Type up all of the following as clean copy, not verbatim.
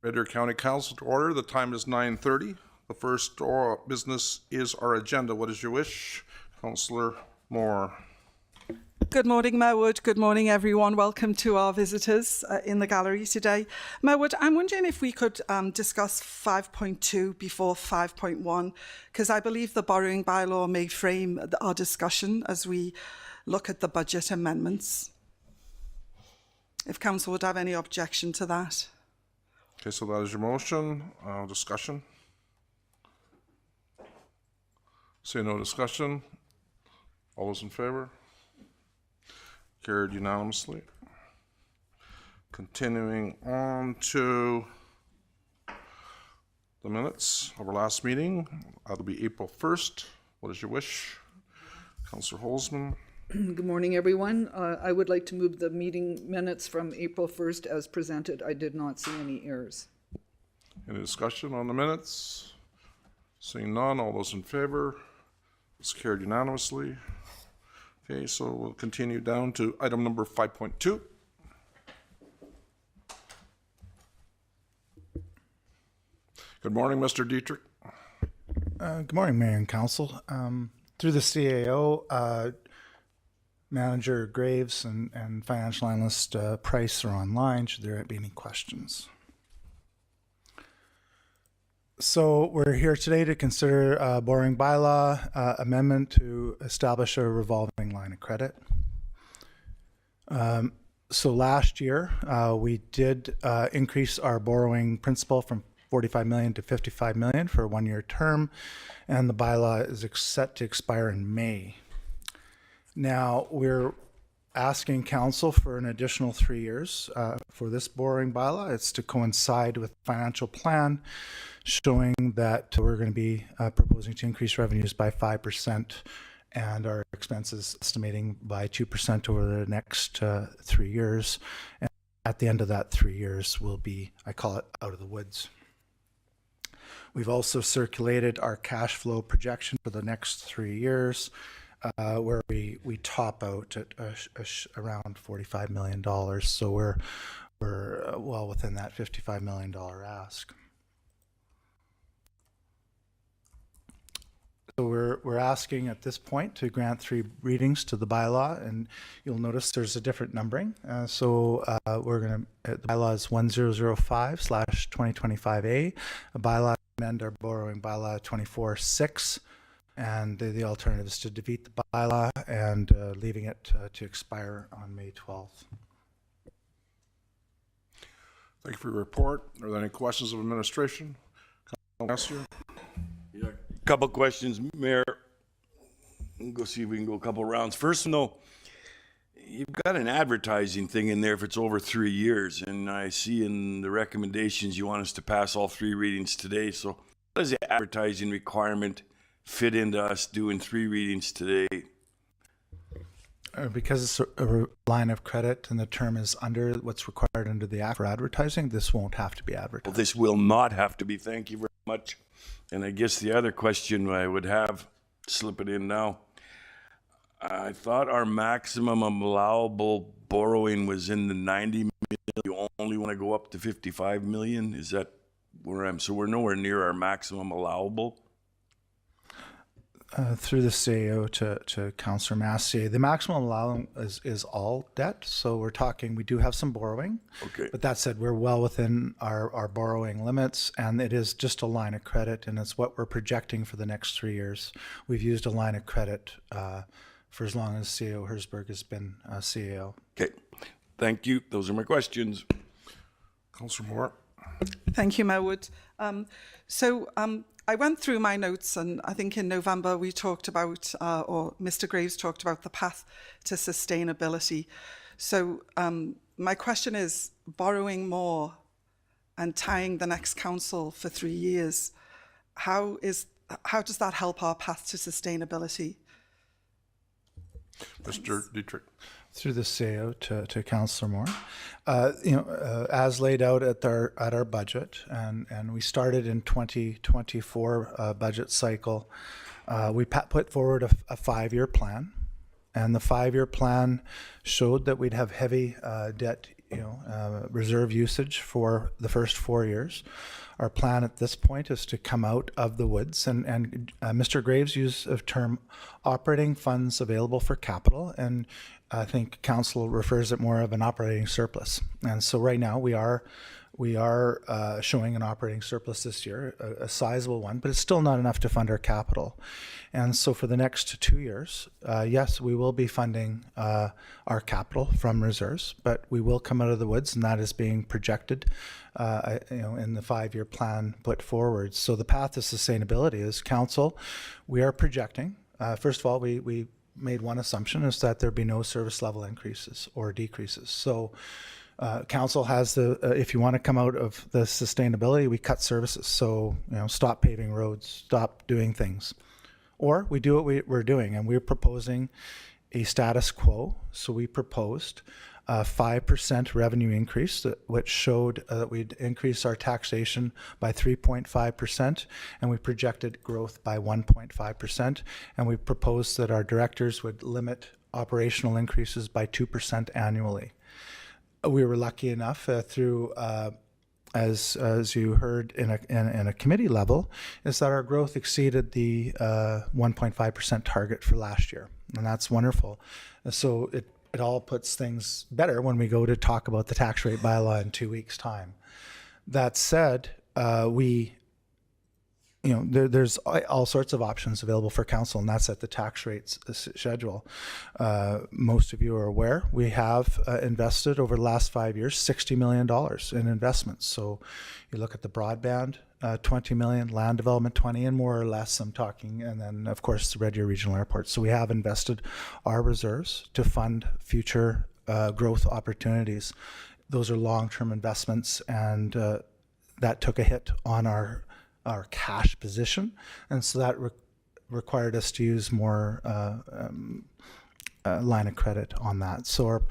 Red Deer County Council to order. The time is 9:30. The first business is our agenda. What is your wish? Councillor Moore. Good morning, Mayor Wood. Good morning, everyone. Welcome to our visitors in the gallery today. Mayor Wood, I'm wondering if we could discuss 5.2 before 5.1, because I believe the borrowing bylaw may frame our discussion as we look at the budget amendments. If Council would have any objection to that. Okay, so that is your motion. Discussion? Say no discussion. All those in favor? Carried unanimously. Continuing on to the minutes of our last meeting. That'll be April 1st. What is your wish? Councillor Holzman. Good morning, everyone. I would like to move the meeting minutes from April 1st as presented. I did not see any errors. Any discussion on the minutes? Seeing none, all those in favor? It's carried unanimously. Okay, so we'll continue down to item number 5.2. Good morning, Mr. Dietrich. Good morning, Mayor and Council. Through the CAO, Manager Graves and Financial Analyst Price are online. Should there be any questions? So we're here today to consider a borrowing bylaw amendment to establish a revolving line of credit. So last year, we did increase our borrowing principal from 45 million to 55 million for a one-year term, and the bylaw is set to expire in May. Now, we're asking council for an additional 3 years for this borrowing bylaw. It's to coincide with the financial plan showing that we're going to be proposing to increase revenues by 5% and our expenses estimating by 2% over the next 3 years. And at the end of that 3 years, we'll be, I call it, out of the woods. We've also circulated our cash flow projection for the next 3 years. Where we top out at around $45 million. So we're well within that $55 million ask. So we're asking at this point to grant 3 readings to the bylaw, and you'll notice there's a different numbering. We're going to, the bylaw is 1005/2025A, a bylaw to amend our borrowing bylaw 24.6. And the alternative is to defeat the bylaw and leaving it to expire on May 12th. Thank you for your report. Are there any questions of administration? Councillor? Yeah, a couple questions, Mayor. We'll go see if we can go a couple rounds. First, no, you've got an advertising thing in there if it's over 3 years, and I see in the recommendations you want us to pass all 3 readings today. So, what is the advertising requirement fit into us doing 3 readings today? Because it's a line of credit and the term is under what's required under the Act for advertising, this won't have to be advertised. Well, this will not have to be. Thank you very much. And I guess the other question I would have, slip it in now. I thought our maximum allowable borrowing was in the 90 million. You only want to go up to 55 million. Is that where I'm? So we're nowhere near our maximum allowable. Through the CAO to Councillor Massey, the maximum allowance is all debt. So we're talking, we do have some borrowing. Okay. But that said, we're well within our borrowing limits, and it is just a line of credit, and it's what we're projecting for the next 3 years. We've used a line of credit for as long as CAO Herzberg has been CAO. Okay. Thank you. Those are my questions. Councillor Moore. Thank you, Mayor Wood. I went through my notes, and I think in November we talked about, or Mr. Graves talked about, the path to sustainability. So my question is, borrowing more and tying the next council for 3 years, how does that help our path to sustainability? Mr. Dietrich. Through the CAO to Councillor Moore, as laid out at our budget, and we started in 2024 budget cycle. We put forward a 5-year plan, and the 5-year plan showed that we'd have heavy debt reserve usage for the first 4 years. Our plan at this point is to come out of the woods, and Mr. Graves' use of term operating funds available for capital, and I think council refers it more of an operating surplus. And so right now we are showing an operating surplus this year, a sizable one, but it's still not enough to fund our capital. And so for the next 2 years, yes, we will be funding our capital from reserves, but we will come out of the woods, and that is being projected in the 5-year plan put forward. So the path to sustainability is council. We are projecting, first of all, we made one assumption, is that there be no service level increases or decreases. So council has if you want to come out of the sustainability, we cut services. So, stop paving roads, stop doing things. Or we do what we're doing, and we're proposing a status quo. So we proposed a 5% revenue increase, which showed that we'd increase our taxation by 3.5%, and we projected growth by 1.5%. And we proposed that our directors would limit operational increases by 2% annually. We were lucky enough through, as you heard in a committee level, is that our growth exceeded the 1.5% target for last year, and that's wonderful. So it all puts things better when we go to talk about the tax rate bylaw in 2 weeks' time. That said, there's all sorts of options available for council, and that's at the tax rates schedule. Most of you are aware, we have invested over the last 5 years $60 million in investments. So you look at the broadband, 20 million, land development 20, and more or less I'm talking, and then of course the Red Deer Regional Airport. So we have invested our reserves to fund future growth opportunities. Those are long-term investments, and that took a hit on our cash position, and so that required us to use more line of credit on that. So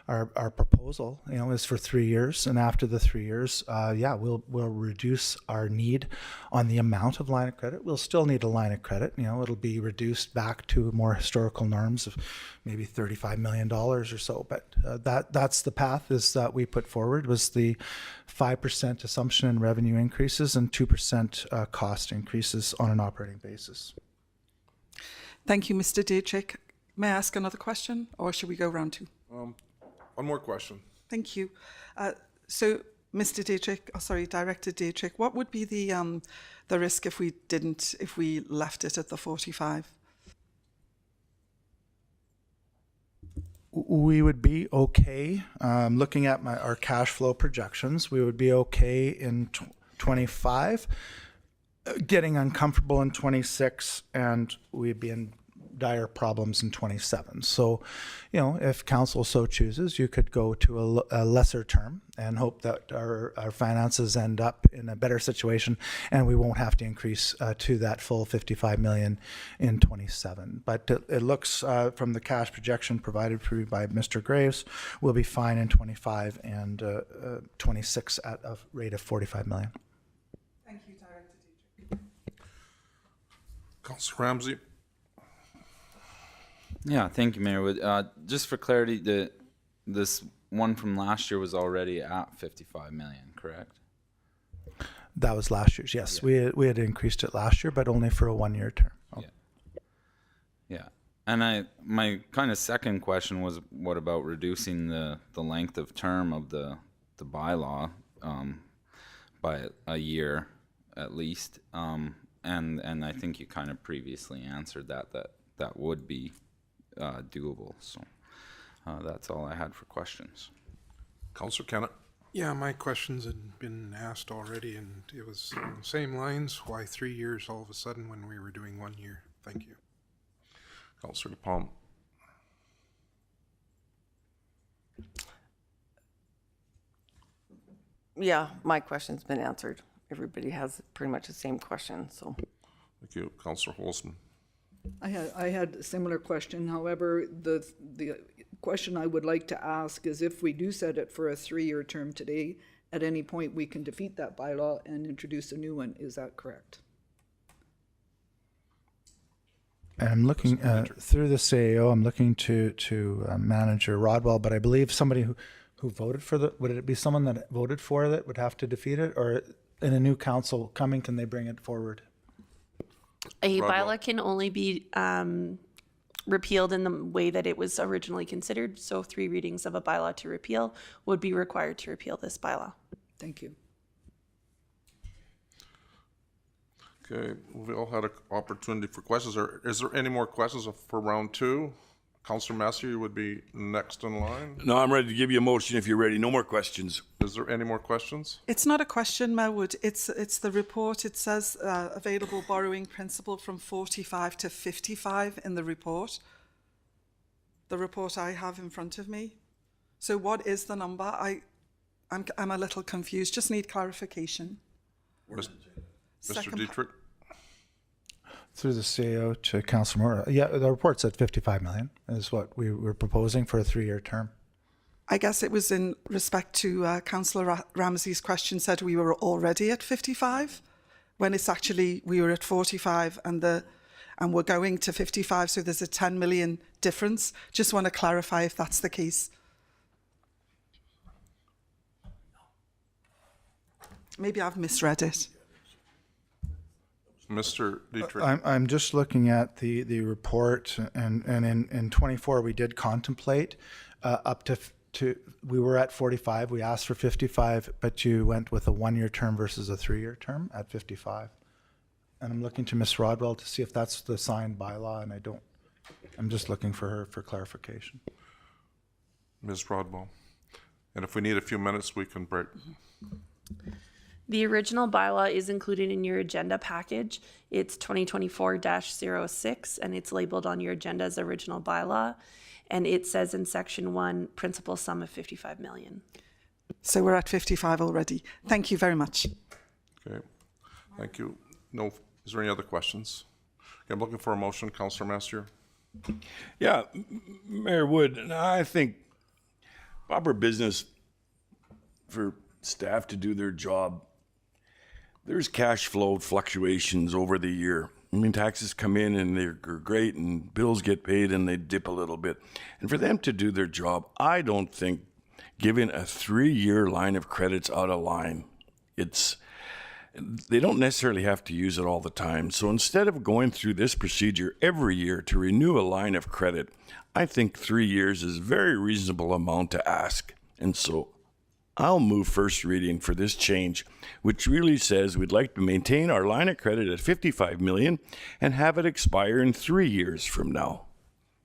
our proposal, is for 3 years, and after the 3 years, we'll reduce our need on the amount of line of credit. We'll still need a line of credit. It'll be reduced back to more historical norms of maybe $35 million or so. But that's the path is that we put forward, was the 5% assumption in revenue increases and 2% cost increases on an operating basis. Thank you, Mr. Dietrich. May I ask another question, or should we go round two? One more question. Thank you. So, Mr. Dietrich, Director Dietrich, what would be the risk if we left it at the 45? We would be okay. Looking at our cash flow projections, we would be okay in 25, getting uncomfortable in 26, and we'd be in dire problems in 27. So, if council so chooses, you could go to a lesser term and hope that our finances end up in a better situation, and we won't have to increase to that full 55 million in 27. But it looks from the cash projection provided for you by Mr. Graves, we'll be fine in 25 and 26 at a rate of 45 million. Thank you, Director Dietrich. Councillor Ramsey. Yeah, thank you, Mayor. Just for clarity, this one from last year was already at 55 million, correct? That was last year's, yes. Yeah. We had increased it last year, but only for a 1-year term. Oh. Yeah. And my kind of second question was, what about reducing the length of term of the bylaw by a year at least? And I think you kind of previously answered that would be doable. So that's all I had for questions. Councillor Kennett. Yeah, my questions had been asked already, and it was on the same lines. Why 3 years all of a sudden when we were doing 1 year? Thank you. Councillor DePalm. Yeah, my question's been answered. Everybody has pretty much the same question, so. Thank you. Councillor Holzman. I had a similar question. However, the question I would like to ask is, if we do set it for a 3-year term today, at any point we can defeat that bylaw and introduce a new one. Is that correct? And I'm looking through the CAO. I'm looking to Manager Rodwell, but I believe somebody who voted for would it be someone that voted for it would have to defeat it, or in a new council coming, can they bring it forward? A Rodwell. bylaw can only be repealed in the way that it was originally considered. So 3 readings of a bylaw to repeal would be required to repeal this bylaw. Thank you. Okay, we all had an opportunity for questions. Is there any more questions for round 2? Councillor Massey, you would be next in line. No, I'm ready to give you a motion if you're ready. No more questions. Is there any more questions? It's not a question, Mayor Wood. It's the report. It says available borrowing principal from 45 to 55 in the report. The report I have in front of me. So what is the number? I'm a little confused. Just need clarification. Mr. Second Dietrich? Through the CEO to Councillor Moore. Yeah, the report said 55 million is what we were proposing for a 3-year term. I guess it was in respect to Councillor Ramsey's question said we were already at 55, when it's actually we were at 45 and we're going to 55, so there's a 10 million difference. Just want to clarify if that's the case. Maybe I've misread it. Mr. Dietrich? I'm just looking at the report, and in 24 we did contemplate up to we were at 45. We asked for 55, but you went with a 1-year term versus a 3-year term at 55. And I'm looking to Ms. Rodwell to see if that's the signed bylaw, and I'm just looking for her for clarification. Ms. Rodwell. And if we need a few minutes, we can break. The original bylaw is included in your agenda package. It's 2024-06, and it's labeled on your agenda as original bylaw. And it says in section 1, principal sum of 55 million. So we're at 55 already. Thank you very much. Okay, thank you. No, is there any other questions? Okay, I'm looking for a motion, Councillor Massier. Yeah, Mayor Wood, and I think proper business for staff to do their job. There's cash flow fluctuations over the year. I mean, taxes come in and they're great, and bills get paid and they dip a little bit. And for them to do their job, I don't think giving a 3-year line of credits out of line, they don't necessarily have to use it all the time. So instead of going through this procedure every year to renew a line of credit, I think 3 years is a very reasonable amount to ask. And so I'll move first reading for this change, which really says we'd like to maintain our line of credit at 55 million and have it expire in 3 years from now.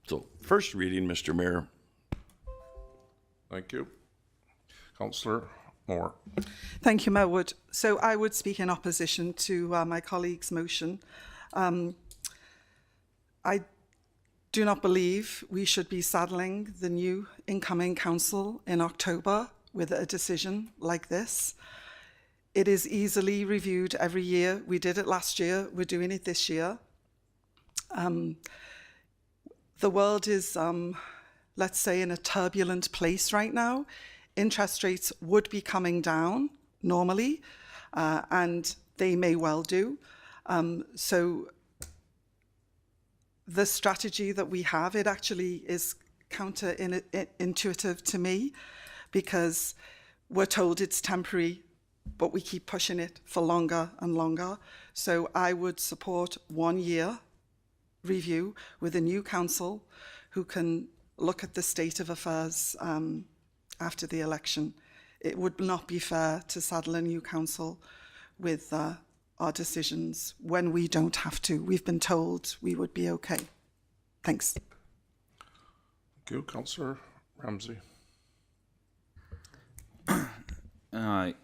So first reading, Mr. Mayor. Thank you. Councillor Moore. Thank you, Mayor Wood. So I would speak in opposition to my colleague's motion. I do not believe we should be saddling the new incoming council in October with a decision like this. It is easily reviewed every year. We did it last year. We're doing it this year. The world is, let's say, in a turbulent place right now. Interest rates would be coming down normally, and they may well do. So the strategy that we have, it actually is counterintuitive to me, because we're told it's temporary, but we keep pushing it for longer and longer. So I would support 1 year review with a new council who can look at the state of affairs after the election. It would not be fair to saddle a new council with our decisions when we don't have to. We've been told we would be okay. Thanks. Thank you, Councillor Ramsey. I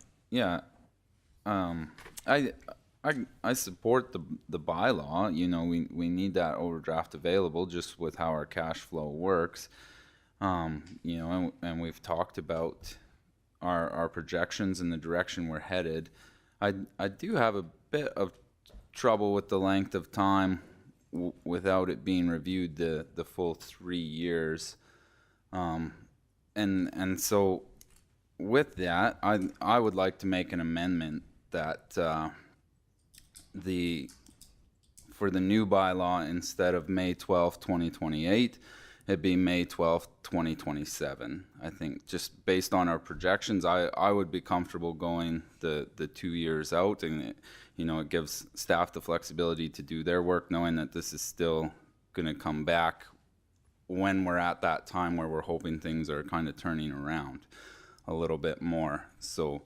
support the bylaw. You know, we need that overdraft available just with how our cash flow works. You know, and we've talked about our projections and the direction we're headed. I do have a bit of trouble with the length of time without it being reviewed the full 3 years. And so with that, I would like to make an amendment that for the new bylaw, instead of May 12, 2028, it'd be May 12th, 2027. I think just based on our projections, I would be comfortable going the 2 years out, and it gives staff the flexibility to do their work, knowing that this is still going to come back when we're at that time where we're hoping things are kind of turning around a little bit more. So,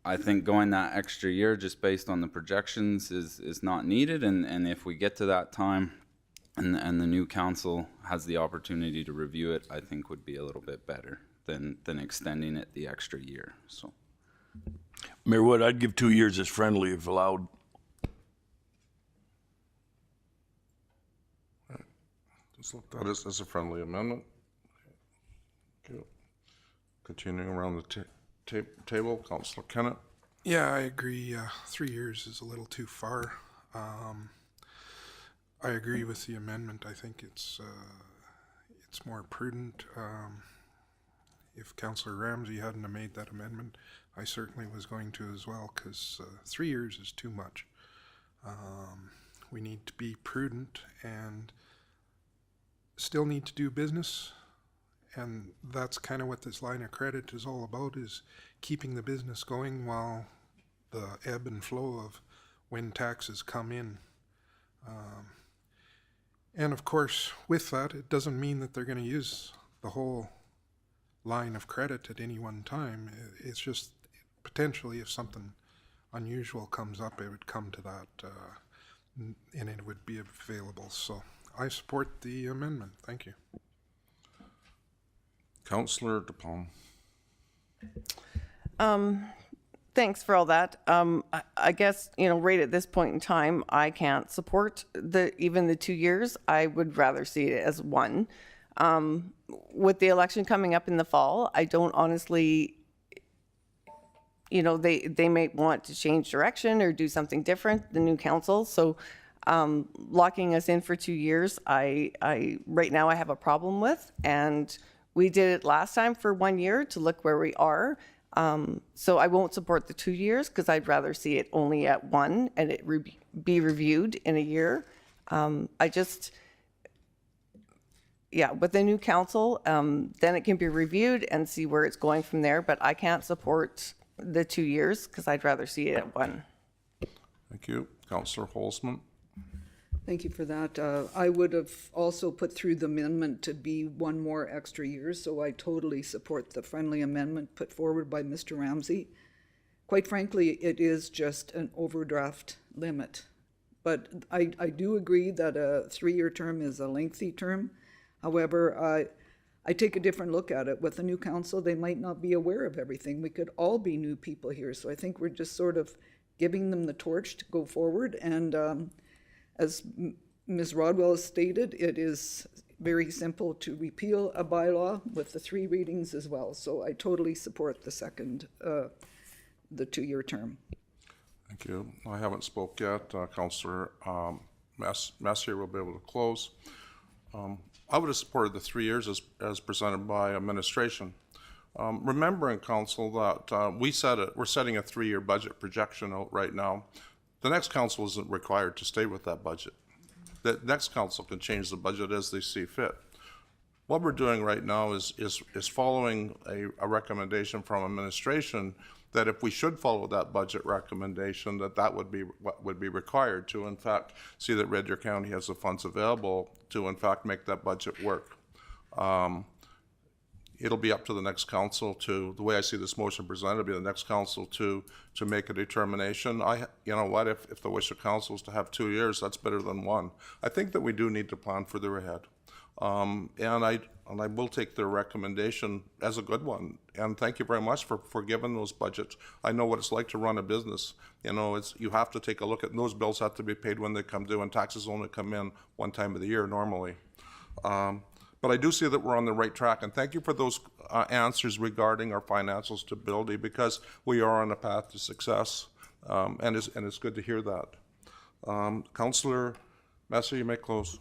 I think going that extra year just based on the projections is not needed, and if we get to that time and the new council has the opportunity to review it, I think would be a little bit better than extending it the extra year. So, Mayor Wood, I'd give 2 years as friendly if allowed. Just look at it as a friendly amendment. Okay. Continuing around the table, Councillor Kennett. Yeah, I agree. 3 years is a little too far. I agree with the amendment. I think it's more prudent. If Councillor Ramsey hadn't have made that amendment, I certainly was going to as well, because 3 years is too much. We need to be prudent and still need to do business. And that's kind of what this line of credit is all about, is keeping the business going while the ebb and flow of when taxes come in. And of course, with that, it doesn't mean that they're going to use the whole line of credit at any one time. It's just potentially if something unusual comes up, it would come to that and it would be available. So I support the amendment. Thank you. Councillor DePalm. Thanks for all that. I guess, right at this point in time, I can't support even the 2 years. I would rather see it as 1. With the election coming up in the fall, I don't honestly, they may want to change direction or do something different, the new council. So locking us in for 2 years, I right now I have a problem with. And we did it last time for 1 year to look where we are. So I won't support the 2 years because I'd rather see it only at 1 and it be reviewed in a year. With the new council, then it can be reviewed and see where it's going from there. But I can't support the 2 years because I'd rather see it at 1. Thank you. Councillor Holzman. Thank you for that. I would have also put through the amendment to be 1 more extra year, so I totally support the friendly amendment put forward by Mr. Ramsey. Quite frankly, it is just an overdraft limit. But I do agree that a 3-year term is a lengthy term. However, I take a different look at it. With the new council, they might not be aware of everything. We could all be new people here, so I think we're just sort of giving them the torch to go forward. And as Ms. Rodwell has stated, it is very simple to repeal a bylaw with the 3 readings as well. So I totally support the second, the 2-year term. Thank you. I haven't spoke yet. Councillor Messier will be able to close. I would have supported the 3 years as presented by administration. Remembering, Council, that we're setting a 3-year budget projection out right now. The next council isn't required to stay with that budget. The next council can change the budget as they see fit. What we're doing right now is following a recommendation from administration that if we should follow that budget recommendation, that would be what would be required to, in fact, see that Red Deer County has the funds available to, in fact, make that budget work. It'll be up to the next council to, the way I see this motion presented, it'll be the next council to make a determination. You know what, if the wish of council is to have 2 years, that's better than 1. I think that we do need to plan further ahead. And I will take their recommendation as a good one. And thank you very much for giving those budgets. I know what it's like to run a business. You have to take a look at, those bills have to be paid when they come due, and taxes only come in 1 time of the year normally. But I do see that we're on the right track, and thank you for those answers regarding our financial stability, because we are on a path to success, and it's good to hear that. Councillor Messier, you may close.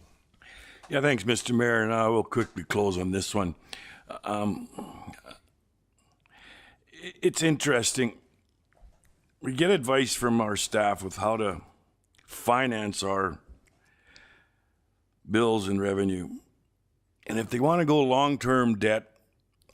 Yeah, thanks, Mr. Mayor, and I will quickly close on this one. It's interesting. We get advice from our staff with how to finance our bills and revenue. And if they want to go long-term debt,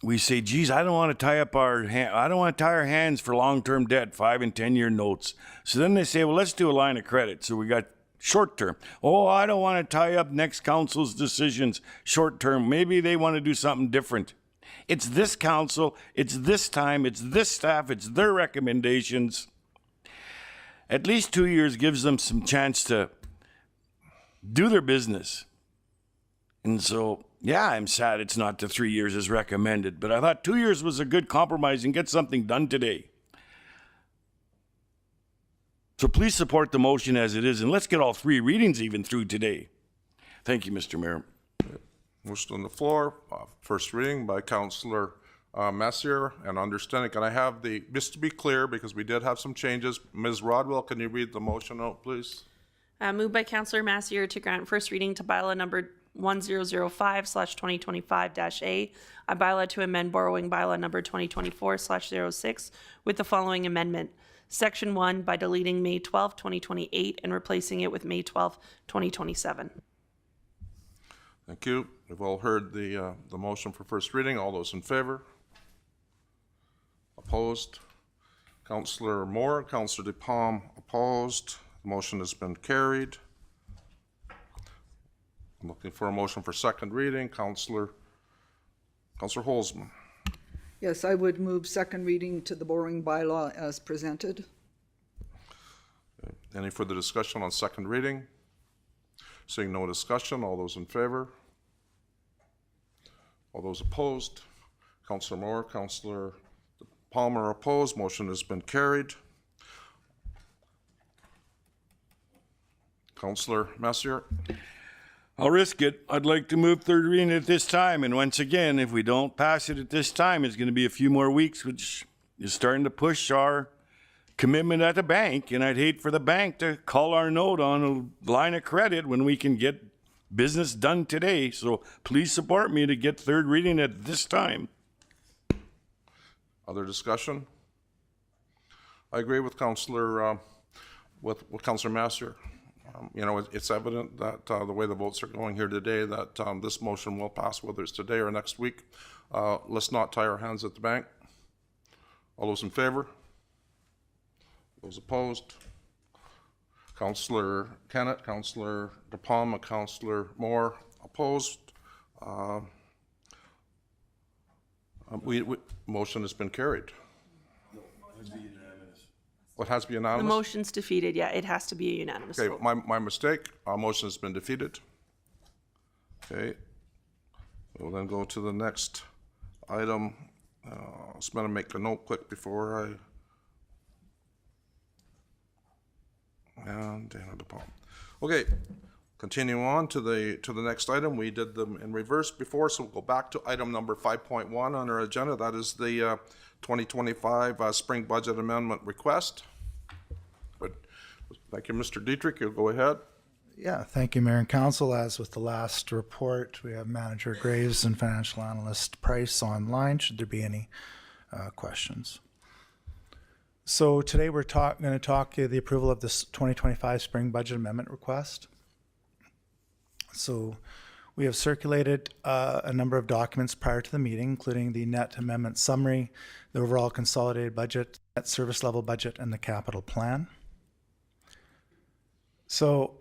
we say, geez, I don't want to tie our hands for long-term debt, 5 and 10 year notes. So then they say, well, let's do a line of credit. So we got short-term. Oh, I don't want to tie up next council's decisions short-term. Maybe they want to do something different. It's this council, it's this time, it's this staff, it's their recommendations. At least 2 years gives them some chance to do their business. And so, yeah, I'm sad it's not to 3 years as recommended, but I thought 2 years was a good compromise and get something done today. So please support the motion as it is, and let's get all 3 readings even through today. Thank you, Mr. Mayor. Motion on the floor, first reading by Councillor Messier, and understanding, can I have just to be clear, because we did have some changes, Ms. Rodwell, can you read the motion out, please? Moved by Councillor Massier to grant first reading to bylaw number 1005/2025-A, a bylaw to amend borrowing bylaw number 2024/06 with the following amendment. Section 1 by deleting May 12, 2028 and replacing it with May 12, 2027. Thank you. We've all heard the motion for first reading. All those in favor? Opposed? Councillor Moore, Councillor DePalm opposed. The motion has been carried. I'm looking for a motion for second reading. Councillor Holzman. Yes, I would move second reading to the borrowing bylaw as presented. Any further discussion on second reading? Seeing no discussion, all those in favor? All those opposed? Councillor Moore, Councillor Palmer opposed. Motion has been carried. Councillor Messier. I'll risk it. I'd like to move third reading at this time. And once again, if we don't pass it at this time, it's going to be a few more weeks, which is starting to push our commitment at the bank. And I'd hate for the bank to call our note on a line of credit when we can get business done today. So please support me to get third reading at this time. Other discussion? I agree with Councillor Messier. It's evident that the way the votes are going here today, that this motion will pass, whether it's today or next week. Let's not tie our hands at the bank. All those in favor? Those opposed? Councillor Kennett, Councillor DePalma, Councillor Moore opposed. Motion has been carried. What has to be The unanimous? motion's defeated. Yeah, it has to be a unanimous Okay, vote. my mistake. Our motion has been defeated. Okay. We'll then go to the next item. I'm just going to make a note quick before I. And Dana DePaul. Okay, continue on to the next item. We did them in reverse before, so we'll go back to item number 5.1 on our agenda. That is the 2025 spring budget amendment request. But thank you, Mr. Dietrich. You'll go ahead. Yeah, thank you, Mayor and Council. As with the last report, we have Manager Graves and Financial Analyst Price online, should there be any questions. So today we're going to talk the approval of this 2025 spring budget amendment request. So we have circulated a number of documents prior to the meeting, including the net amendment summary, the overall consolidated budget, net service level budget, and the capital plan. So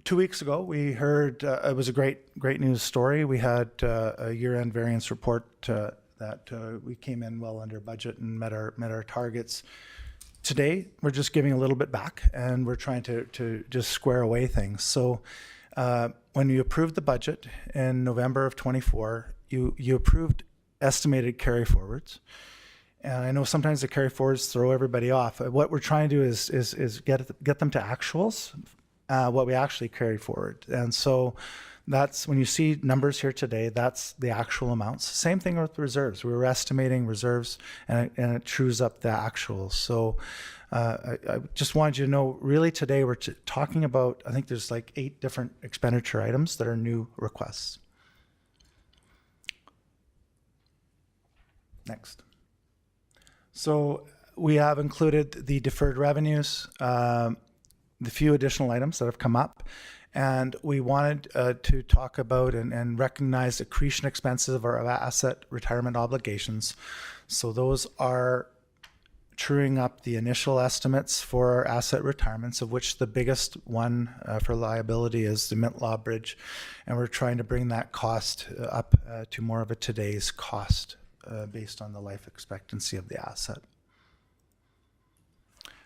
2 weeks ago, we heard it was a great news story. We had a year-end variance report that we came in well under budget and met our targets. Today, we're just giving a little bit back, and we're trying to just square away things. So when you approved the budget in November of 24, you approved estimated carry forwards. And I know sometimes the carry forwards throw everybody off. What we're trying to do is get them to actuals, what we actually carry forward. And so that's when you see numbers here today, that's the actual amounts. Same thing with reserves. We were estimating reserves and it trues up the actuals. So I just wanted you to know, really today we're talking about, I think there's like 8 different expenditure items that are new requests. Next. So we have included the deferred revenues. the few additional items that have come up. And we wanted to talk about and recognize accretion expenses of our asset retirement obligations. So those are truing up the initial estimates for our asset retirements, of which the biggest one for liability is the Mint Law Bridge. And we're trying to bring that cost up to more of a today's cost based on the life expectancy of the asset.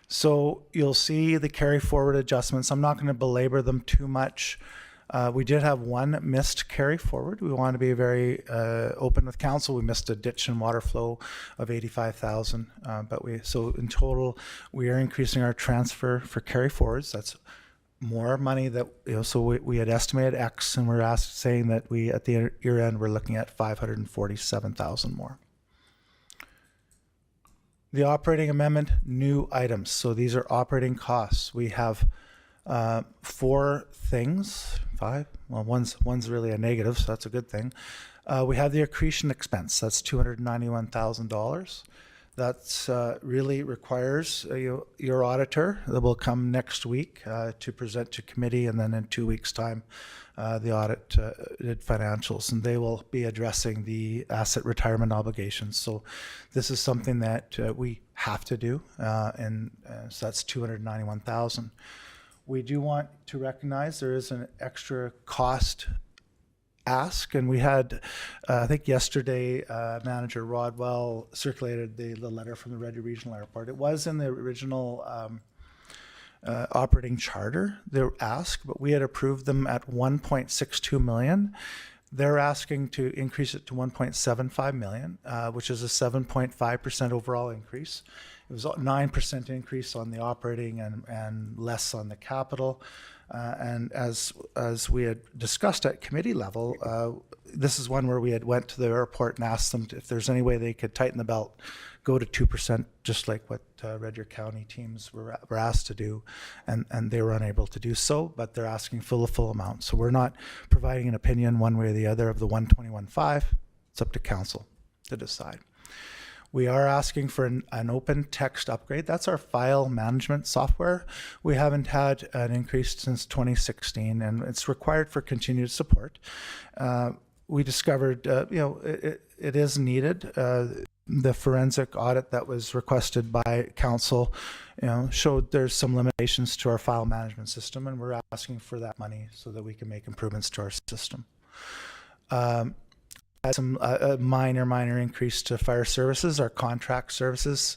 So you'll see the carry forward adjustments. I'm not going to belabor them too much. We did have one missed carry forward. We want to be very open with council. We missed a ditch and water flow of 85,000. So in total, we are increasing our transfer for carry forwards. That's more money that, so we had estimated X, and we're saying that we, at the year end, we're looking at 547,000 more. The operating amendment, new items. So these are operating costs. We have 4 things, 5. Well, one's really a negative, so that's a good thing. We have the accretion expense. That's $291,000. That's really requires your auditor that will come next week to present to committee, and then in 2 weeks' time, the audited financials, and they will be addressing the asset retirement obligations. So this is something that we have to do, and so that's $291,000. We do want to recognize there is an extra cost ask, and we had, I think yesterday, Manager Rodwell circulated the letter from the Red Deer Regional Airport. It was in the original operating charter, they were asked, but we had approved them at 1.62 million. They're asking to increase it to 1.75 million, which is a 7.5% overall increase. It was a 9% increase on the operating and less on the capital. And as we had discussed at committee level, this is one where we had went to the airport and asked them if there's any way they could tighten the belt, go to 2%, just like what Red Deer County teams were asked to do, and they were unable to do so, but they're asking for the full amount. So we're not providing an opinion one way or the other of the 121.5. It's up to council to decide. We are asking for an open text upgrade. That's our file management software. We haven't had an increase since 2016, and it's required for continued support. We discovered, it is needed. The forensic audit that was requested by council, showed there's some limitations to our file management system, and we're asking for that money so that we can make improvements to our system. Some minor increase to fire services, our contract services,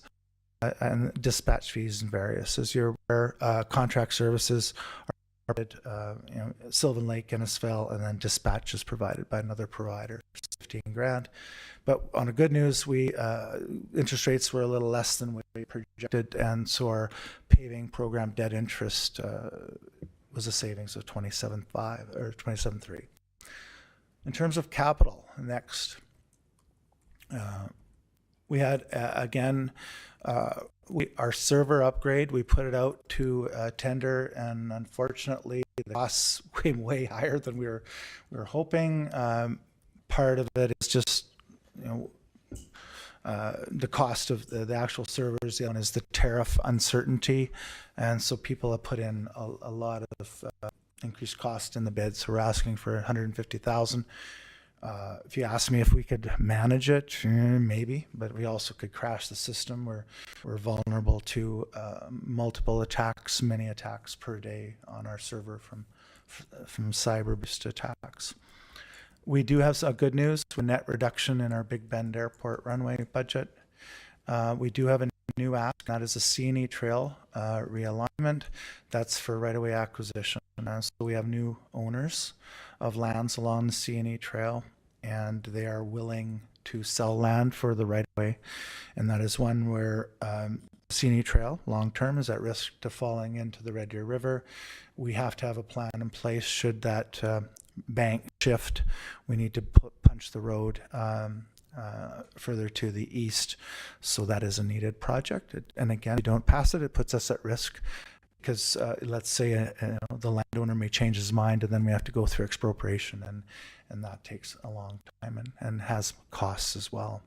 and dispatch fees and various. As you're aware, contract services are provided, Sylvan Lake, Innisfail, and then dispatch is provided by another provider, $15,000. But on a good news, interest rates were a little less than we projected, and so our paving program debt interest was a savings of 27.5 or 27.3. In terms of capital, next, we had, again, our server upgrade, we put it out to tender, and unfortunately the costs came way higher than we were hoping. Part of it is just, the cost of the actual servers. The other one is the tariff uncertainty, and so people have put in a lot of increased cost in the bid, so we're asking for 150,000. If you ask me if we could manage it, maybe, but we also could crash the system. We're vulnerable to multiple attacks, many attacks per day on our server from cyber-based attacks. We do have some good news, a net reduction in our Big Bend Airport runway budget. We do have a new ask, that is a C&E trail realignment. That's for right-of-way acquisition. So we have new owners of lands along the C&E trail, and they are willing to sell land for the right-of-way. And that is one where C&E trail long-term is at risk to falling into the Red Deer River. We have to have a plan in place should that bank shift. We need to punch the road further to the east, so that is a needed project. And again, if we don't pass it, it puts us at risk, because let's say the landowner may change his mind, and then we have to go through expropriation, and that takes a long time and has costs as well.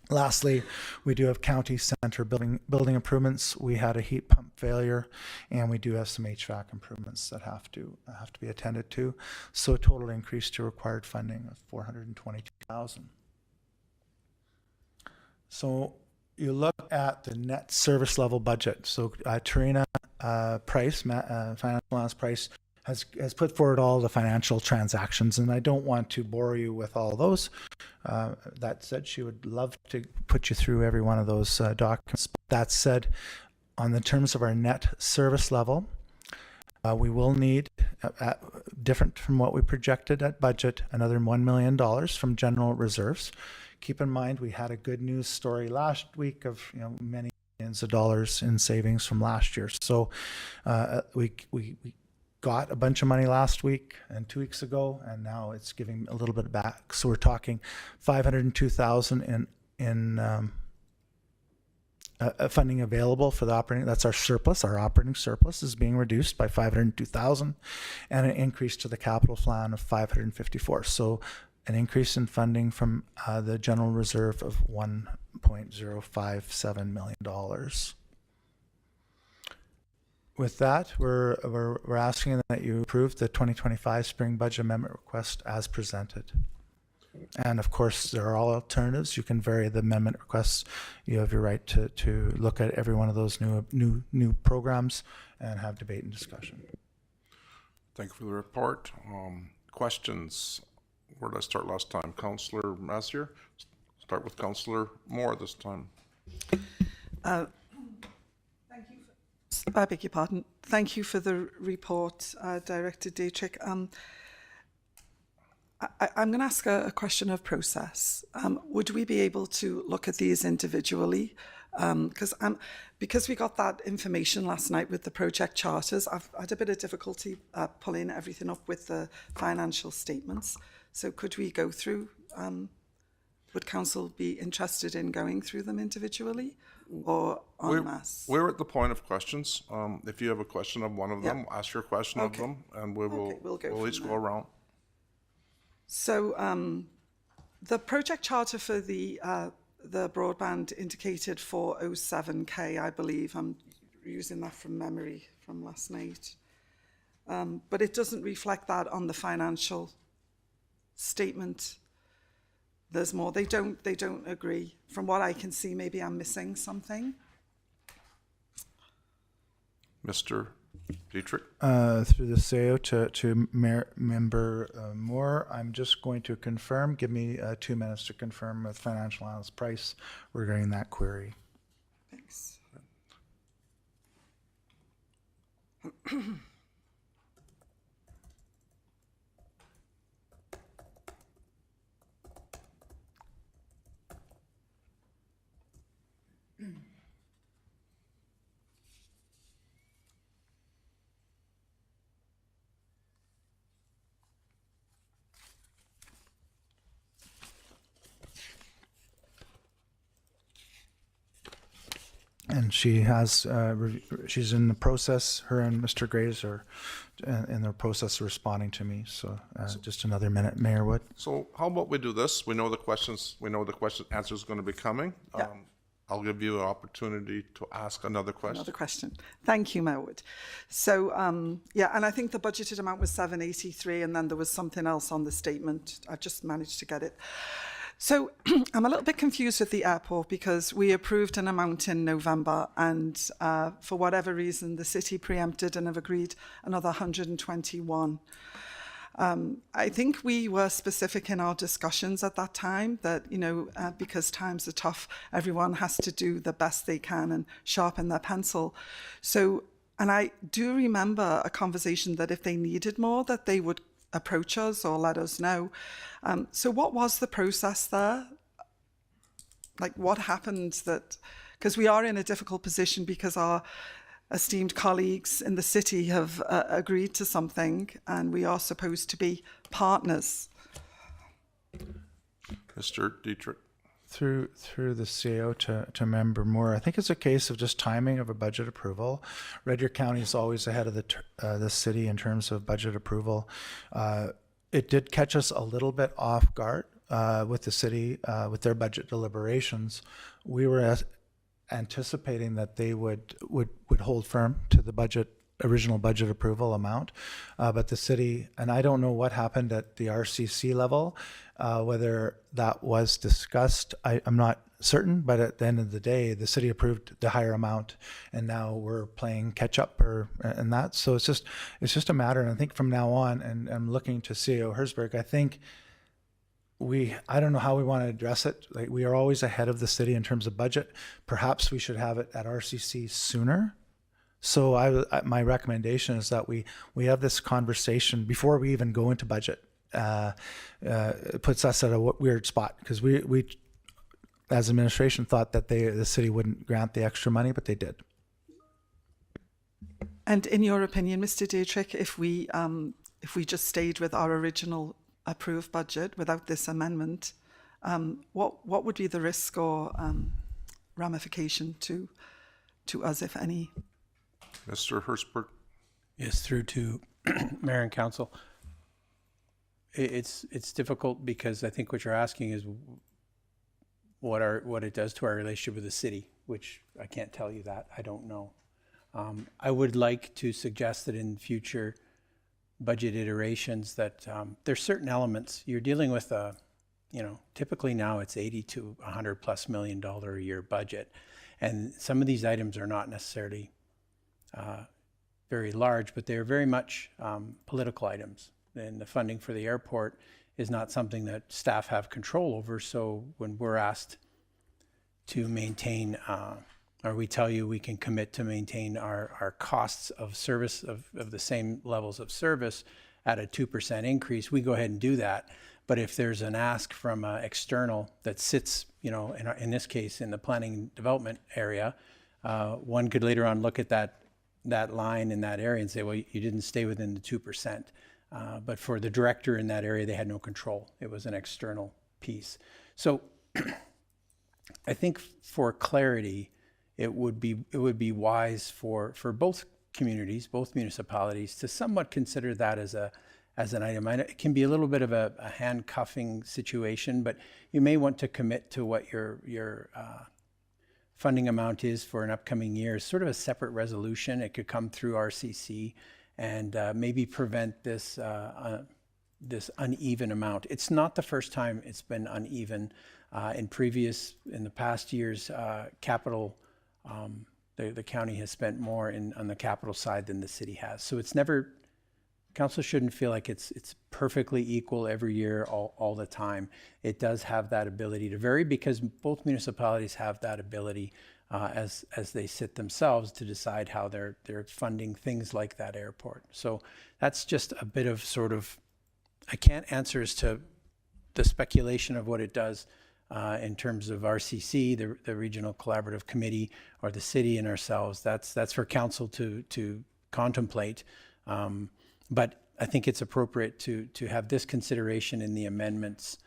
Lastly, we do have county center building improvements. We had a heat pump failure, and we do have some HVAC improvements that have to be attended to. So a total increase to required funding of $422,000. So you look at the net service level budget. So Tarina Price, financial analyst Price, has put forward all the financial transactions, and I don't want to bore you with all those. That said, she would love to put you through every one of those documents. That said, on the terms of our net service level, we will need, different from what we projected at budget, another $1 million from general reserves. Keep in mind, we had a good news story last week of many millions of dollars in savings from last year. So we got a bunch of money last week and 2 weeks ago, and now it's giving a little bit back. So we're talking $502,000 in funding available for the operating. That's our surplus. Our operating surplus is being reduced by $502,000, and an increase to the capital plan of $554,000. So an increase in funding from the general reserve of $1.057 million. With that, we're asking that you approve the 2025 spring budget amendment request as presented. And of course, there are all alternatives. You can vary the amendment requests. You have your right to look at every one of those new programs and have debate and discussion. Thank you for the report. Questions? Where did I start last time? Councillor Massier? Start with Councillor Moore this time. I beg your pardon. Thank you for the report, Director Dietrich. I'm going to ask a question of process. Would we be able to look at these individually? Because we got that information last night with the project charters, I've had a bit of difficulty pulling everything up with the financial statements. So could we go through, would council be interested in going through them individually or en masse? We're at the point of questions. If you have a question of one of them, ask your question of them, and we'll each go around. So the project charter for the broadband indicated 407K, I believe. I'm using that from memory from last night. But it doesn't reflect that on the financial statement. There's more. They don't agree. From what I can see, maybe I'm missing something. Mr. Dietrich? Through the CEO to Member Moore, I'm just going to confirm. Give me 2 minutes to confirm with financial analyst Price regarding that query. Thanks. And she has, she's in the process, her and Mr. Graves are in the process of responding to me. So just another minute, Mayor Wood. So how about we do this? We know the questions, answer is going to be coming. Yeah. I'll give you an opportunity to ask another question. Another question. Thank you, Mayor Wood. So, yeah, and I think the budgeted amount was 783, and then there was something else on the statement. I just managed to get it. So I'm a little bit confused with the airport because we approved an amount in November, and for whatever reason, the city preempted and have agreed another 121. I think we were specific in our discussions at that time that, because times are tough, everyone has to do the best they can and sharpen their pencil. So, and I do remember a conversation that if they needed more, that they would approach us or let us know. So what was the process there? Like what happened that, because we are in a difficult position because our esteemed colleagues in the city have agreed to something and we are supposed to be partners. Mr. Dietrich. Through the CEO to Member Moore, I think it's a case of just timing of a budget approval. Red Deer County is always ahead of the city in terms of budget approval. It did catch us a little bit off guard with the city, with their budget deliberations, we were anticipating that they would hold firm to the original budget approval amount. But the city, and I don't know what happened at the RCC level, whether that was discussed, I'm not certain, but at the end of the day, the city approved the higher amount, and now we're playing catch up and that. So it's just a matter, and I think from now on, and I'm looking to CEO Herzberg, I think I don't know how we want to address it. Like, we are always ahead of the city in terms of budget. Perhaps we should have it at RCC sooner. So my recommendation is that we have this conversation before we even go into budget. It puts us at a weird spot, because we as administration thought that the city wouldn't grant the extra money, but they did. And in your opinion, Mr. Dietrich, if we just stayed with our original approved budget without this amendment, what would be the risk or ramification to us, if any? Mr. Herzberg? Yes, through to Mayor and Council. It's difficult, because I think what you're asking is what it does to our relationship with the city, which I can't tell you that. I don't know. I would like to suggest that in future budget iterations that there's certain elements you're dealing with. Typically now it's $80 to $100+ million a year budget, and some of these items are not necessarily very large, but they're very much political items. And the funding for the airport is not something that staff have control over. So when we're asked to maintain, or we tell you we can commit to maintain our costs of service of the same levels of service at a 2% increase, we go ahead and do that. But if there's an ask from external that sits, in this case, in the planning and development area, one could later on look at that line in that area and say, well, you didn't stay within the 2%. But for the director in that area, they had no control. It was an external piece. So I think for clarity, it would be wise for both communities, both municipalities, to somewhat consider that as an item. It can be a little bit of a handcuffing situation, but you may want to commit to what your funding amount is for an upcoming year, sort of a separate resolution. It could come through RCC and maybe prevent this uneven amount. It's not the first time it's been uneven. In the past years, capital, the county has spent more on the capital side than the city has. So it's never, council shouldn't feel like it's perfectly equal every year, all the time. It does have that ability to vary, because both municipalities have that ability as they sit themselves to decide how they're funding things like that airport. So that's just a bit of sort of, I can't answer as to the speculation of what it does in terms of RCC, the Regional Collaborative Committee, or the city and ourselves. That's for council to contemplate. But I think it's appropriate to have this consideration in the amendments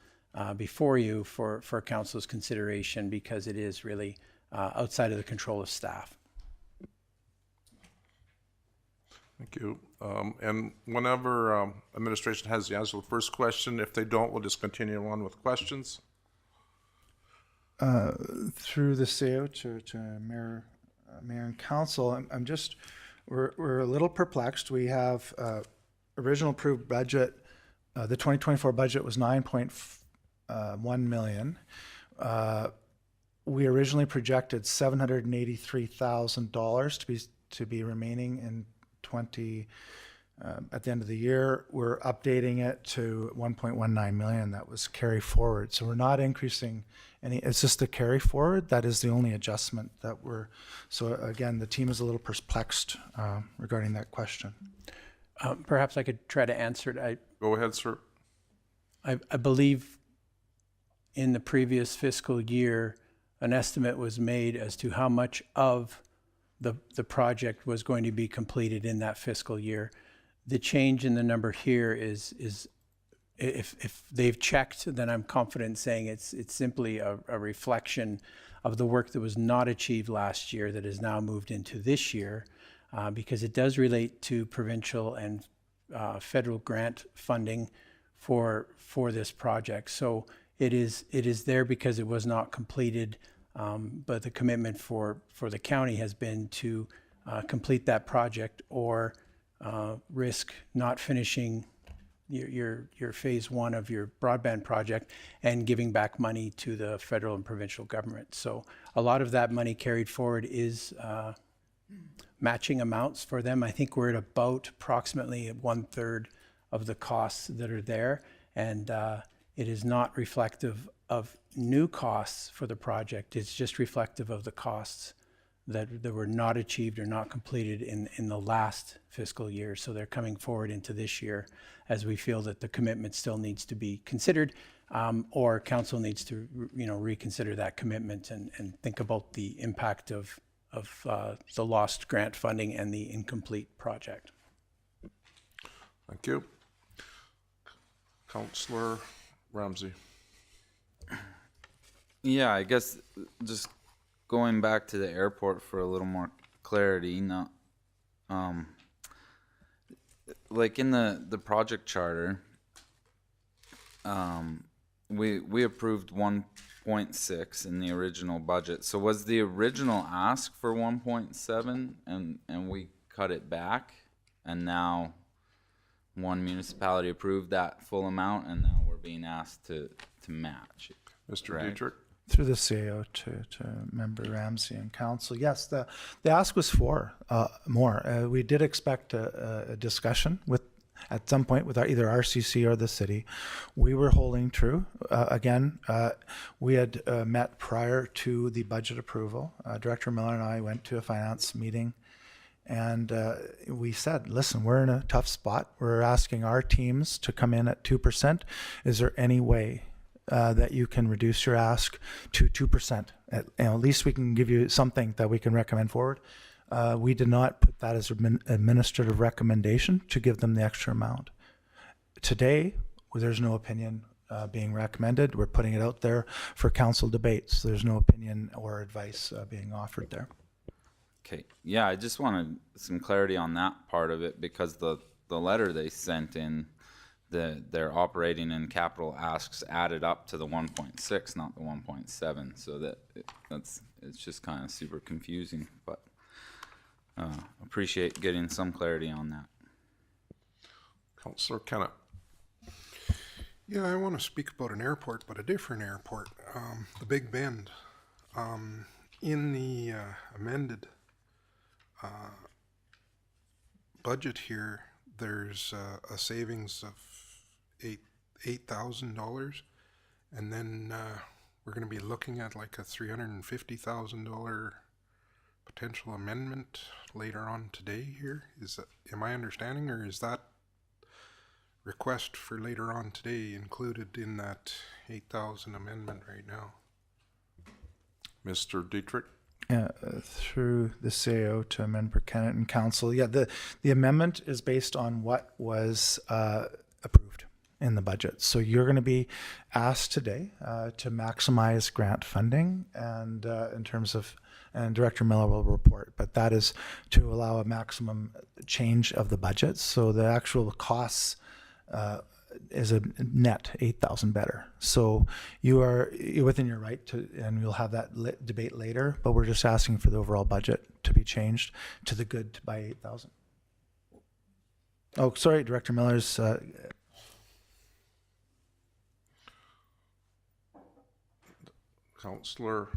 before you for council's consideration, because it is really outside of the control of staff. Thank you. And whenever administration has the answer to the first question, if they don't, we'll just continue on with questions. Through the CEO to Mayor and Council, we're a little perplexed. We have original approved budget. The 2024 budget was $9.1 million. We originally projected $783,000 to be remaining in at the end of the year. We're updating it to $1.19 million. That was carry forward. So we're not increasing any. It's just the carry forward. That is the only adjustment that so again, the team is a little perplexed regarding that question. Perhaps I could try to answer it. Go ahead, sir. I believe in the previous fiscal year, an estimate was made as to how much of the project was going to be completed in that fiscal year. The change in the number here is if they've checked, then I'm confident saying it's simply a reflection of the work that was not achieved last year that has now moved into this year, because it does relate to provincial and federal grant funding for this project. So It is there because it was not completed, but the commitment for the county has been to complete that project or risk not finishing your phase one of your broadband project and giving back money to the federal and provincial government. So a lot of that money carried forward is matching amounts for them. I think we're at about approximately 1/3 of the costs that are there, and it is not reflective of new costs for the project. It's just reflective of the costs that were not achieved or not completed in the last fiscal year. So they're coming forward into this year as we feel that the commitment still needs to be considered, or council needs to reconsider that commitment and think about the impact of the lost grant funding and the incomplete project. Thank you. Councillor Ramsey. Yeah, I guess just going back to the airport for a little more clarity, not like in the project charter, we approved 1.6 in the original budget. So was the original ask for 1.7 and we cut it back, and now one municipality approved that full amount, and now we're being asked to match. Mr. Right. Dietrich. Through the CAO to Member Ramsey and Council. Yes, the ask was for more. We did expect a discussion at some point with either RCC or the city. We were holding true. Again, we had met prior to the budget approval. Director Miller and I went to a finance meeting, and we said, listen, we're in a tough spot. We're asking our teams to come in at 2%. Is there any way that you can reduce your ask to 2%? At least we can give you something that we can recommend forward. We did not put that as an administrative recommendation to give them the extra amount. Today, there's no opinion being recommended. We're putting it out there for council debates. There's no opinion or advice being offered there. Okay, yeah, I just wanted some clarity on that part of it, because the letter they sent in, their operating and capital asks added up to the 1.6, not the 1.7. So it's just kind of super confusing, but appreciate getting some clarity on that. Councillor Kennett. Yeah, I want to speak about an airport, but a different airport, the Big Bend. In the amended budget here, there's a savings of $8,000, and then we're going to be looking at like a $350,000 potential amendment later on today here. Am I understanding, or is that request for later on today included in that 8,000 amendment right now? Mr. Dietrich. Through the CAO to Member Kennett and Council. Yeah, the amendment is based on what was approved in the budget. So you're going to be asked today to maximize grant funding, and in terms of, and Director Miller will report, but that is to allow a maximum change of the budget. So the actual costs is a net 8,000 better. So you're within your right to, and we'll have that debate later, but we're just asking for the overall budget to be changed to the good by 8,000. Oh, sorry, Director Miller's Councillor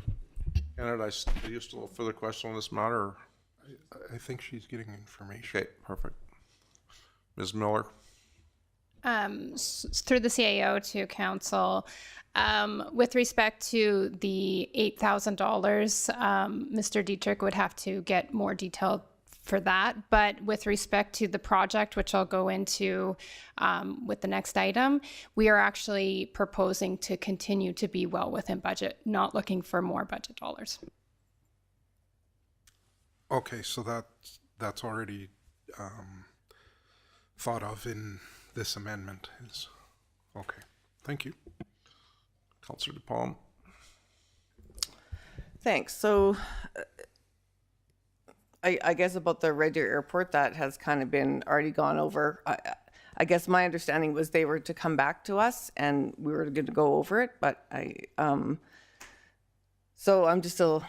Kennett, do you still have further question on this matter? I think she's getting information. Okay, perfect. Ms. Miller. Through the CAO to council, with respect to the $8,000, Mr. Dietrich would have to get more detail for that. But with respect to the project, which I'll go into with the next item, we are actually proposing to continue to be well within budget, not looking for more budget dollars. Okay, so that's already thought of in this amendment. Is okay. Thank you. Councillor DePalm. Thanks. So I guess about the Red Deer Airport, that has kind of been already gone over. I guess my understanding was they were to come back to us and we were going to go over it, but so I'm just still,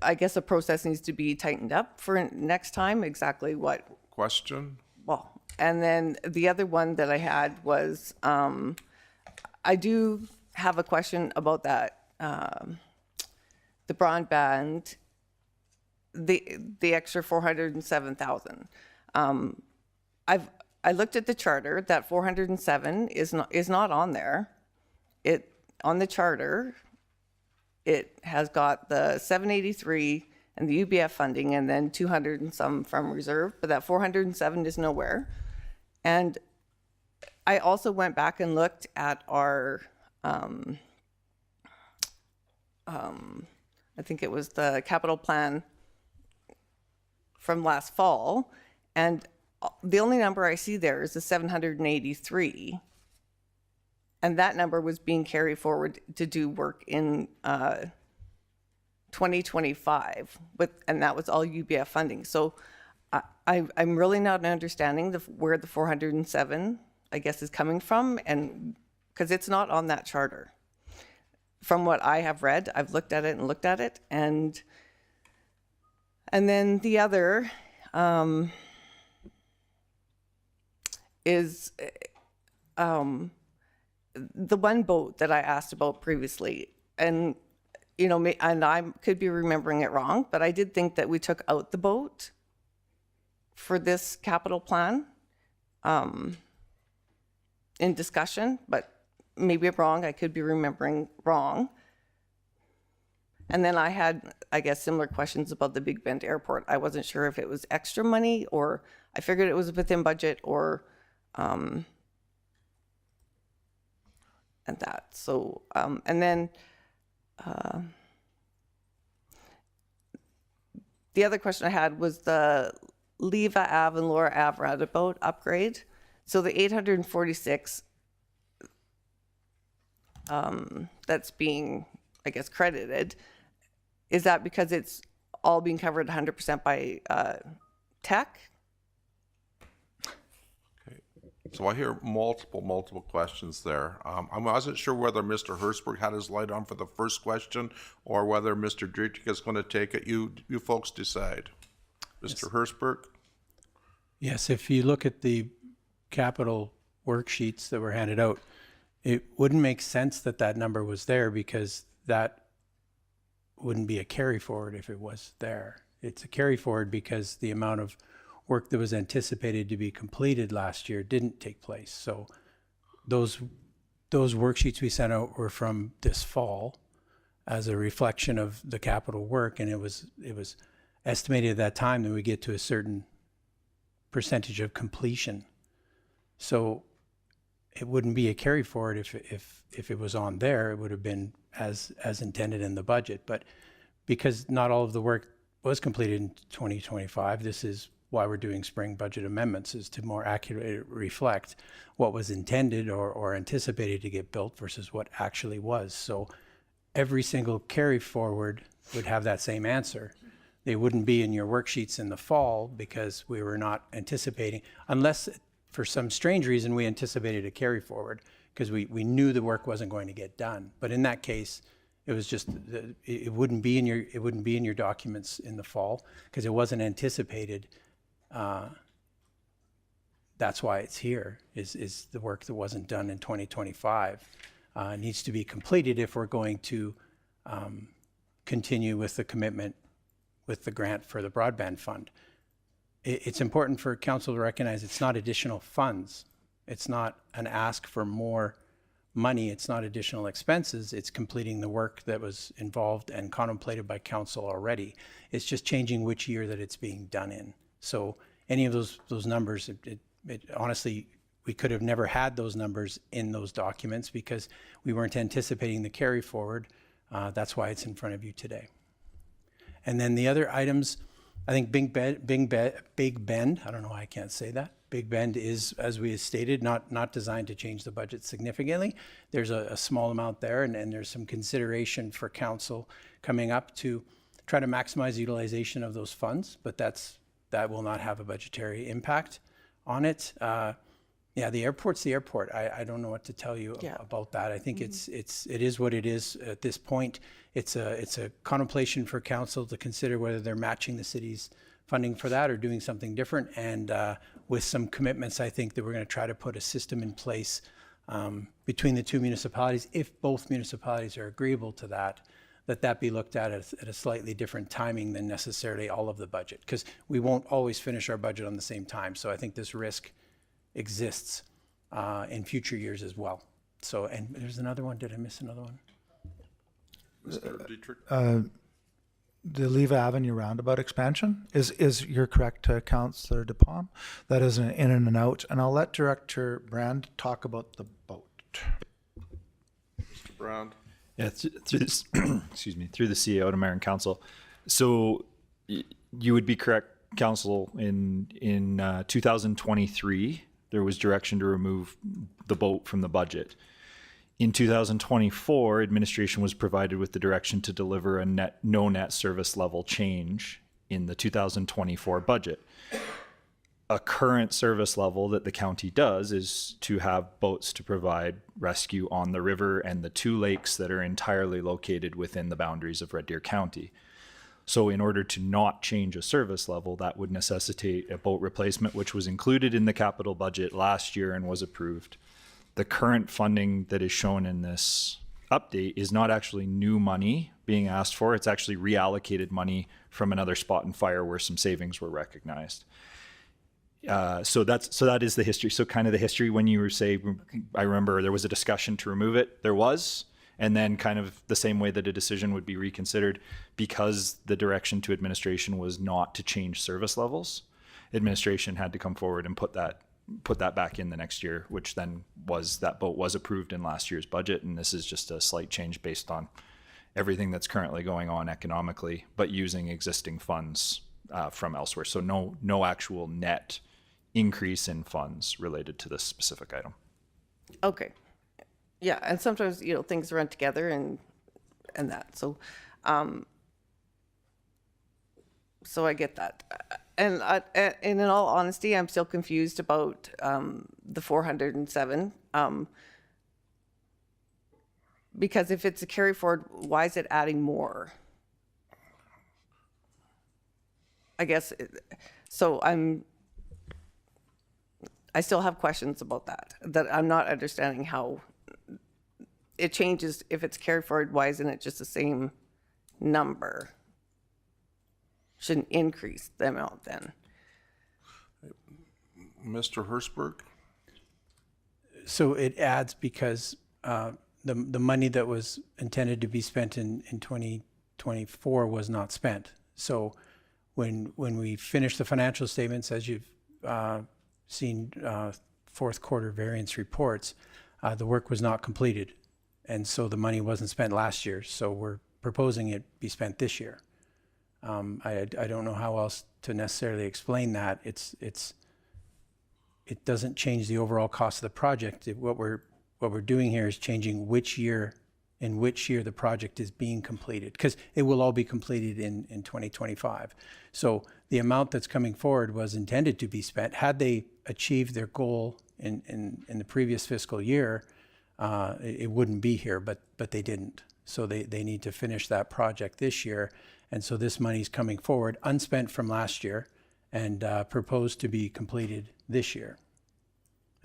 I guess the process needs to be tightened up for next time, exactly what. Question? Well, and then the other one that I had was, I do have a question about that, the broadband, the extra 407,000. I looked at the charter, that 407 is not on there. On the charter, it has got the 783 and the UBF funding and then 200 and some from reserve, but that 407 is nowhere. And I also went back and looked at our, I think it was the capital plan from last fall, and the only number I see there is the 783, and that number was being carried forward to do work in 2025, and that was all UBF funding. So I'm really not understanding where the 407, I guess, is coming from, and because it's not on that charter. From what I have read, I've looked at it, and then the other is the one boat that I asked about previously, and and I could be remembering it wrong, but I did think that we took out the boat for this capital plan in discussion, but maybe I'm wrong. I could be remembering wrong. And then I had, I guess, similar questions about the Big Bend Airport. I wasn't sure if it was extra money, or I figured it was within budget, or and that. So, and then the other question I had was the Leva Ave and Laura Ave roundabout upgrade. So the 846 that's being, I guess, credited, is that because it's all being covered 100% by tech? So I hear multiple questions there. I wasn't sure whether Mr. Hertzberg had his light on for the first question or whether Mr. Dietrich is going to take it. You folks decide. Mr. Hertzberg? Yes, if you look at the capital worksheets that were handed out, it wouldn't make sense that that number was there, because that wouldn't be a carry forward if it was there. It's a carry forward because the amount of work that was anticipated to be completed last year didn't take place. So those worksheets we sent out were from this fall as a reflection of the capital work, and it was estimated at that time that we get to a certain percentage of completion. So it wouldn't be a carry forward if it was on there. It would have been as intended in the budget. But because not all of the work was completed in 2025, this is why we're doing spring budget amendments, is to more accurately reflect what was intended or anticipated to get built versus what actually was. So every single carry forward would have that same answer. They wouldn't be in your worksheets in the fall because we were not anticipating, unless for some strange reason we anticipated a carry forward because we knew the work wasn't going to get done. But in that case, it was just, it wouldn't be in your documents in the fall because it wasn't anticipated. That's why it's here, is the work that wasn't done in 2025 needs to be completed if we're going to continue with the commitment with the grant for the broadband fund. It's important for council to recognize it's not additional funds. It's not an ask for more money. It's not additional expenses. It's completing the work that was involved and contemplated by council already. It's just changing which year that it's being done in. So any of those numbers, it honestly, we could have never had those numbers in those documents because we weren't anticipating the carry forward. That's why it's in front of you today. And then the other items, I think Big Bend, I don't know why I can't say that. Big Bend is, as we stated, not designed to change the budget significantly. There's a small amount there, and there's some consideration for council coming up to try to maximize utilization of those funds, but that will not have a budgetary impact on it. Yeah, the airport's the airport. I don't know what to tell you Yeah. about that. I think it is what it is at this point. It's a contemplation for council to consider whether they're matching the city's funding for that or doing something different. And with some commitments, I think that we're going to try to put a system in place between the two municipalities, if both municipalities are agreeable to that, that be looked at a slightly different timing than necessarily all of the budget, because we won't always finish our budget on the same time. So I think this risk exists in future years as well. So, and there's another one. Did I miss another one? Mr. Dietrich? The Leva Avenue roundabout expansion is you're correct, Councillor DePalm. That is an in and an out, and I'll let Director Brand talk about the boat. Mr. Brown? Yeah, through this, excuse me, through the CEO to Mayor and Council. So you would be correct, Council. In 2023, there was direction to remove the boat from the budget. In 2024, administration was provided with the direction to deliver a no net service level change in the 2024 budget. A current service level that the county does is to have boats to provide rescue on the river and the two lakes that are entirely located within the boundaries of Red Deer County. So in order to not change a service level, that would necessitate a boat replacement, which was included in the capital budget last year and was approved. The current funding that is shown in this update is not actually new money being asked for. It's actually reallocated money from another spot in fire where some savings were recognized. So that is the history. So kind of the history when you were saying, I remember there was a discussion to remove it. There was, and then kind of the same way that a decision would be reconsidered because the direction to administration was not to change service levels. Administration had to come forward and put that back in the next year, which then was, that boat was approved in last year's budget. And this is just a slight change based on everything that's currently going on economically, but using existing funds from elsewhere. So no actual net increase in funds related to this specific item. Okay. Yeah, and sometimes, things run together and that. So, so I get that. And in all honesty, I'm still confused about the 407. Because if it's a carry forward, why is it adding more? I guess, so I still have questions about that I'm not understanding how it changes. If it's carried forward, why isn't it just the same number? Shouldn't increase the amount then. Mr. Hertzberg? So it adds because the money that was intended to be spent in 2024 was not spent. So when we finish the financial statements, as you've seen fourth quarter variance reports, the work was not completed. And so the money wasn't spent last year. So we're proposing it be spent this year. I don't know how else to necessarily explain that. It doesn't change the overall cost of the project. What we're doing here is changing which year the project is being completed, because it will all be completed in 2025. So the amount that's coming forward was intended to be spent. Had they achieved their goal in the previous fiscal year, it wouldn't be here, but they didn't. So they need to finish that project this year. And so this money's coming forward, unspent from last year, and proposed to be completed this year.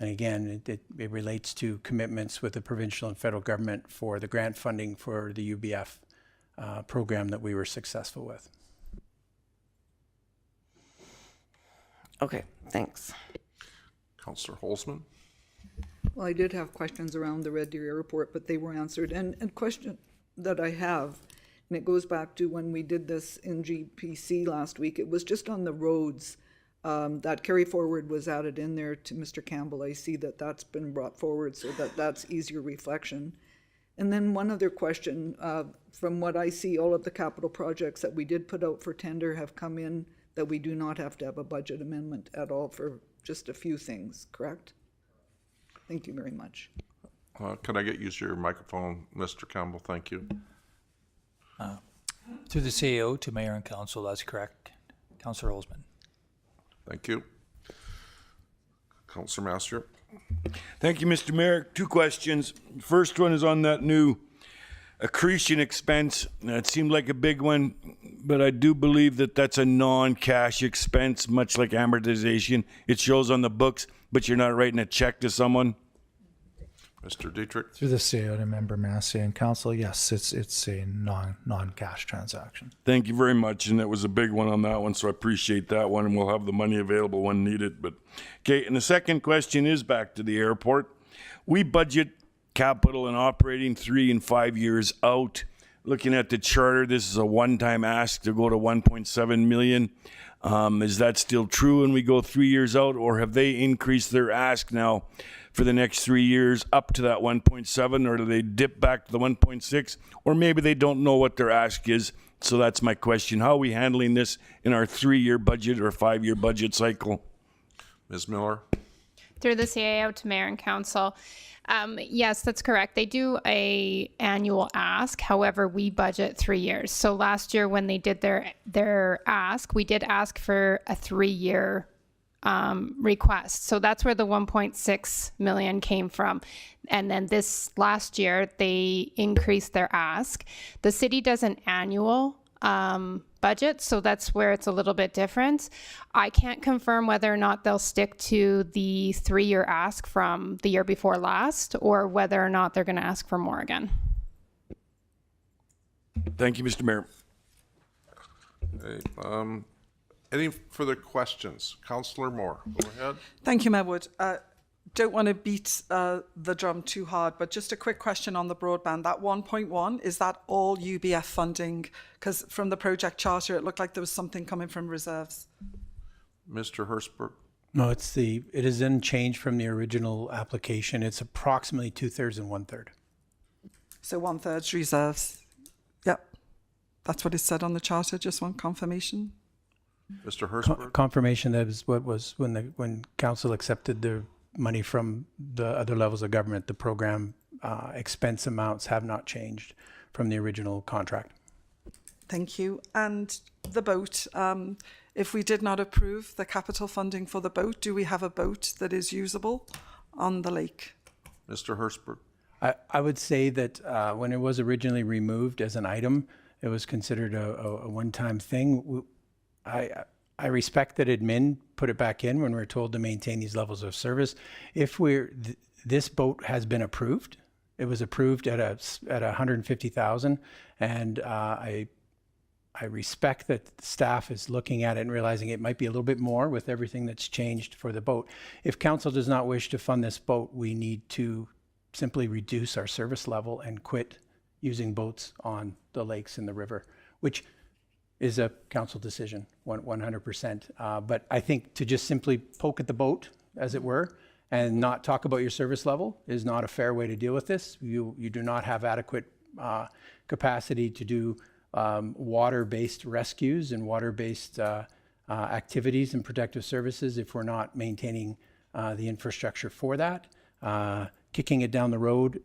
And again, it relates to commitments with the provincial and federal government for the grant funding for the UBF program that we were successful with. Okay, thanks. Councillor Holzman? Well, I did have questions around the Red Deer Airport, but they were answered. And a question that I have, and it goes back to when we did this in GPC last week, it was just on the roads. That carry forward was added in there to Mr. Campbell. I see that that's been brought forward so that that's easier reflection. And then one other question, from what I see, all of the capital projects that we did put out for tender have come in that we do not have to have a budget amendment at all for just a few things, correct? Thank you very much. Can I get use your microphone, Mr. Campbell? Thank you. Through the CEO to Mayor and Council, that's correct. Councillor Holzman. Thank you. Councillor Mastriop? Thank you, Mr. Mayor. 2 questions. First one is on that new accretion expense. Now, it seemed like a big one, but I do believe that that's a non-cash expense, much like amortization. It shows on the books, but you're not writing a check to someone. Mr. Dietrich? Through the CAO to member Massey and council, yes, it's a non-cash transaction. Thank you very much, and that was a big one on that one, so I appreciate that one, and we'll have the money available when needed. But okay, and the second question is back to the airport. We budget capital and operating 3 and 5 years out. Looking at the charter, this is a one-time ask to go to 1.7 million. Is that still true when we go 3 years out, or have they increased their ask now for the next 3 years up to that 1.7, or do they dip back to the 1.6, or maybe they don't know what their ask is? So that's my question. How are we handling this in our 3-year budget or 5-year budget cycle? Ms. Miller? Through the CAO to mayor and council. Yes, that's correct. They do a annual ask. However, we budget 3 years. So last year when they did their ask, we did ask for a 3-year request. So that's where the 1.6 million came from. And then this last year, they increased their ask. The city does an annual budget, so that's where it's a little bit different. I can't confirm whether or not they'll stick to the 3-year ask from the year before last, or whether or not they're going to ask for more again. Thank you, Mr. Mayor. Okay, any further questions? Councillor Moore, go ahead. Thank you, Mayor Wood. Don't want to beat the drum too hard, but just a quick question on the broadband. That 1.1, is that all UBF funding? Because from the project charter, it looked like there was something coming from reserves. Mr. Hertzberg? No, it is in change from the original application. It's approximately 2/3 and 1/3. So 1/3 reserves. Yep. That's what it said on the charter. Just want confirmation. Mr. Hertzberg? Confirmation that is what was when council accepted the money from the other levels of government, the program expense amounts have not changed from the original contract. Thank you. And the boat, if we did not approve the capital funding for the boat, do we have a boat that is usable on the lake? Mr. Hertzberg? I would say that when it was originally removed as an item, it was considered a one-time thing. I respect that admin put it back in when we're told to maintain these levels of service. If this boat has been approved, it was approved at 150,000, and I respect that staff is looking at it and realizing it might be a little bit more with everything that's changed for the boat. If council does not wish to fund this boat, we need to simply reduce our service level and quit using boats on the lakes and the river, which is a council decision, 100%. But I think to just simply poke at the boat, as it were, and not talk about your service level is not a fair way to deal with this. You do not have adequate capacity to do water-based rescues and water-based activities and protective services if we're not maintaining the infrastructure for that. Kicking it down the road,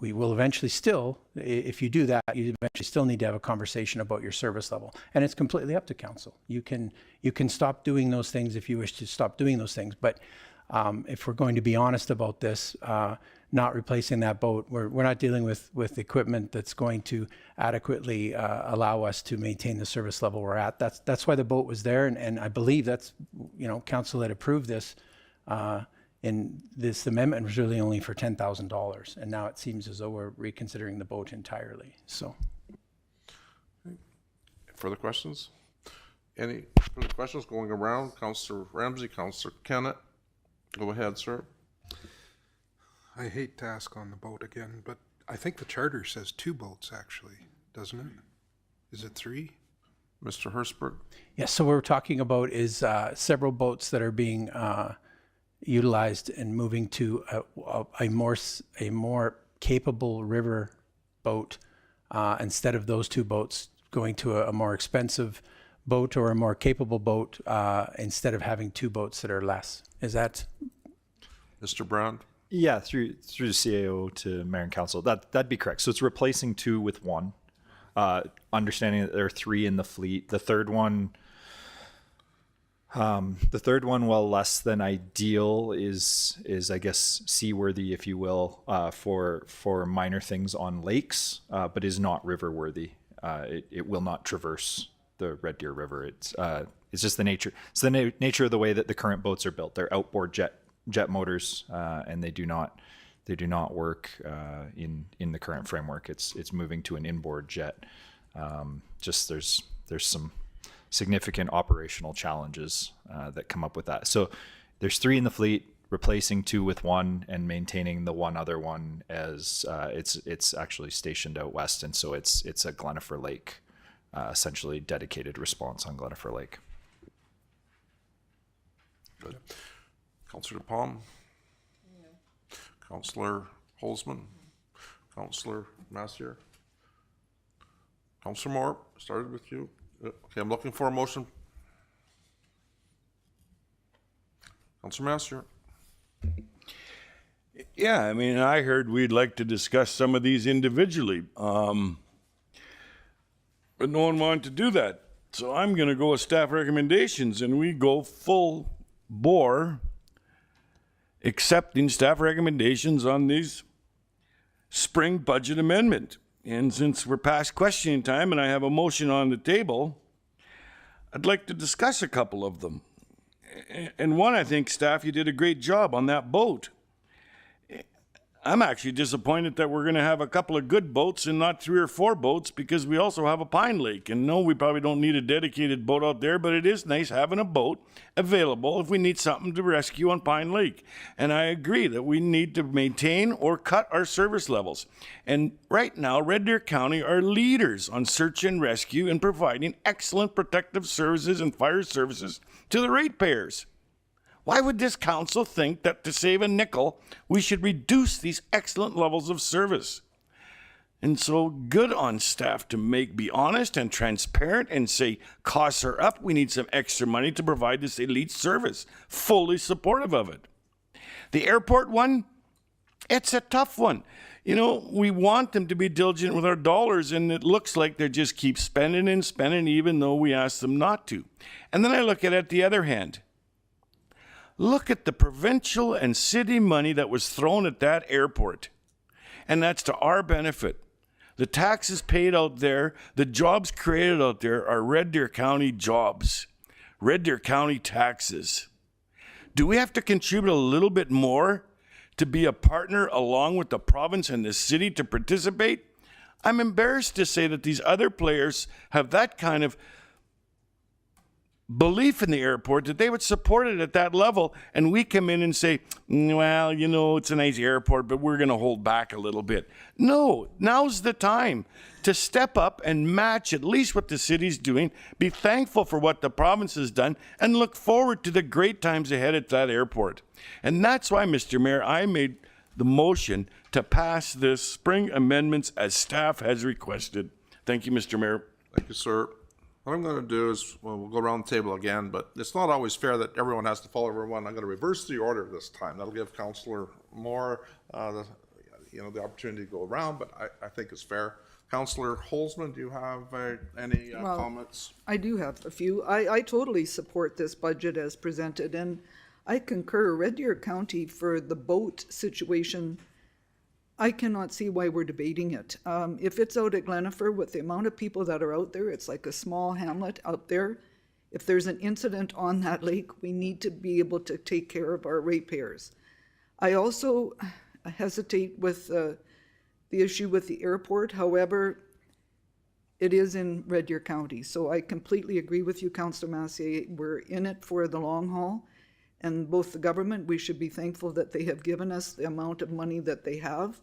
we will eventually still, if you do that, you eventually still need to have a conversation about your service level. And it's completely up to council. You can stop doing those things if you wish to stop doing those things. But if we're going to be honest about this, not replacing that boat, we're not dealing with equipment that's going to adequately allow us to maintain the service level we're at. That's why the boat was there. And I believe that's, council had approved this. And this amendment was really only for $10,000, and now it seems as though we're reconsidering the boat entirely. So, further questions? Any further questions going around? Councillor Ramsey, Councillor Kennett, go ahead, sir. I hate to ask on the boat again, but I think the charter says 2 boats actually, doesn't it? Is it 3? Mr. Hertzberg? yes. So what we're talking about is several boats that are being utilized and moving to a more capable river boat instead of those 2 boats going to a more expensive boat or a more capable boat instead of having 2 boats that are less. Is that Mr. Brown? Yeah, through the CAO to mayor and council, that'd be correct. So it's replacing 2 with 1. Understanding that there are 3 in the fleet. The third one, The third one, while less than ideal, is I guess seaworthy, if you will, for minor things on lakes, but is not river worthy. It will not traverse the Red Deer River. It's just the nature. It's the nature of the way that the current boats are built. They're outboard jet motors, and they do not work in the current framework. It's moving to an inboard jet. Just there's some significant operational challenges that come up with that. So there's 3 in the fleet, replacing 2 with 1 and maintaining the one other one as it's actually stationed out west, and so it's a Glenifer Lake, essentially dedicated response on Glenifer Lake. Good. Councillor Palm? Councillor Holzman? Councillor Massier? Councillor Moore, started with you. Okay, I'm looking for a motion. Councillor Massier? Yeah, I mean, I heard we'd like to discuss some of these individually, but no one wanted to do that. So I'm going to go with staff recommendations, and we go full bore accepting staff recommendations on these spring budget amendment. And since we're past questioning time and I have a motion on the table, I'd like to discuss a couple of them. And one, I think, staff, you did a great job on that boat. I'm actually disappointed that we're going to have a couple of good boats and not 3 or 4 boats, because we also have a Pine Lake. And no, we probably don't need a dedicated boat out there, but it is nice having a boat available if we need something to rescue on Pine Lake. And I agree that we need to maintain or cut our service levels. And right now, Red Deer County are leaders on search and rescue and providing excellent protective services and fire services to the ratepayers. Why would this council think that to save a nickel, we should reduce these excellent levels of service? And so good on staff to be honest and transparent and say costs are up. We need some extra money to provide this elite service. Fully supportive of it. The airport one, it's a tough one. You know, we want them to be diligent with our dollars, and it looks like they just keep spending and spending even though we ask them not to. And then I look at it the other hand. Look at the provincial and city money that was thrown at that airport. And that's to our benefit. The taxes paid out there, the jobs created out there are Red Deer County jobs, Red Deer County taxes. Do we have to contribute a little bit more to be a partner along with the province and the city to participate? I'm embarrassed to say that these other players have that kind of belief in the airport that they would support it at that level, and we come in and say, well, you know, it's a nice airport, but we're going to hold back a little bit. No, now's the time to step up and match at least what the city's doing, be thankful for what the province has done, and look forward to the great times ahead at that airport. And that's why, Mr. Mayor, I made the motion to pass this spring amendments as staff has requested. Thank you, Mr. Mayor. Thank you, sir. What I'm going to do is, well, we'll go around the table again, but it's not always fair that everyone has to follow everyone. I'm going to reverse the order this time. That'll give Councillor Moore, the opportunity to go around, but I think it's fair. Councillor Holzman, do you have any comments? I do have a few. I totally support this budget as presented, and I concur. Red Deer County, for the boat situation, I cannot see why we're debating it. If it's out at Glenifer, with the amount of people that are out there, it's like a small hamlet out there. If there's an incident on that lake, we need to be able to take care of our ratepayers. I also hesitate with the issue with the airport. However, it is in Red Deer County. So I completely agree with you, Councillor Massier. We're in it for the long haul. And both the government, we should be thankful that they have given us the amount of money that they have.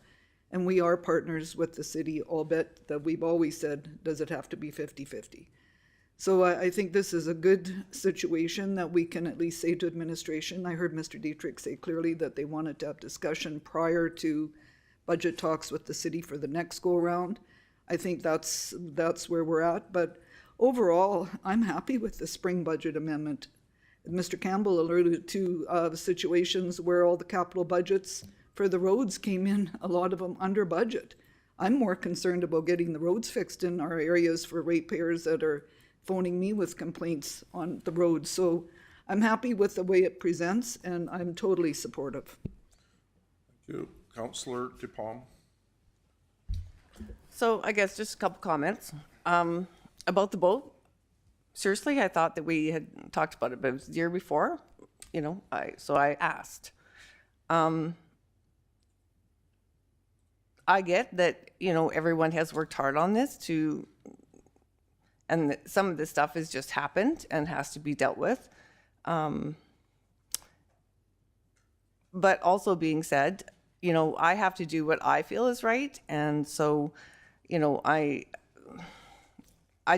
And we are partners with the city, albeit that we've always said, does it have to be 50-50? So I think this is a good situation that we can at least say to administration. I heard Mr. Dietrich say clearly that they wanted to have discussion prior to budget talks with the city for the next go-around. I think that's where we're at. But overall, I'm happy with the spring budget amendment. Mr. Campbell alluded to the situations where all the capital budgets for the roads came in, a lot of them under budget. I'm more concerned about getting the roads fixed in our areas for ratepayers that are phoning me with complaints on the roads. So I'm happy with the way it presents, and I'm totally supportive. Thank you. Councillor DePalm. So I guess just a couple comments about the boat. Seriously, I thought that we had talked about it, but it was the year before, you know, so I asked. I get that, you know, everyone has worked hard on this and some of this stuff has just happened and has to be dealt with. But also being said, you know, I have to do what I feel is right. And so, you know, I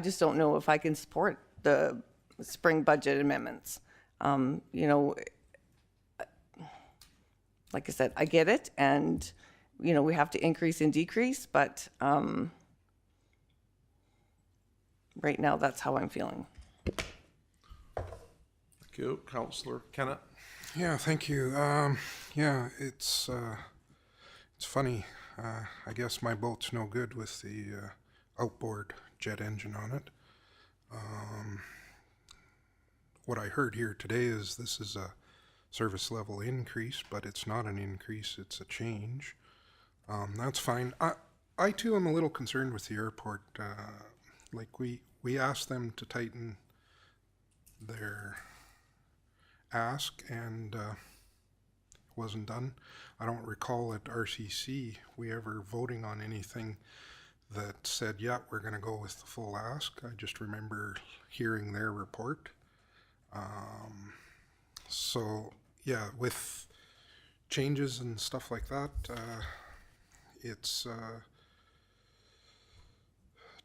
just don't know if I can support the spring budget amendments. You know, like I said, I get it. And, you know, we have to increase and decrease, but right now that's how I'm feeling. Thank you. Councillor Kennett. Yeah, thank you. Yeah, it's funny. I guess my boat's no good with the outboard jet engine on it. What I heard here today is this is a service level increase, but it's not an increase, it's a change. That's fine. I too am a little concerned with the airport. Like we asked them to tighten their ask and wasn't done. I don't recall at RCC we ever voting on anything that said, yeah, we're going to go with the full ask. I just remember hearing their report. So yeah, with changes and stuff like that, it's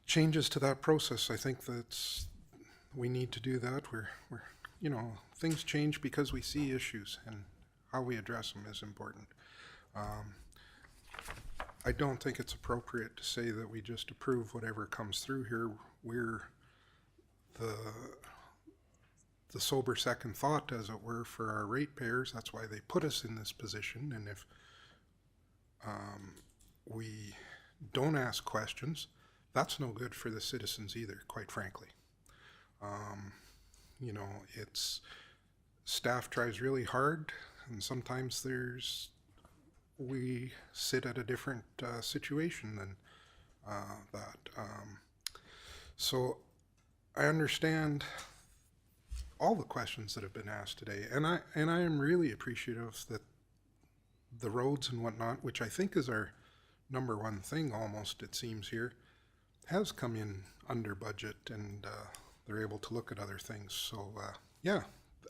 changes to that process. I think that's we need to do that. We're you know, things change because we see issues, and how we address them is important. I don't think it's appropriate to say that we just approve whatever comes through here. We're the sober second thought, as it were, for our ratepayers. That's why they put us in this position. And if we don't ask questions, that's no good for the citizens either, quite frankly. You know, it's staff tries really hard, and sometimes we sit at a different situation than that. So I understand all the questions that have been asked today, and I am really appreciative that the roads and whatnot, which I think is our number one thing almost, it seems here, has come in under budget, and they're able to look at other things. So yeah,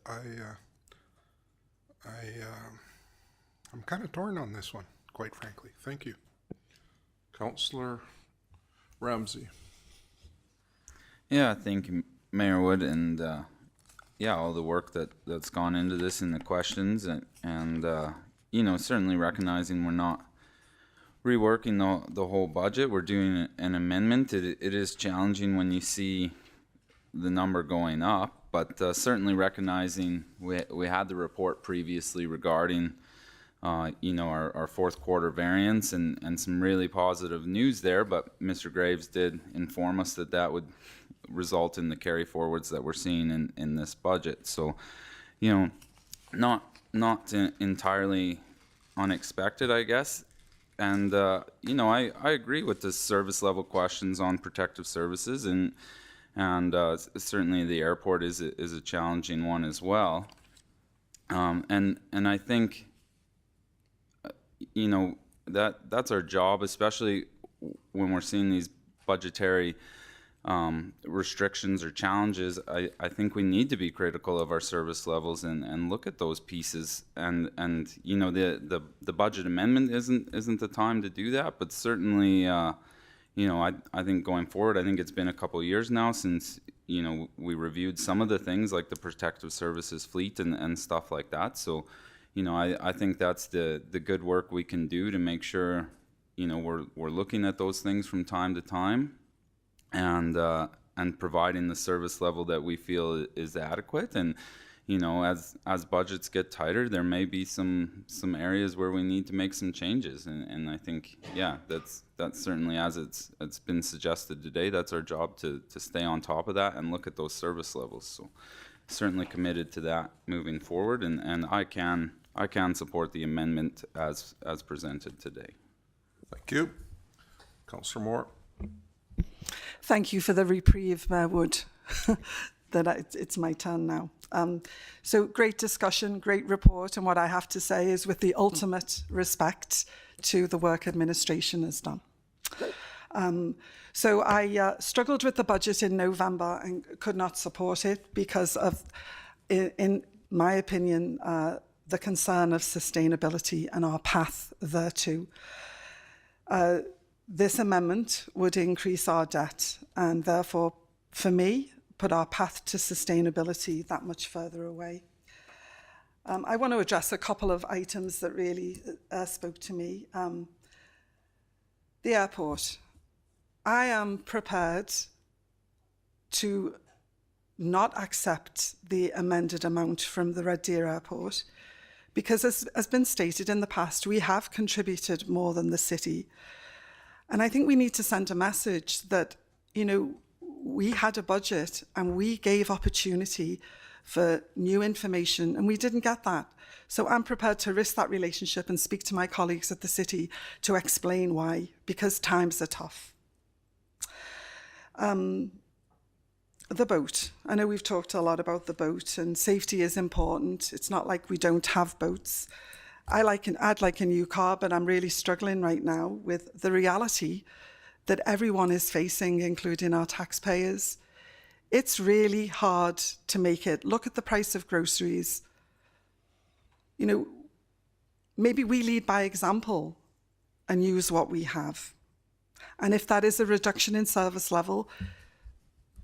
I'm kind of torn on this one, quite frankly. Thank you. Councillor Ramsey. Yeah, thank you, Mayor Wood, and yeah, all the work that's gone into this and the questions, and you know, certainly recognizing we're not reworking the whole budget. We're doing an amendment. It is challenging when you see the number going up, but certainly recognizing we had the report previously regarding you know, our fourth quarter variance and some really positive news there, but Mr. Graves did inform us that would result in the carry forwards that we're seeing in this budget. So, you know, not entirely unexpected, I guess. And you know, I agree with the service level questions on protective services, and certainly the airport is a challenging one as well. And I think, you know, that's our job, especially when we're seeing these budgetary restrictions or challenges. I think we need to be critical of our service levels and look at those pieces. And you know, the budget amendment isn't the time to do that, but certainly you know, I think going forward, I think it's been a couple of years now since, you know, we reviewed some of the things like the protective services fleet and stuff like that. So, you know, I think that's the good work we can do to make sure, you know, we're looking at those things from time to time, and providing the service level that we feel is adequate. And, you know, as budgets get tighter, there may be some areas where we need to make some changes. And I think, yeah, that's certainly, as it's been suggested today, that's our job to stay on top of that and look at those service levels. So certainly committed to that moving forward, and I can support the amendment as presented today. Thank you. Councillor Moore. Thank you for the reprieve, Mayor Wood. It's my turn now. So great discussion, great report, and what I have to say is with the ultimate respect to the work administration has done. So I struggled with the budget in November and could not support it because of, in my opinion, the concern of sustainability and our path thereto. This amendment would increase our debt and therefore, for me, put our path to sustainability that much further away. I want to address a couple of items that really spoke to me. The airport. I am prepared to not accept the amended amount from the Red Deer Airport because, as has been stated in the past, we have contributed more than the city. And I think we need to send a message that, you know, we had a budget and we gave opportunity for new information and we didn't get that. So I'm prepared to risk that relationship and speak to my colleagues at the city to explain why, because times are tough. The boat. I know we've talked a lot about the boat and safety is important. It's not like we don't have boats. I'd like a new car, but I'm really struggling right now with the reality that everyone is facing, including our taxpayers. It's really hard to make it. Look at the price of groceries. You know, maybe we lead by example and use what we have. And if that is a reduction in service level,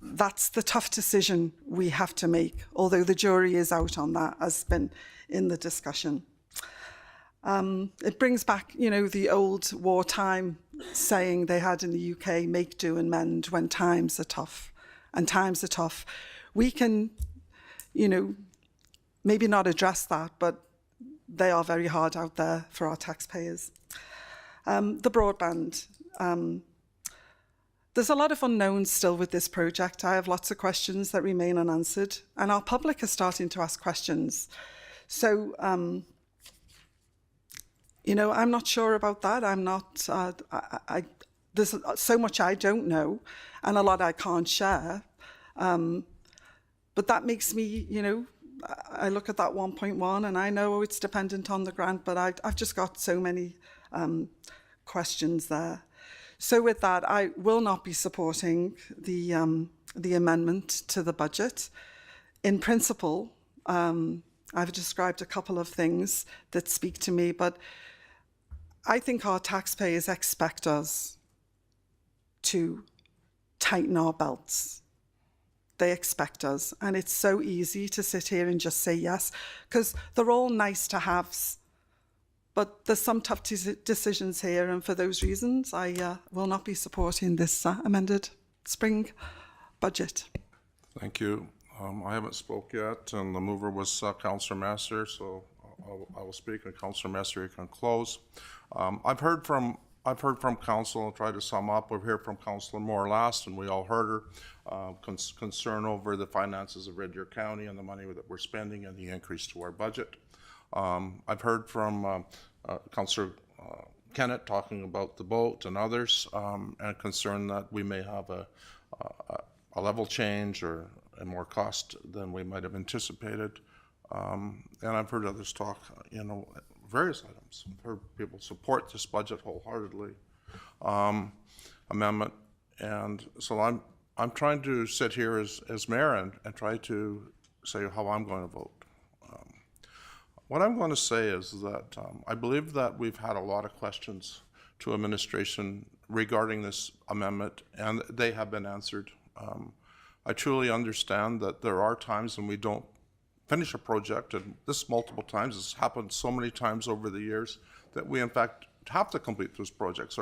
that's the tough decision we have to make, although the jury is out on that, as been in the discussion. It brings back, you know, the old wartime saying they had in the UK, make do and mend when times are tough. And times are tough. We can, you know, maybe not address that, but they are very hard out there for our taxpayers. The broadband. There's a lot of unknowns still with this project. I have lots of questions that remain unanswered, and our public is starting to ask questions. So, you know, I'm not sure about that. I'm not, there's so much I don't know and a lot I can't share. But that makes me, you know, I look at that 1.1 and I know it's dependent on the grant, but I've just got so many questions there. So with that, I will not be supporting the amendment to the budget. In principle, I've described a couple of things that speak to me, but I think our taxpayers expect us to tighten our belts. They expect us. And it's so easy to sit here and just say yes, because they're all nice to haves. But there's some tough decisions here. And for those reasons, I will not be supporting this amended spring budget. Thank you. I haven't spoke yet, and the mover was Councillor Master, so I will speak, and Councillor Master, you can close. I've heard from Council. I'll try to sum up. We've heard from Councillor Moore last, and we all heard her concern over the finances of Red Deer County and the money that we're spending and the increase to our budget. I've heard from Councillor Kennett talking about the boat and others, and concern that we may have a level change or and more cost than we might have anticipated. And I've heard others talk, you know, various items. I've heard people support this budget wholeheartedly, amendment. And so I'm trying to sit here as mayor and try to say how I'm going to vote. What I'm going to say is that I believe that we've had a lot of questions to administration regarding this amendment, and they have been answered. I truly understand that there are times when we don't finish a project, and this multiple times, it's happened so many times over the years, that we in fact have to complete those projects,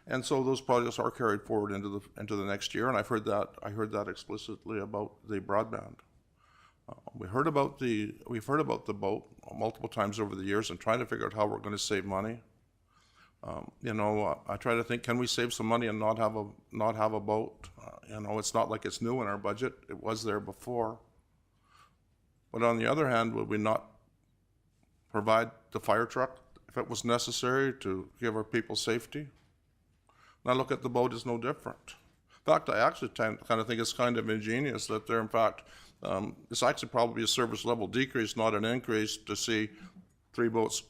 and so those projects are carried forward into the next year. And I heard that explicitly about the broadband. We've heard about the boat multiple times over the years, and trying to figure out how we're going to save money. You know, I try to think, can we save some money and not have a boat? You know, it's not like it's new in our budget. It was there before. But on the other hand, would we not provide the fire truck if it was necessary to give our people safety? And I look at the boat as no different. In fact, I actually kind of think it's kind of ingenious that they're, in fact, it's actually probably a service level decrease, not an increase, to see 3 boats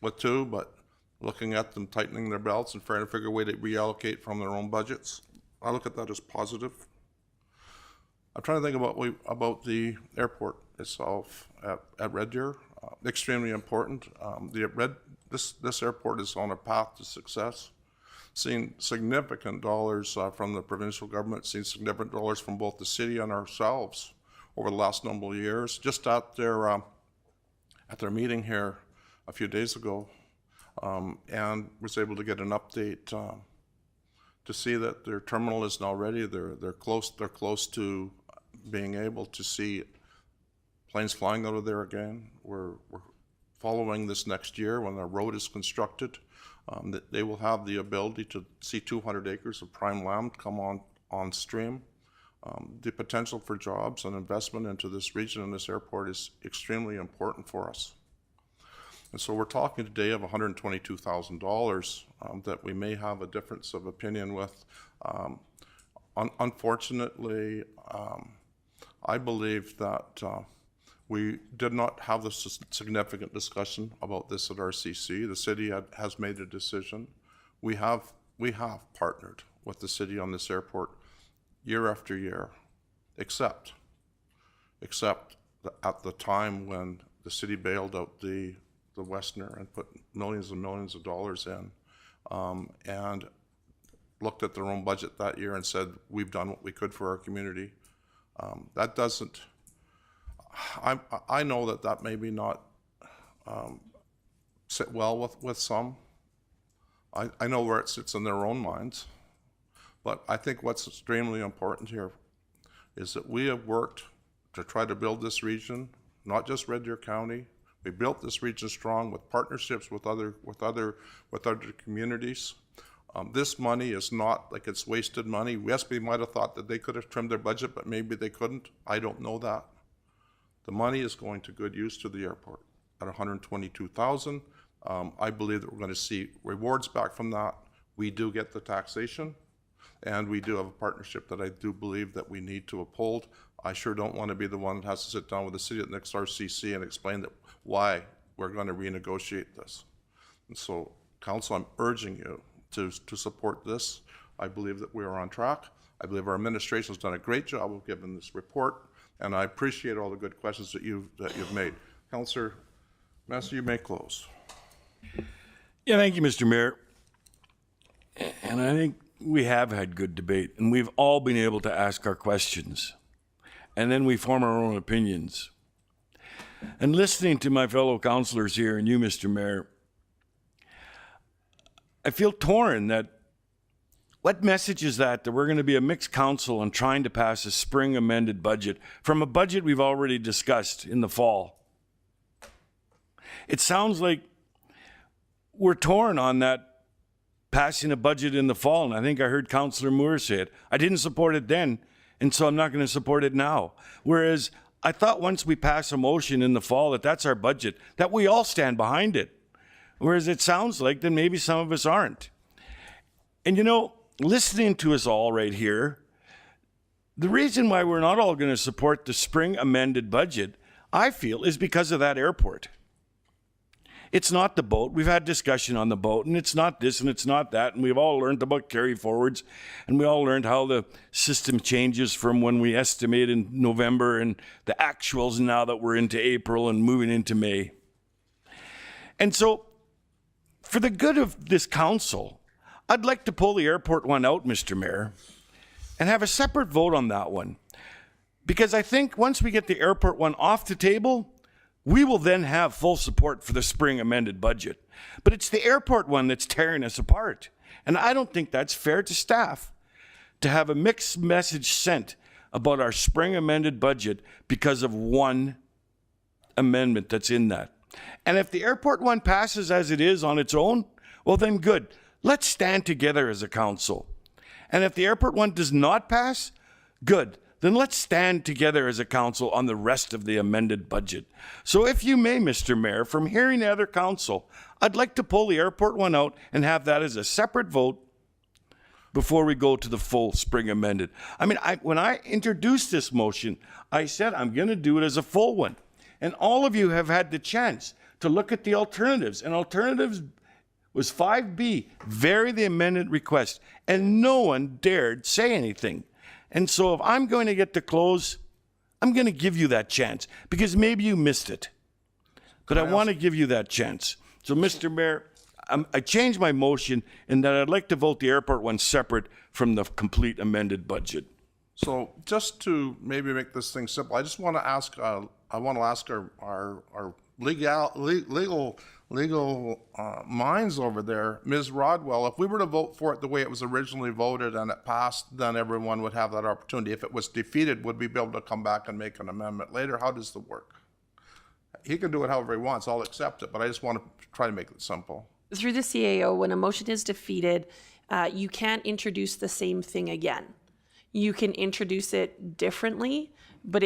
with 2, but looking at them tightening their belts and trying to figure a way to reallocate from their own budgets. I look at that as positive. I'm trying to think about the airport itself at Red Deer. Extremely important. This airport is on a path to success. Seen significant dollars from the provincial government, seen significant dollars from both the city and ourselves over the last number of years. Just at their meeting here a few days ago, and was able to get an update to see that their terminal is now ready. They're close to being able to see planes flying out of there again. We're following this next year when the road is constructed. That they will have the ability to see 200 acres of prime land come on stream. The potential for jobs and investment into this region and this airport is extremely important for us. And so we're talking today of $122,000 that we may have a difference of opinion with. Unfortunately, I believe that we did not have this significant discussion about this at RCC. The city has made a decision. We have partnered with the city on this airport year after year, except at the time when the city bailed out the Westerner and put millions and millions of dollars in, and looked at their own budget that year and said, we've done what we could for our community. That doesn't, I know that maybe not sit well with some. I know where it sits in their own minds, but I think what's extremely important here is that we have worked to try to build this region, not just Red Deer County. We built this region strong with partnerships with other communities. This money is not like it's wasted money. Yes, we might have thought that they could have trimmed their budget, but maybe they couldn't. I don't know that. The money is going to good use to the airport at $122,000. I believe that we're going to see rewards back from that. We do get the taxation, and we do have a partnership that I do believe that we need to uphold. I sure don't want to be the one that has to sit down with the city at the next RCC and explain that why we're going to renegotiate this. And so, Council, I'm urging you to support this. I believe that we are on track. I believe our administration has done a great job of giving this report, and I appreciate all the good questions that you've made. Councillor Massey, you may close. Yeah, thank you, Mr. Mayor. And I think we have had good debate, and we've all been able to ask our questions, and then we form our own opinions. And listening to my fellow councillors here and you, Mr. Mayor, I feel torn that what message is that we're going to be a mixed council and trying to pass a spring amended budget from a budget we've already discussed in the fall. It sounds like we're torn on that passing a budget in the fall, and I think I heard Councillor Moore say it. I didn't support it then, and so I'm not going to support it now. Whereas I thought once we pass a motion in the fall that that's our budget, that we all stand behind it. Whereas it sounds like then maybe some of us aren't. And you know, listening to us all right here, the reason why we're not all going to support the spring amended budget, I feel, is because of that airport. It's not the boat. We've had discussion on the boat, and it's not this and it's not that, and we've all learned about carry forwards, and we all learned how the system changes from when we estimate in November and the actuals now that we're into April and moving into May. And so, for the good of this council, I'd like to pull the airport one out, Mr. Mayor, and have a separate vote on that one. Because I think once we get the airport one off the table, we will then have full support for the spring amended budget. But it's the airport one that's tearing us apart. And I don't think that's fair to staff to have a mixed message sent about our spring amended budget because of one amendment that's in that. And if the airport one passes as it is on its own, well then good. Let's stand together as a council And if the airport one does not pass, good. Then let's stand together as a council on the rest of the amended budget. So if you may, Mr. Mayor, from hearing the other council, I'd like to pull the airport one out and have that as a separate vote before we go to the full spring amended. I mean, when I introduced this motion, I said I'm going to do it as a full one. And all of you have had the chance to look at the alternatives. And alternatives was 5B, vary the amended request. And no one dared say anything. And so if I'm going to get to close, I'm going to give you that chance because maybe you missed it. But I want to give you that chance. So, Mr. Mayor, I changed my motion in that I'd like to vote the airport one separate from the complete amended budget. So just to maybe make this thing simple, I just want to ask, our legal minds over there, Ms. Rodwell, if we were to vote for it the way it was originally voted and it passed, then everyone would have that opportunity. If it was defeated, would we be able to come back and make an amendment later? How does it work? He can do it however he wants. I'll accept it, but I just want to try to make it simple. Through the CAO, when a motion is defeated, you can't introduce the same thing again. You can introduce it differently, but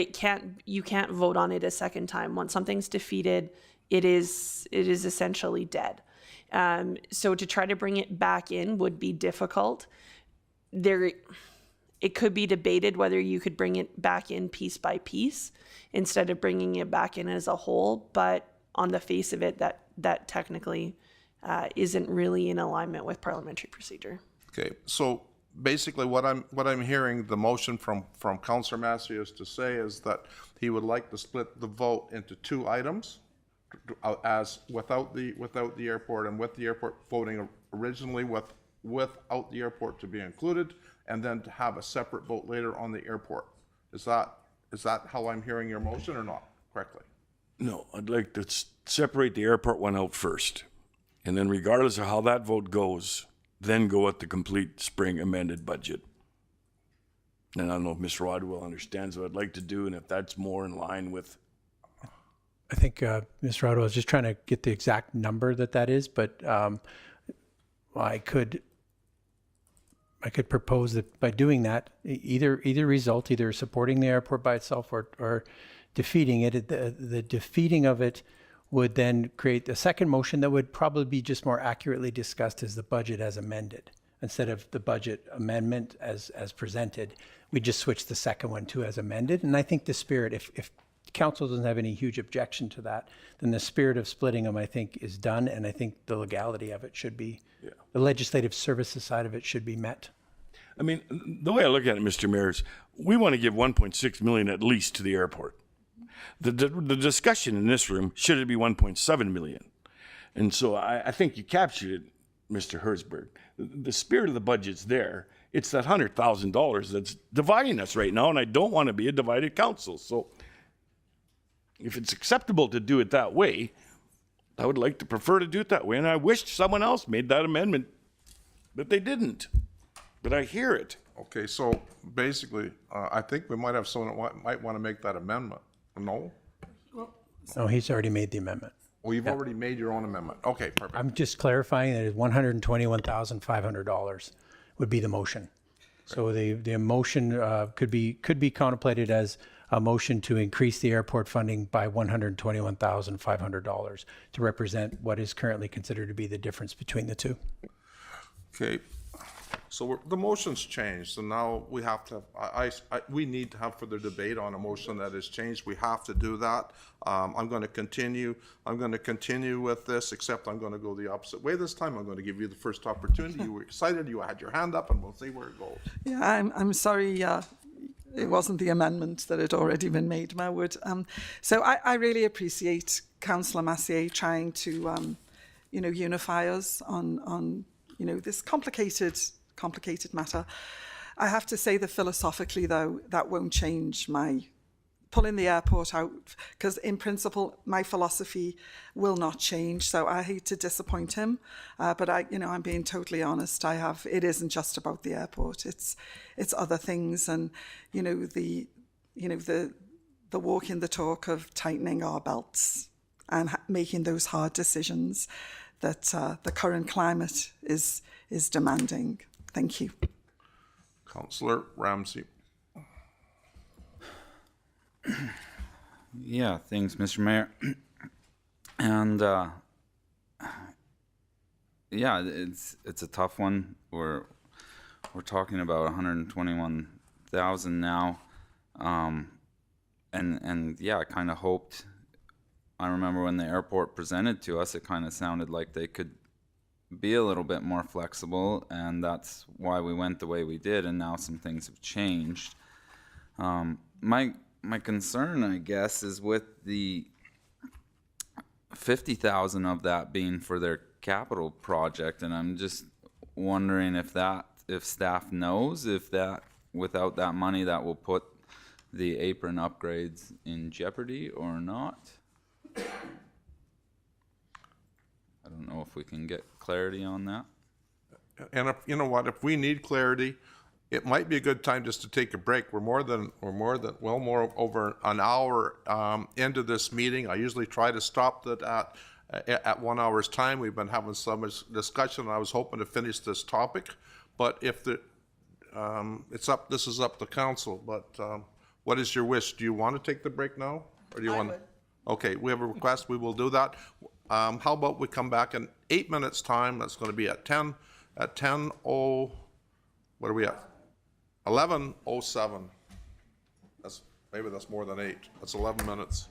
you can't vote on it a second time. Once something's defeated, it is essentially dead. So to try to bring it back in would be difficult. It could be debated whether you could bring it back in piece by piece instead of bringing it back in as a whole. But on the face of it, that technically isn't really in alignment with parliamentary procedure. Okay, so basically what I'm hearing the motion from Councillor Massius to say is that he would like to split the vote into two items, as without the airport and with the airport voting originally without the airport to be included, and then to have a separate vote later on the airport. Is that how I'm hearing your motion or not correctly? No, I'd like to separate the airport one out first. And then regardless of how that vote goes, then go with the complete spring amended budget. And I don't know if Mr. Rodwell understands what I'd like to do and if that's more in line with. I think Mr. Rodwell is just trying to get the exact number that is, but I could propose that by doing that, either result, either supporting the airport by itself or defeating it, the defeating of it would then create a second motion that would probably be just more accurately discussed as the budget as amended. Instead of the budget amendment as presented, we just switch the second one to as amended. And I think the spirit, if council doesn't have any huge objection to that, then the spirit of splitting them, I think, is done. And I think the legality of it should be, the legislative services side of it should be met. I mean, the way I look at it, Mr. Mayor, is we want to give 1.6 million at least to the airport. The discussion in this room, should it be 1.7 million? And so I think you captured it, Mr. Herzberg. The spirit of the budget's there. It's that $100,000 that's dividing us right now, and I don't want to be a divided council. So if it's acceptable to do it that way, I would like to prefer to do it that way, and I wish someone else made that amendment, but they didn't. But I hear it. Okay, so basically, I think we might have someone that might want to make that amendment. No? No, he's already made the amendment. Well, you've already made your own amendment. Okay, perfect. I'm just clarifying that $121,500 would be the motion. So the motion could be contemplated as a motion to increase the airport funding by $121,500 to represent what is currently considered to be the difference between the two. Okay, so the motion's changed, so now we have to, we need to have further debate on a motion that has changed. We have to do that. I'm going to continue with this, except I'm going to go the opposite way this time. I'm going to give you the first opportunity. You were excited, you had your hand up, and we'll see where it goes. Yeah, I'm sorry, it wasn't the amendment that had already been made, Marwood. So I really appreciate Councillor Massier trying to, unify us on this complicated matter. I have to say that philosophically, though, that won't change my pulling the airport out, because in principle, my philosophy will not change. So I hate to disappoint him, but I'm being totally honest. It isn't just about the airport. It's other things, and the walking the talk of tightening our belts and making those hard decisions that the current climate is demanding. Thank you. Councillor Ramsey. Yeah, thanks, Mr. Mayor. And yeah, it's a tough one. We're talking about 121,000 now, and yeah, I kind of hoped. I remember when the airport presented to us, it kind of sounded like they could be a little bit more flexible, and that's why we went the way we did. And now some things have changed. My concern, I guess, is with the 50,000 of that being for their capital project, and I'm just wondering if staff knows if that without that money that will put the apron upgrades in jeopardy or not. I don't know if we can get clarity on that. And if, you know what, if we need clarity, it might be a good time just to take a break. We're more over an hour into this meeting. I usually try to stop that at 1 hour's time. We've been having so much discussion, and I was hoping to finish this topic. But if this is up to council. But what is your wish? Do you want to take the break now, or do you want? Okay, we have a request. We will do that. How about we come back in 8 minutes' time? That's going to be at 10. At 10:00. What are we at? 11:07. Maybe that's more than 8. That's 11 minutes.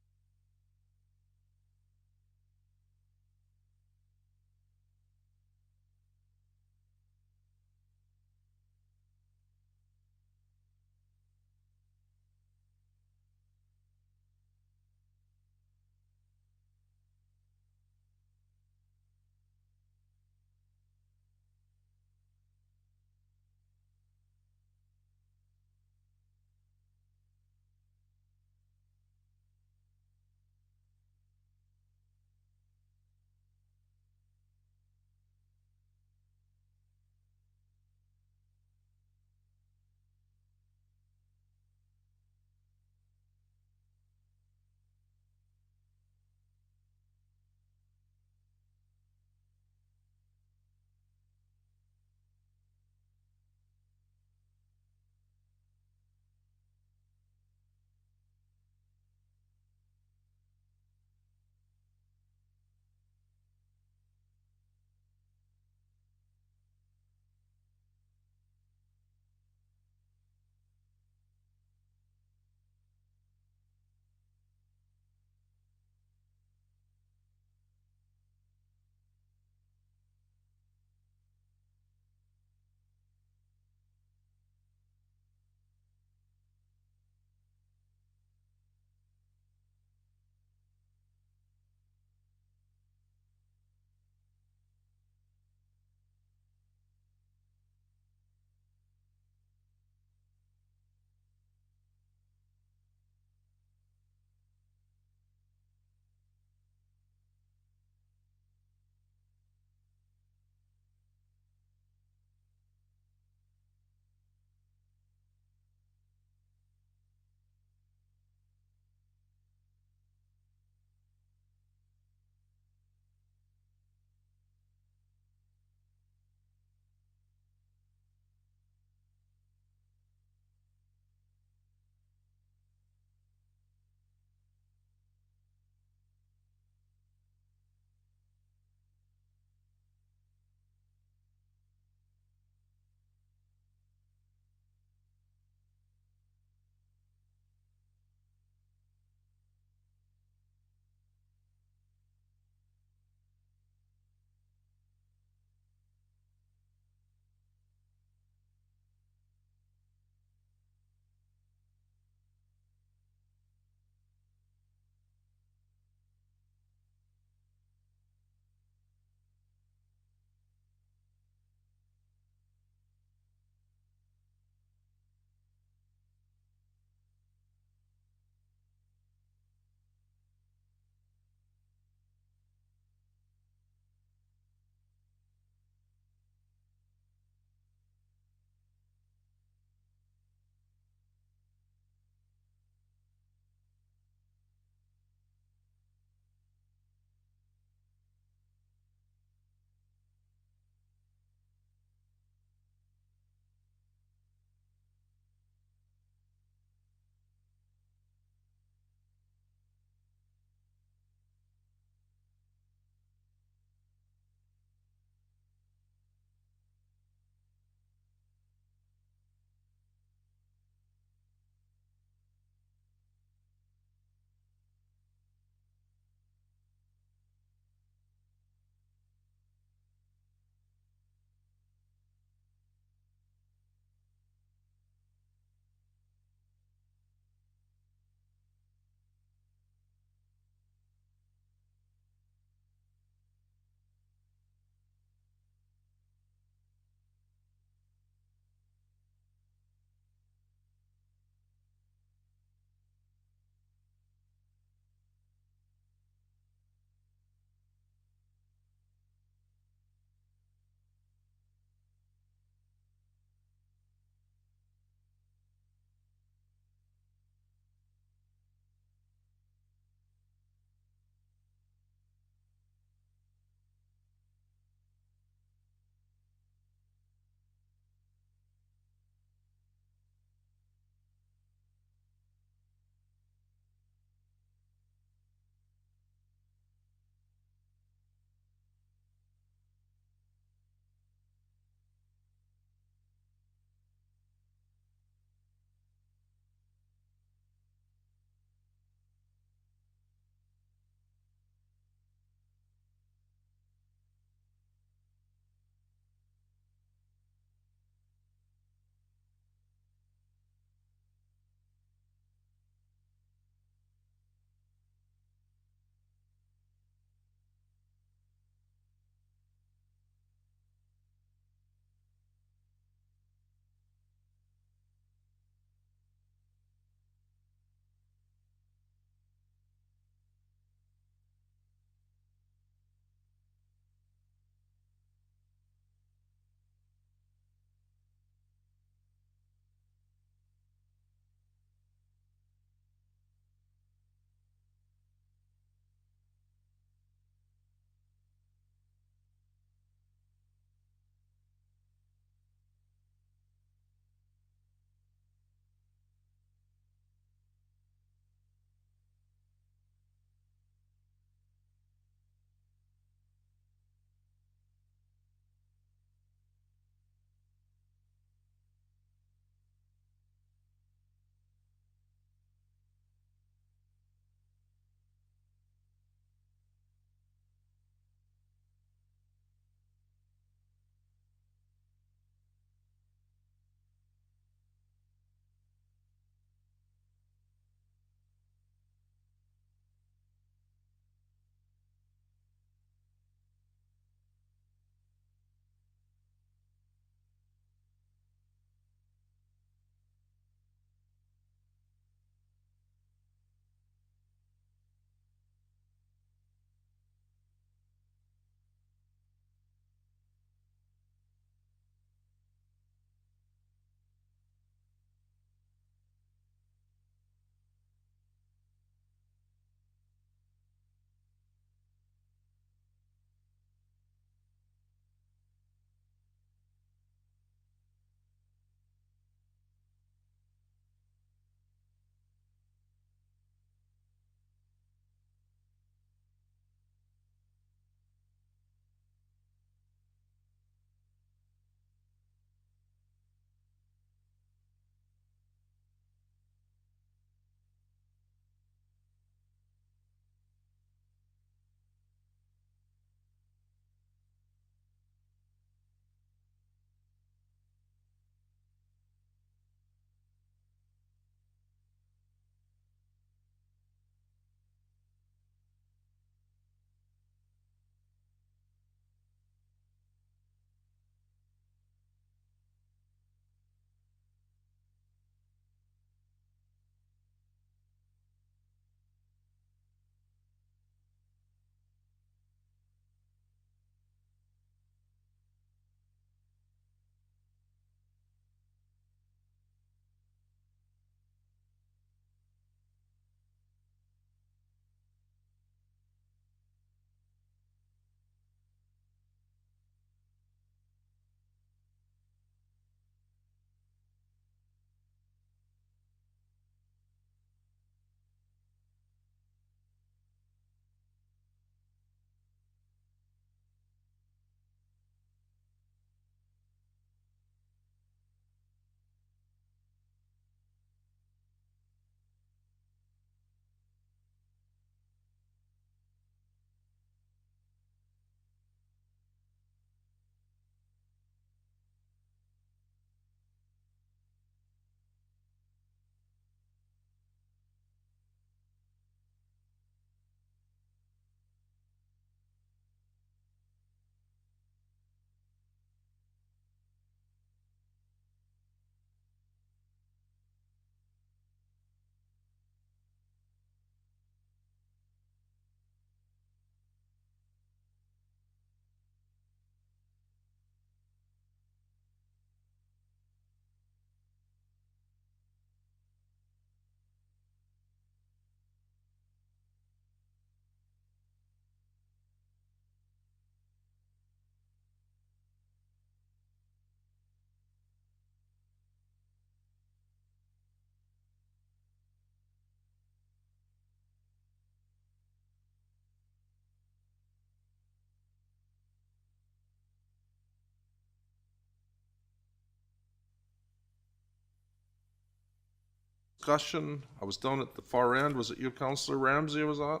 discussion. I was down at the far end. Was it you, Councillor Ramsey, was that?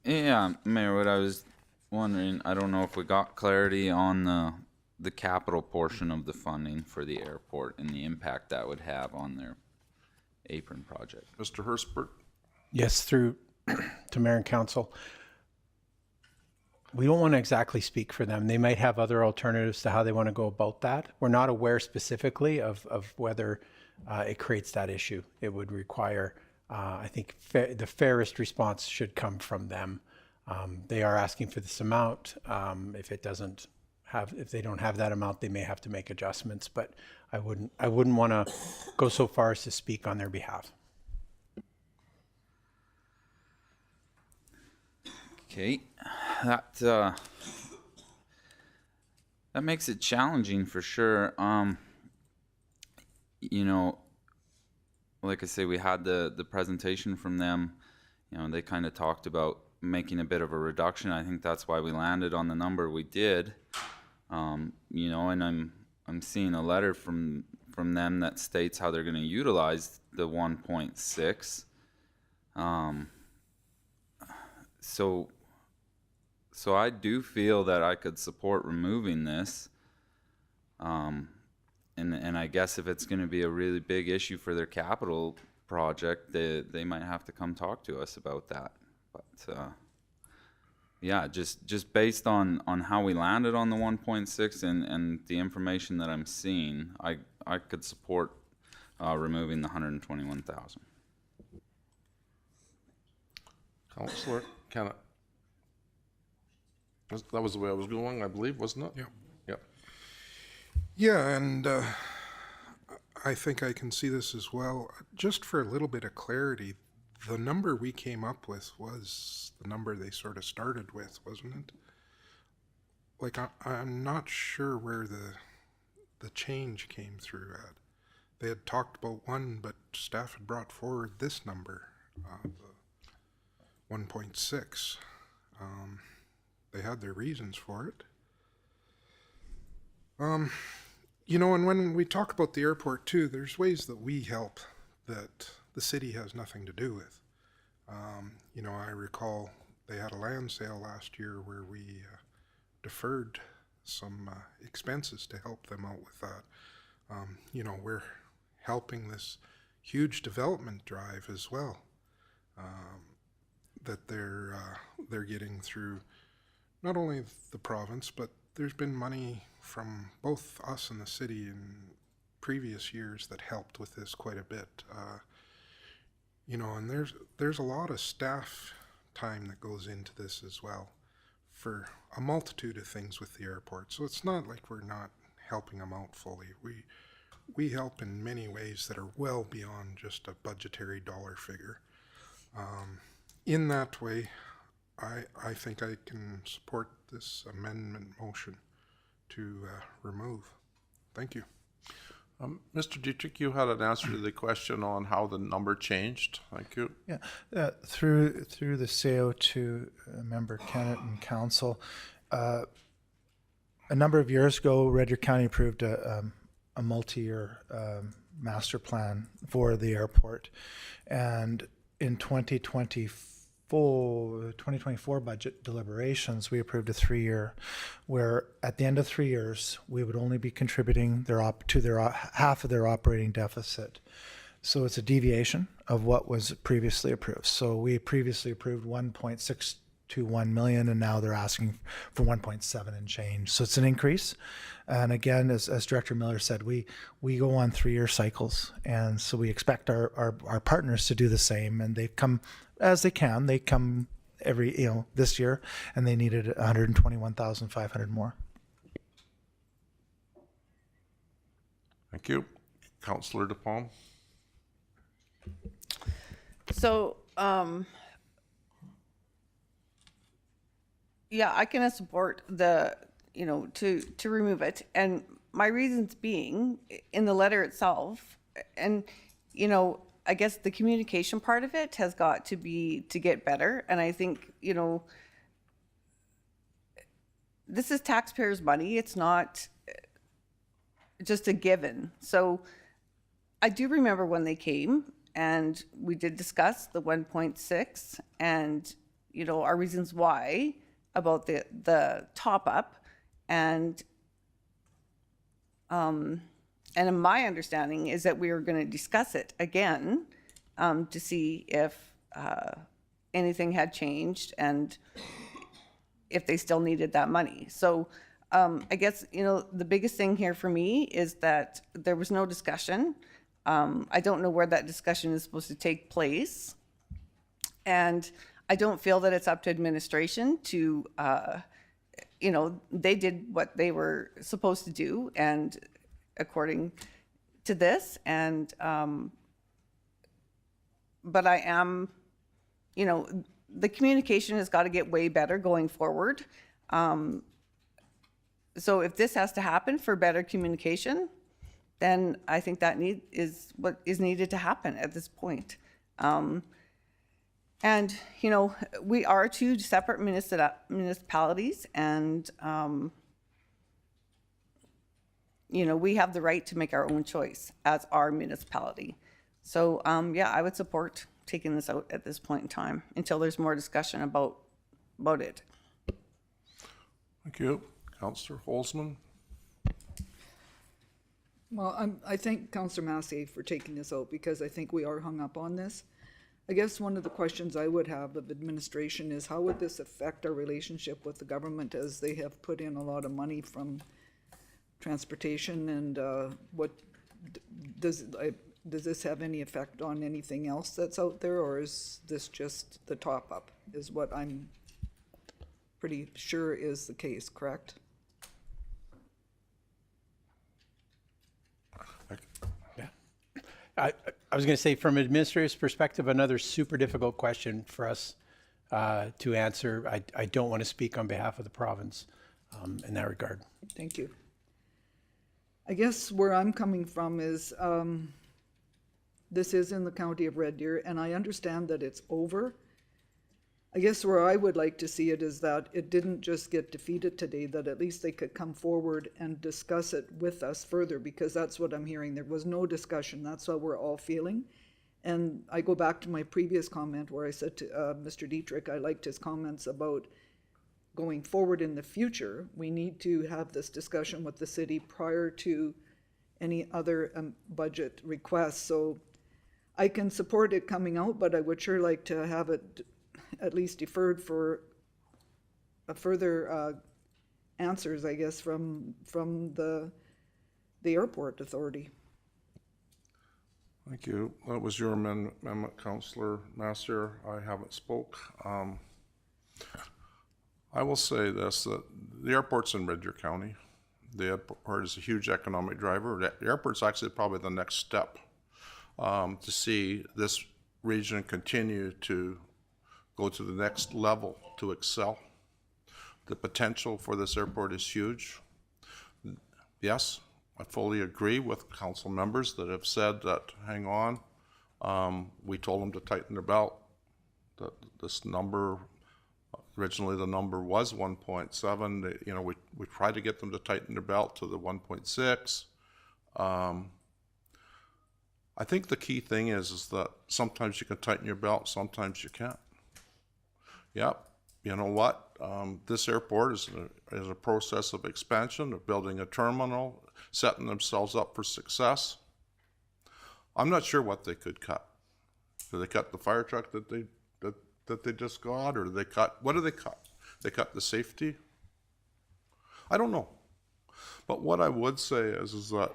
Yeah, Mayor, what I was wondering, I don't know if we got clarity on the capital portion of the funding for the airport and the impact that would have on their apron project. Mr. Hurstbert? Yes, through to Mayor and Council. We don't want to exactly speak for them. They might have other alternatives to how they want to go about that. We're not aware specifically of whether it creates that issue. It would require, I think, the fairest response should come from them. They are asking for this amount. If they don't have that amount, they may have to make adjustments. But I wouldn't want to go so far as to speak on their behalf. Okay, that makes it challenging for sure. You know, like I say, we had the presentation from them. You know, they kind of talked about making a bit of a reduction. I think that's why we landed on the number we did. You know, and I'm seeing a letter from them that states how they're going to utilize the 1.6. So I do feel that I could support removing this. And I guess if it's going to be a really big issue for their capital project, they might have to come talk to us about that. But yeah, just based on how we landed on the 1.6 and the information that I'm seeing, I could support removing the 121,000. Councillor Kennett? That was the way I was going, I believe, wasn't it? Yeah. Yep. Yeah, and I think I can see this as well. Just for a little bit of clarity, the number we came up with was the number they sort of started with, wasn't it? Like, I'm not sure where the change came through at. They had talked about one, but staff had brought forward this number, 1.6. They had their reasons for it. You know, and when we talk about the airport too, there's ways that we help that the city has nothing to do with. You know, I recall they had a land sale last year where we deferred some expenses to help them out with that. You know, we're helping this huge development drive as well that they're getting through not only the province, but there's been money from both us and the city in previous years that helped with this quite a bit. You know, and there's a lot of staff time that goes into this as well for a multitude of things with the airport. So it's not like we're not helping them out fully. We help in many ways that are well beyond just a budgetary dollar figure. In that way, I think I can support this amendment motion to remove. Thank you. Mr. Dietrich, you had an answer to the question on how the number changed. Thank you. Yeah, through the SAO to Member Kennett and Council, a number of years ago, Red Deer County approved a multi-year master plan for the airport, and in 2024 budget deliberations, we approved a 3-year, where at the end of 3 years, we would only be contributing half of their operating deficit. So it's a deviation of what was previously approved. So we previously approved 1.621 million, and now they're asking for 1.7 and change. So it's an increase. And again, as Director Miller said, we go on 3-year cycles, and so we expect our partners to do the same, and they've come as they can. They come every, this year, and they needed 121,500 more. Thank you. Councillor DePalm. So, yeah, I can support the, to remove it. And my reasons being in the letter itself, and, I guess the communication part of it has got to get better. And I think, this is taxpayers' money. It's not just a given. So I do remember when they came And we did discuss the 1.6 and, you know, our reasons why about the top up. And my understanding is that we were going to discuss it again to see if anything had changed and if they still needed that money. So I guess, you know, the biggest thing here for me is that there was no discussion. I don't know where that discussion is supposed to take place. And I don't feel that it's up to administration to, you know, they did what they were supposed to do and according to this. And, but I am, you know, the communication has got to get way better going forward. So if this has to happen for better communication, then I think that is what is needed to happen at this point. And, you know, we are two separate municipalities and, you know, we have the right to make our own choice as our municipality. So, yeah, I would support taking this out at this point in time until there's more discussion about it. Thank you. Councillor Holzman. Well, I thank Councillor Massey for taking this out because I think we are hung up on this. I guess one of the questions I would have of administration is how would this affect our relationship with the government as they have put in a lot of money from transportation and what does this have any effect on anything else that's out there, or is this just the top up is what I'm pretty sure is the case, correct? I was going to say, from an administrator's perspective, another super difficult question for us to answer. I don't want to speak on behalf of the province in that regard. Thank you. I guess where I'm coming from is this is in the county of Red Deer, and I understand that it's over. I guess where I would like to see it is that it didn't just get defeated today, that at least they could come forward and discuss it with us further, because that's what I'm hearing. There was no discussion. That's what we're all feeling. And I go back to my previous comment where I said to Mr. Dietrich, I liked his comments about going forward in the future. We need to have this discussion with the city prior to any other budget requests. So I can support it coming out, but I would sure like to have it at least deferred for a further answers, I guess, from the airport authority. Thank you. That was your amendment, Councillor Massier. I haven't spoke. I will say this, that the airport's in Red Deer County. The airport is a huge economic driver. The airport's actually probably the next step to see this region continue to go to the next level, to excel. The potential for this airport is huge. Yes, I fully agree with council members that have said that, hang on, we told them to tighten their belt. That this number, originally the number was 1.7. You know, we tried to get them to tighten their belt to the 1.6. I think the key thing is that sometimes you can tighten your belt, sometimes you can't. Yep, you know what? This airport is a process of expansion, of building a terminal, setting themselves up for success. I'm not sure what they could cut. Do they cut the fire truck that they just got, or do they cut? What do they cut? They cut the safety. I don't know. But what I would say is that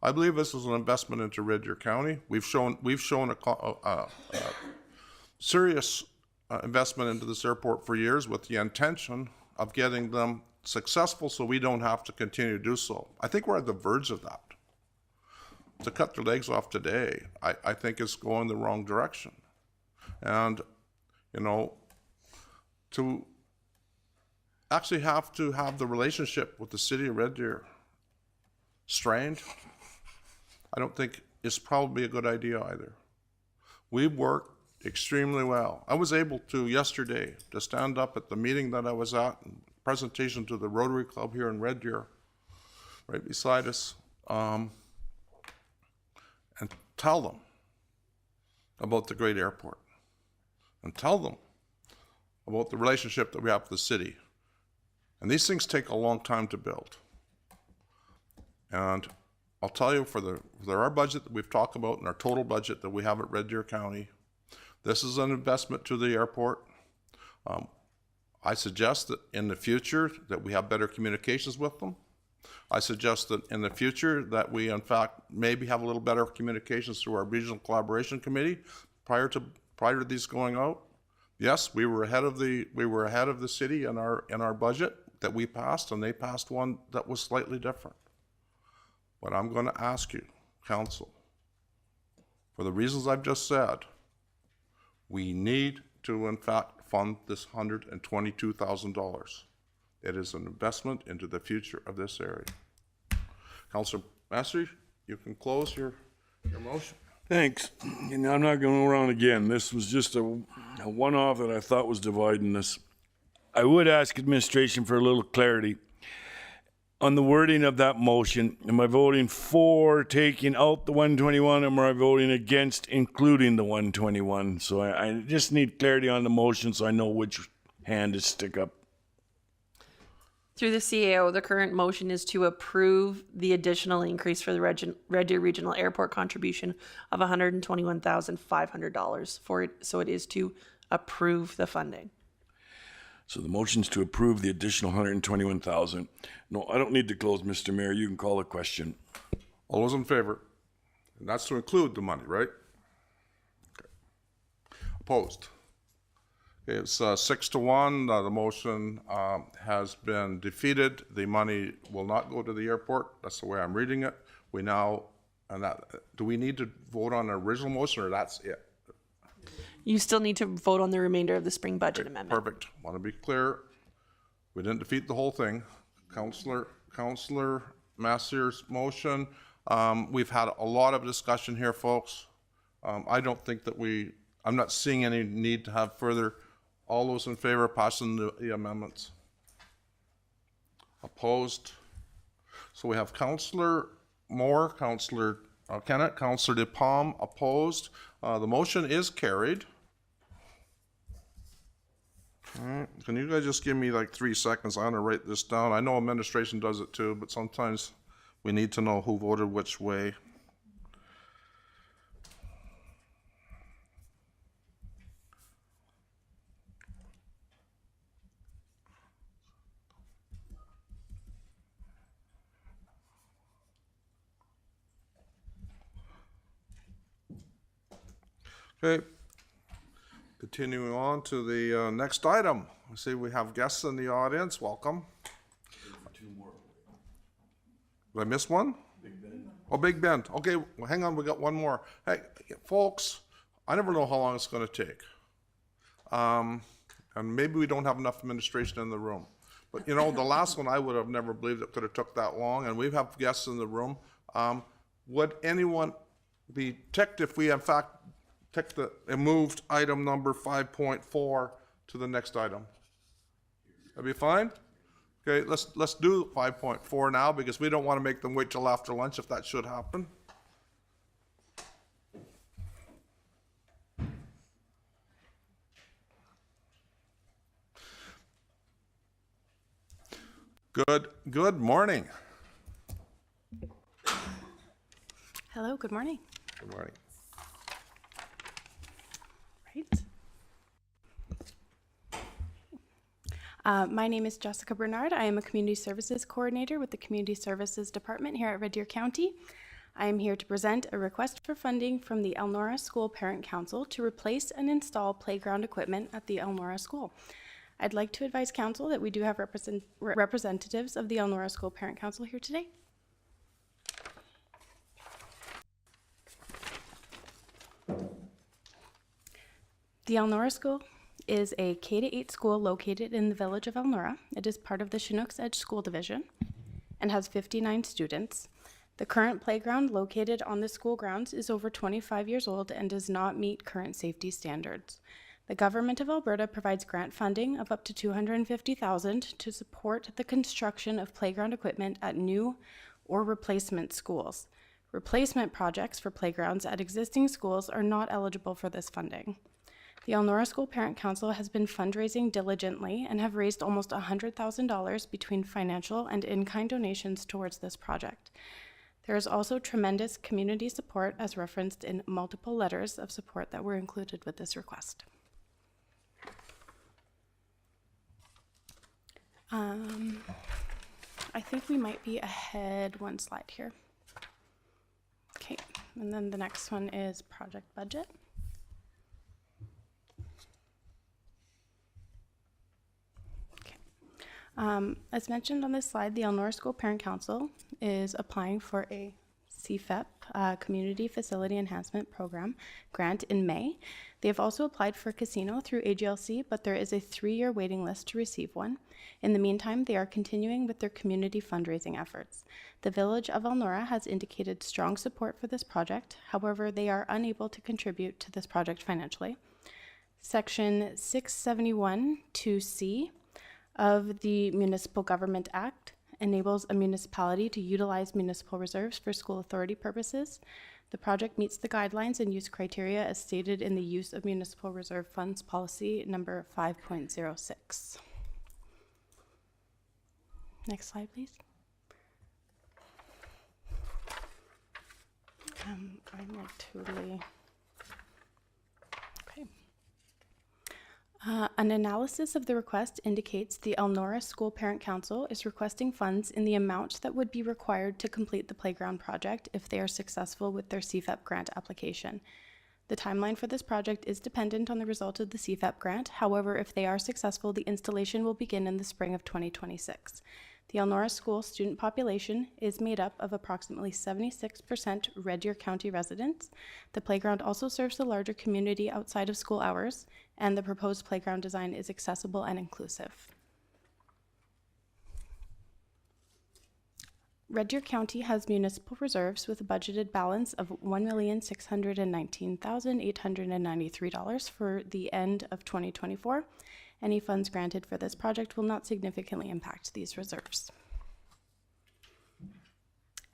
I believe this is an investment into Red Deer County. We've shown a serious investment into this airport for years with the intention of getting them successful so we don't have to continue to do so. I think we're at the verge of that. To cut their legs off today, I think is going the wrong direction. And, you know, to actually have to have the relationship with the city of Red Deer strained, I don't think is probably a good idea either. We work extremely well. I was able to yesterday to stand up at the meeting that I was at, and presentation to the Rotary Club here in Red Deer, right beside us, and tell them about the great airport and tell them about the relationship that we have with the city. And these things take a long time to build. And I'll tell you, for our budget that we've talked about and our total budget that we have at Red Deer County, this is an investment to the airport. I suggest that in the future that we have better communications with them. I suggest that in the future that we, in fact, maybe have a little better communications through our regional collaboration committee prior to these going out. Yes, we were ahead of the city in our budget that we passed, and they passed one that was slightly different. But I'm going to ask you, council, for the reasons I've just said, we need to, in fact, fund this $122,000. It is an investment into the future of this area. Councilor Massey, you can close your motion. Thanks. And I'm not going to go around again. This was just a one-off that I thought was dividing us. I would ask administration for a little clarity on the wording of that motion. Am I voting for taking out the 121, or am I voting against including the 121? So I just need clarity on the motion so I know which hand to stick up. Through the CAO, the current motion is to approve the additional increase for the Red Deer Regional Airport contribution of $121,500 for it. So it is to approve the funding. So the motion's to approve the additional $121,000. No, I don't need to close, Mr. Mayor. You can call a question. All those in favor? And that's to include the money, right? Okay. Opposed? Okay, it's 6-1. The motion has been defeated. The money will not go to the airport. That's the way I'm reading it. Do we need to vote on the original motion, or that's it? You still need to vote on the remainder of the spring budget amendment. Perfect. Want to be clear. We didn't defeat the whole thing. Councillor Massier's motion. We've had a lot of discussion here, folks. I don't think that I'm not seeing any need to have further. All those in favor of passing the amendments? Opposed? So we have Councillor Moore, Councillor Kennett, Councillor DePalm opposed. The motion is carried. All right. Can you guys just give me like 3 seconds? I'm gonna write this down. I know administration does it too, but sometimes we need to know who voted which way. Okay. Continuing on to the next item. I see we have guests in the audience. Welcome. Did I miss one? Big Bend. Oh, Big Bend. Okay, well, hang on. We got one more. Hey, folks, I never know how long it's going to take. And maybe we don't have enough administration in the room. But, you know, the last one I would have never believed it could have took that long. And we have guests in the room. Would anyone be ticked if we, in fact, moved item number 5.4 to the next item? That'd be fine? Okay, let's do 5.4 now, because we don't want to make them wait till after lunch if that should happen. Good morning. Hello, good morning. Good morning. My name is Jessica Bernard. I am a Community Services Coordinator with the Community Services Department here at Red Deer County. I am here to present a request for funding from the Elnora School Parent Council to replace and install playground equipment at the Elnora School. I'd like to advise Council that we do have representatives of the Elnora School Parent Council here today. The Elnora School is a K-8 school located in the village of Elnora. It is part of the Chinooks Edge School Division and has 59 students. The current playground located on the school grounds is over 25 years old and does not meet current safety standards. The Government of Alberta provides grant funding of up to $250,000 to support the construction of playground equipment at new or replacement schools. Replacement projects for playgrounds at existing schools are not eligible for this funding. The Elnora School Parent Council has been fundraising diligently and have raised almost $100,000 between financial and in-kind donations towards this project. There is also tremendous community support as referenced in multiple letters of support that were included with this request. I think we might be ahead one slide here. Okay, and then the next one is project budget. As mentioned on this slide, the Elnora School Parent Council is applying for a CFEP, Community Facility Enhancement Program grant in May. They have also applied for a casino through AGLC, but there is a 3-year waiting list to receive one. In the meantime, they are continuing with their community fundraising efforts. The Village of Elnora has indicated strong support for this project. However, they are unable to contribute to this project financially. Section 671(2)(c) of the Municipal Government Act enables a municipality to utilize municipal reserves for school authority purposes. The project meets the guidelines and use criteria as stated in the Use of Municipal Reserve Funds Policy number 5.06. Next slide, please. I'm like totally... Okay. An analysis of the request indicates the Elnora School Parent Council is requesting funds in the amount that would be required to complete the playground project if they are successful with their CFEP grant application. The timeline for this project is dependent on the result of the CFEP grant. However, if they are successful, the installation will begin in the spring of 2026. The Elnora School student population is made up of approximately 76% Red Deer County residents. The playground also serves the larger community outside of school hours, and the proposed playground design is accessible and inclusive. Red Deer County has municipal reserves with a budgeted balance of $1,619,893 for the end of 2024. Any funds granted for this project will not significantly impact these reserves.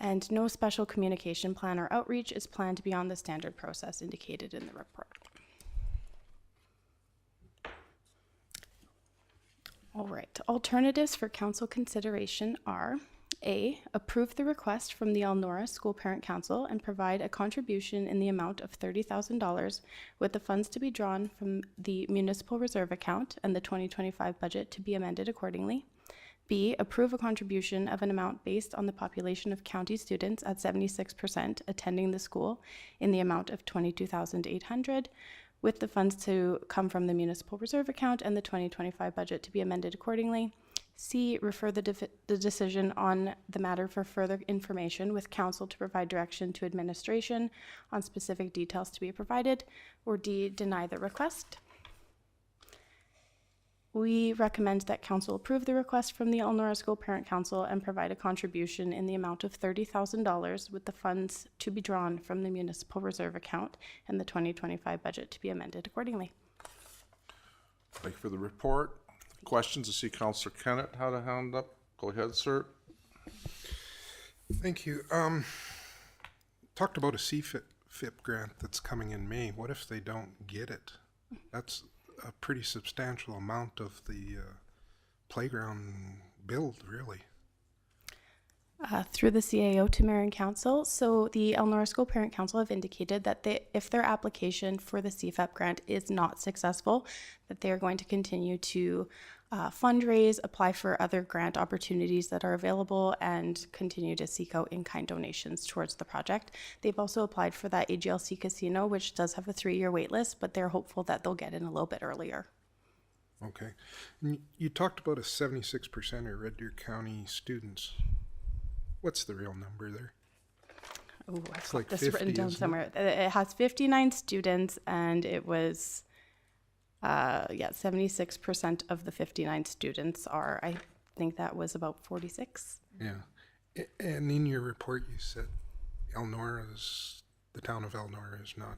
And no special communication plan or outreach is planned beyond the standard process indicated in the report. All right, alternatives for council consideration are: A, approve the request from the Elnora School Parent Council and provide a contribution in the amount of $30,000 with the funds to be drawn from the municipal reserve account and the 2025 budget to be amended accordingly. B, approve a contribution of an amount based on the population of county students at 76% attending the school in the amount of $22,800 with the funds to come from the municipal reserve account and the 2025 budget to be amended accordingly. C, refer the decision on the matter for further information with council to provide direction to administration on specific details to be provided. Or D, deny the request. We recommend that council approve the request from the Elnora School Parent Council and provide a contribution in the amount of $30,000 with the funds to be drawn from the municipal reserve account and the 2025 budget to be amended accordingly. Thank you for the report. Questions? I see Councillor Kennett had a hand up. Go ahead, sir. Thank you. Talked about a CFIP grant that's coming in May. What if they don't get it? That's a pretty substantial amount of the playground build, really. Through the CAO to Mayor and Council. So the Elnora School Parent Council have indicated that if their application for the CFEP grant is not successful, that they are going to continue to fundraise, apply for other grant opportunities that are available, and continue to seek out in-kind donations towards the project. They've also applied for that AGLC casino, which does have a 3-year wait list, but they're hopeful that they'll get in a little bit earlier. Okay. And you talked about a 76% of Red Deer County students. What's the real number there? Oh, I've got like this 50, written down isn't it? somewhere. It has 59 students, and it was, 76% of the 59 students are, I think that was about 46. Yeah. And in your report, you said the town of Elnora is not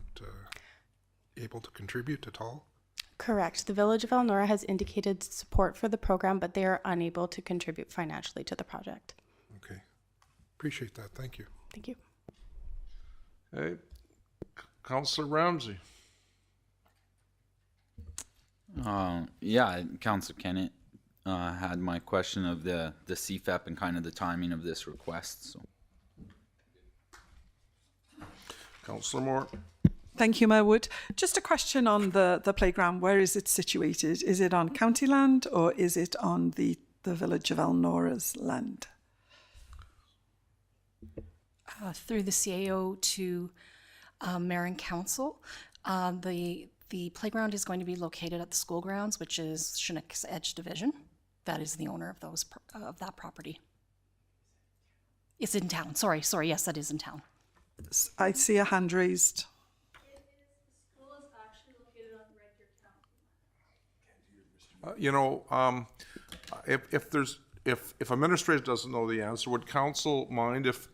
able to contribute at all? Correct. The Village of Elnora has indicated support for the program, but they are unable to contribute financially to the project. Okay. Appreciate that. Thank you. Thank you. Okay. Councillor Ramsey. Yeah, Councilor Kennett had my question of the CFEP and kind of the timing of this request. So. Councillor Moore. Thank you, Mayor Wood. Just a question on the playground. Where is it situated? Is it on county land or is it on the village of Elnora's land? Through the CAO to Mayor and Council. The playground is going to be located at the school grounds, which is Chinook's Edge Division. That is the owner of those of that property. It's in town. Sorry. Yes, that is in town. I see a hand raised. If administrator doesn't know the answer, would council mind if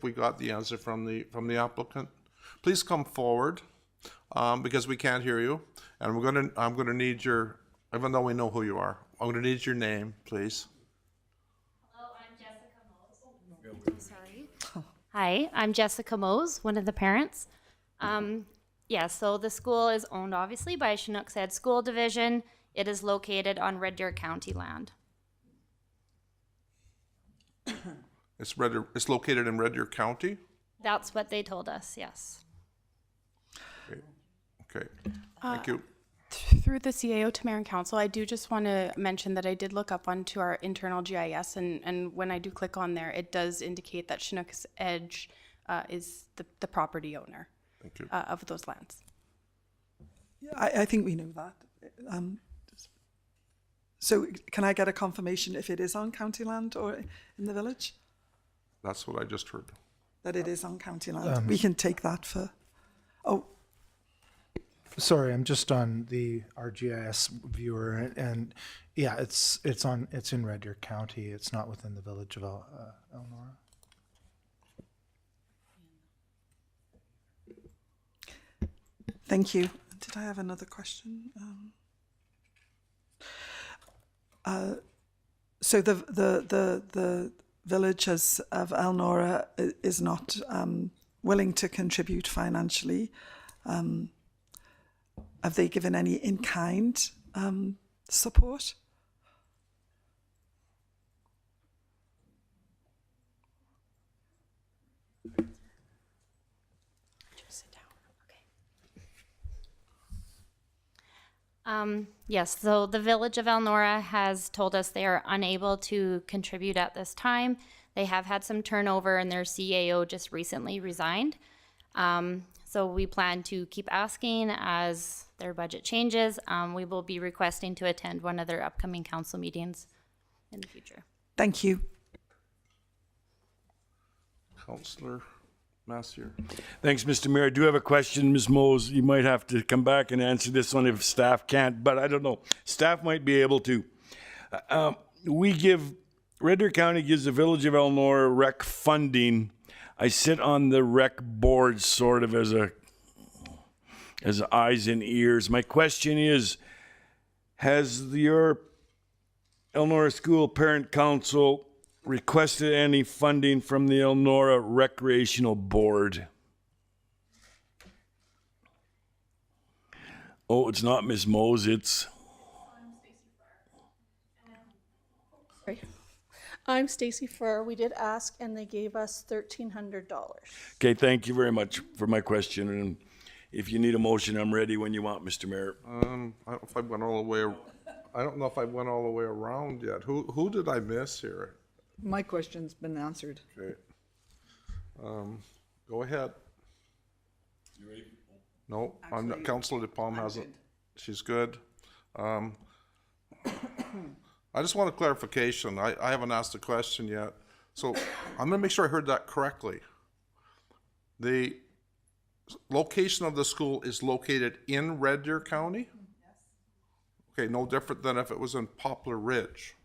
we got the answer from the applicant? Please come forward, because we can't hear you, and I'm gonna need your, even though we know who you are, I'm gonna need your name, please. Hello, I'm Jessica Mose. Sorry. Hi, I'm Jessica Mose, one of the parents. Yeah, so the school is owned obviously by Chinook's Edge School Division. It is located on Red Deer County land. It's located in Red Deer County? That's what they told us, yes. Okay, thank you. Through the CAO to Mayor and Council, I do just want to mention that I did look up onto our internal GIS, and when I do click on there, it does indicate that Chinook's Edge is the property owner of those lands. I think we know that. So can I get a confirmation if it is on county land or in the village? That's what I just heard. That it is on county land. We can take that for, oh. Sorry, I'm just on the RGIS viewer, and yeah, it's in Red Deer County. It's not within the village of Elnora. Thank you. Did I have another question? So the village of Elnora is not willing to contribute financially. Have they given any in-kind support? Yes, so the Village of Elnora has told us they are unable to contribute at this time. They have had some turnover and their CAO just recently resigned. So we plan to keep asking as their budget changes. We will be requesting to attend one of their upcoming council meetings in the future. Thank you. Councillor Massier. Thanks, Mr. Mayor. I do have a question, Ms. Mose. You might have to come back and answer this one if staff can't, but I don't know. Staff might be able to. Red Deer County gives the Village of Elnora rec funding. I sit on the rec board sort of as eyes and ears. My question is, has your Elnora School Parent Council requested any funding from the Elnora Recreational Board? Oh, it's not Ms. Mose, it's... I'm Stacy Furr. We did ask, and they gave us $1,300. Okay, thank you very much for my question. And if you need a motion, I'm ready when you want, Mr. Mayor. I don't know if I went all the way. I don't know if I went all the way around yet. Who did I miss here? My question's been answered. Okay. Go ahead. You ready? No, I'm not. Councillor DePalm hasn't. She's good. I just want a clarification. I haven't asked a question yet. So I'm gonna make sure I heard that correctly. The location of the school is located in Red Deer County? Yes. Okay, no different than if it was in Poplar Ridge,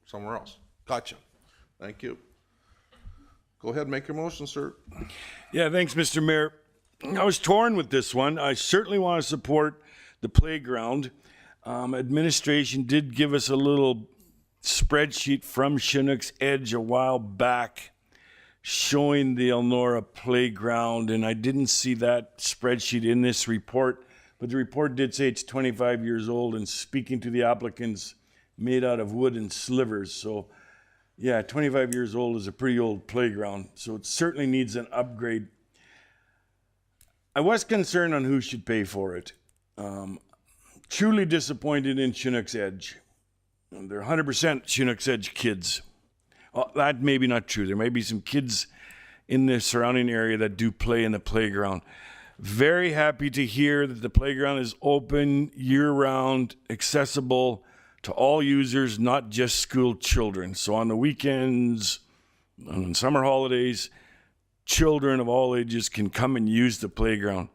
somewhere else. Gotcha. Thank you. Go ahead and make your motion, sir. Yeah, thanks, Mr. Mayor. I was torn with this one. I certainly want to support the playground. Administration did give us a little spreadsheet from Chinook's Edge a while back showing the Elnora playground, and I didn't see that spreadsheet in this report, but the report did say it's 25 years old, and speaking to the applicants, made out of wood and slivers. So yeah, 25 years old is a pretty old playground, so it certainly needs an upgrade. I was concerned on who should pay for it. Truly disappointed in Chinook's Edge. They're 100% Chinook's Edge kids. That may be not true. There may be some kids in the surrounding area that do play in the playground. Very happy to hear that the playground is open year-round, accessible to all users, not just school children. So on the weekends, on summer holidays, children of all ages can come and use the playground.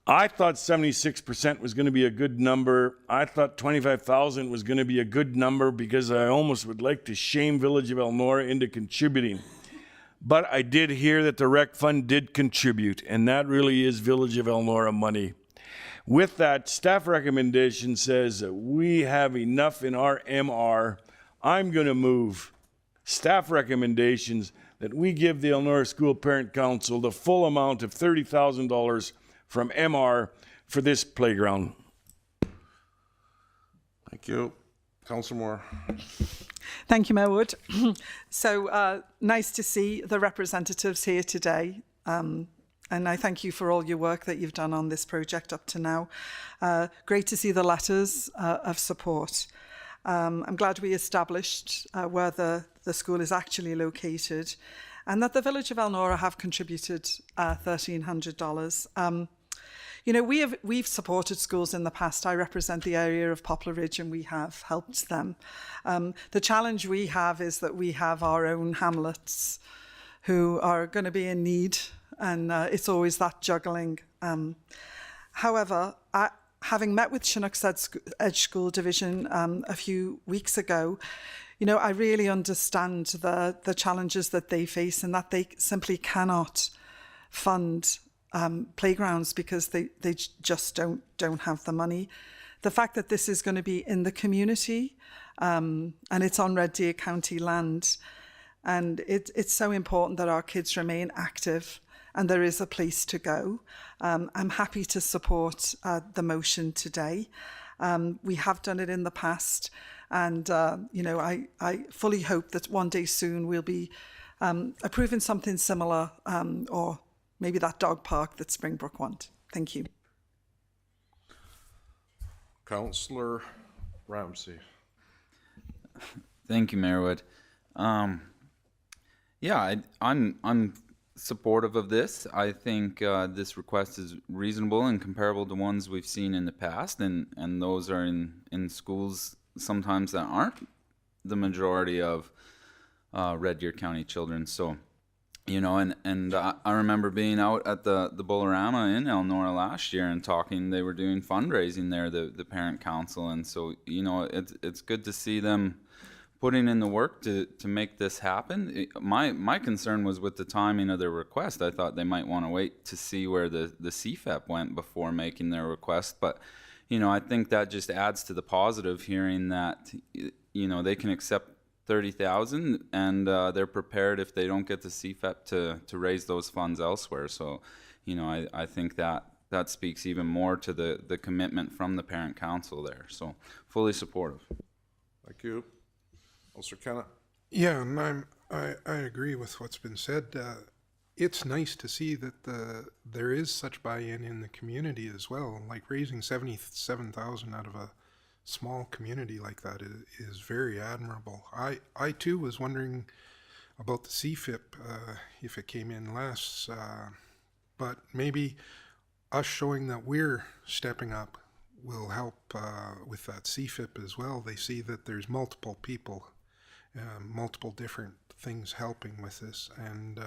I thought 76% was going to be a good number. I thought 25,000 was going to be a good number because I almost would like to shame Village of Elnora into contributing. But I did hear that the rec fund did contribute, and that really is Village of Elnora money. With that, staff recommendation says that we have enough in our MR. I'm going to move staff recommendations that we give the Elnora School Parent Council the full amount of $30,000 from MR for this playground. Thank you. Councillor Moore. Thank you, Mayor Wood. So nice to see the representatives here today. And I thank you for all your work that you've done on this project up to now. Great to see the letters of support. I'm glad we established where the school is actually located and that the Village of Elnora have contributed $1,300. You know, we've supported schools in the past. I represent the area of Poplar Ridge and we have helped them. The challenge we have is that we have our own hamlets who are going to be in need, and it's always that juggling. However, having met with Chinook's Edge School Division a few weeks ago, you know, I really understand the challenges that they face and that they simply cannot fund playgrounds because they just don't have the money. The fact that this is going to be in the community and it's on Red Deer County land, and it's so important that our kids remain active and there is a place to go. I'm happy to support the motion today. We have done it in the past, and you know, I fully hope that one day soon we'll be approving something similar, or maybe that dog park that Springbrook want. Thank you. Councillor Ramsey. Thank you, Mayor Wood. Yeah, I'm supportive of this. I think this request is reasonable and comparable to ones we've seen in the past, and those are in schools sometimes that aren't the majority of Red Deer County children. So, you know, and I remember being out at the Bolorama in Elnora last year and talking. They were doing fundraising there, the parent council, and so, you know, it's good to see them putting in the work to make this happen. My concern was with the timing of their request. I thought they might want to wait to see where the CFEP went before making their request, but you know, I think that just adds to the positive, hearing that, you know, they can accept 30,000 and they're prepared if they don't get the CFEP to raise those funds elsewhere. So, you know, I think that speaks even more to the commitment from the parent council there. So fully supportive. Thank you. Councillor Kennett. Yeah, and I agree with what's been said. It's nice to see that there is such buy-in in the community as well. Like raising 77,000 out of a small community like that is very admirable. I too was wondering about the CFIP if it came in less, but maybe us showing that we're stepping up will help with that CFIP as well. They see that there's multiple people, multiple different things helping with this, and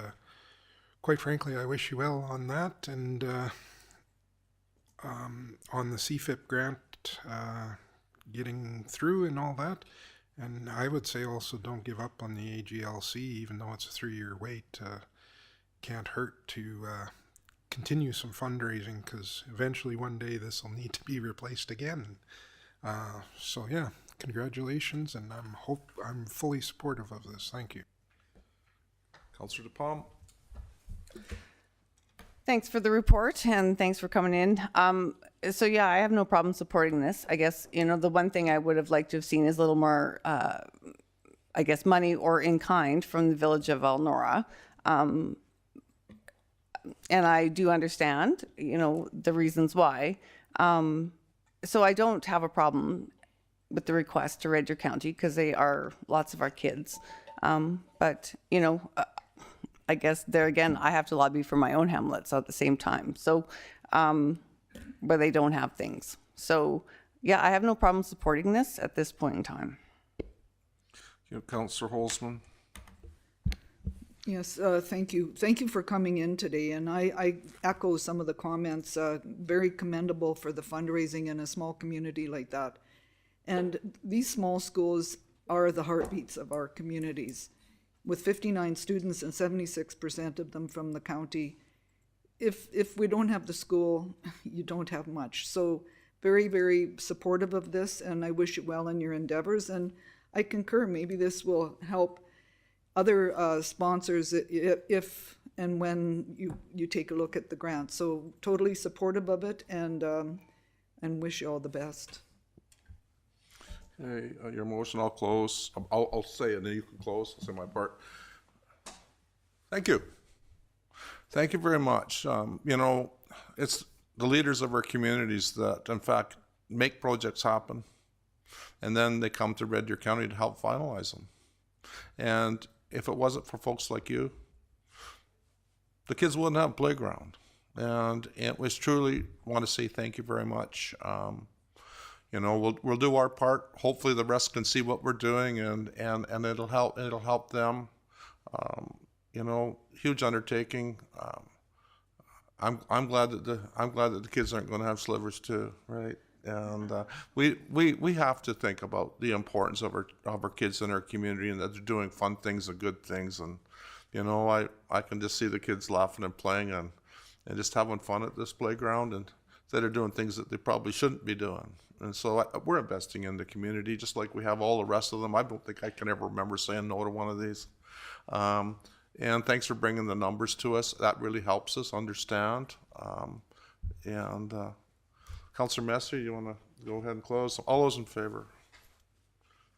quite frankly, I wish you well on that, and on the CFIP grant getting through and all that. And I would say also don't give up on the AGLC, even though it's a 3-year wait. Can't hurt to continue some fundraising, because eventually one day this will need to be replaced again. So yeah, congratulations, and I'm fully supportive of this. Thank you. Councillor DePalm. Thanks for the report and thanks for coming in. So yeah, I have no problem supporting this. I guess, you know, the one thing I would have liked to have seen is a little more, I guess, money or in kind from the village of Elnora. And I do understand, you know, the reasons why. So I don't have a problem with the request to Red Deer County because they are lots of our kids. But, you know, I guess there again, I have to lobby for my own hamlets at the same time. So, where they don't have things. So, yeah, I have no problem supporting this at this point in time. Councillor Holzman. Yes, thank you. Thank you for coming in today. And I echo some of the comments. Very commendable for the fundraising in a small community like that. And these small schools are the heartbeats of our communities. With 59 students and 76% of them from the county, if we don't have the school, you don't have much. So very, very supportive of this, and I wish you well in your endeavors. And I concur, maybe this will help other sponsors if and when you take a look at the grant. So totally supportive of it, and wish you all the best. Okay, your motion, I'll close. I'll say it, and then you can close. I'll say my part. Thank you. Thank you very much. You know, it's the leaders of our communities that, in fact, make projects happen, and then they come to Red Deer County to help finalize them. And if it wasn't for folks like you, the kids wouldn't have a playground. And it was truly want to say thank you very much. You know, we'll do our part. Hopefully, the rest can see what we're doing, and it'll help them. You know, huge undertaking. I'm glad that the kids aren't going to have slivers too, right? And we have to think about the importance of our kids in our community, and that they're doing fun things and good things. And you know, I can just see the kids laughing and playing and just having fun at this playground, and that are doing things that they probably shouldn't be doing. And so we're investing in the community just like we have all the rest of them. I don't think I can ever remember saying no to one of these. And thanks for bringing the numbers to us. That really helps us understand. Councillor Messer, you want to go ahead and close? All those in favor?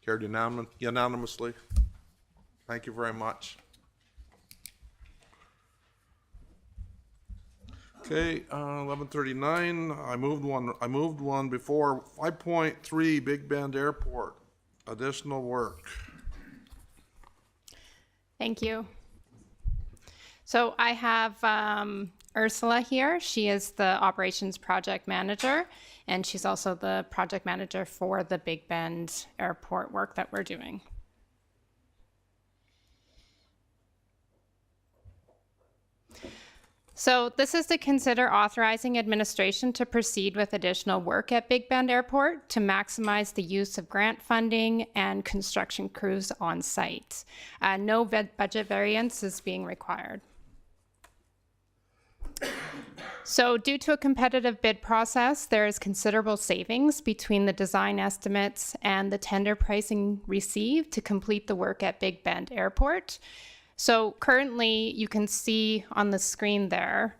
Carried unanimously. Thank you very much. Okay, 11:39. I moved one before. 5.3 Big Bend Airport. Additional work. Thank you. So I have Ursula here. She is the operations project manager, and she's also the project manager for the Big Bend Airport work that we're doing. So this is to consider authorizing administration to proceed with additional work at Big Bend Airport to maximize the use of grant funding and construction crews on site. No budget variance is being required. So due to a competitive bid process, there is considerable savings between the design estimates and the tender pricing received to complete the work at Big Bend Airport. So currently, you can see on the screen there,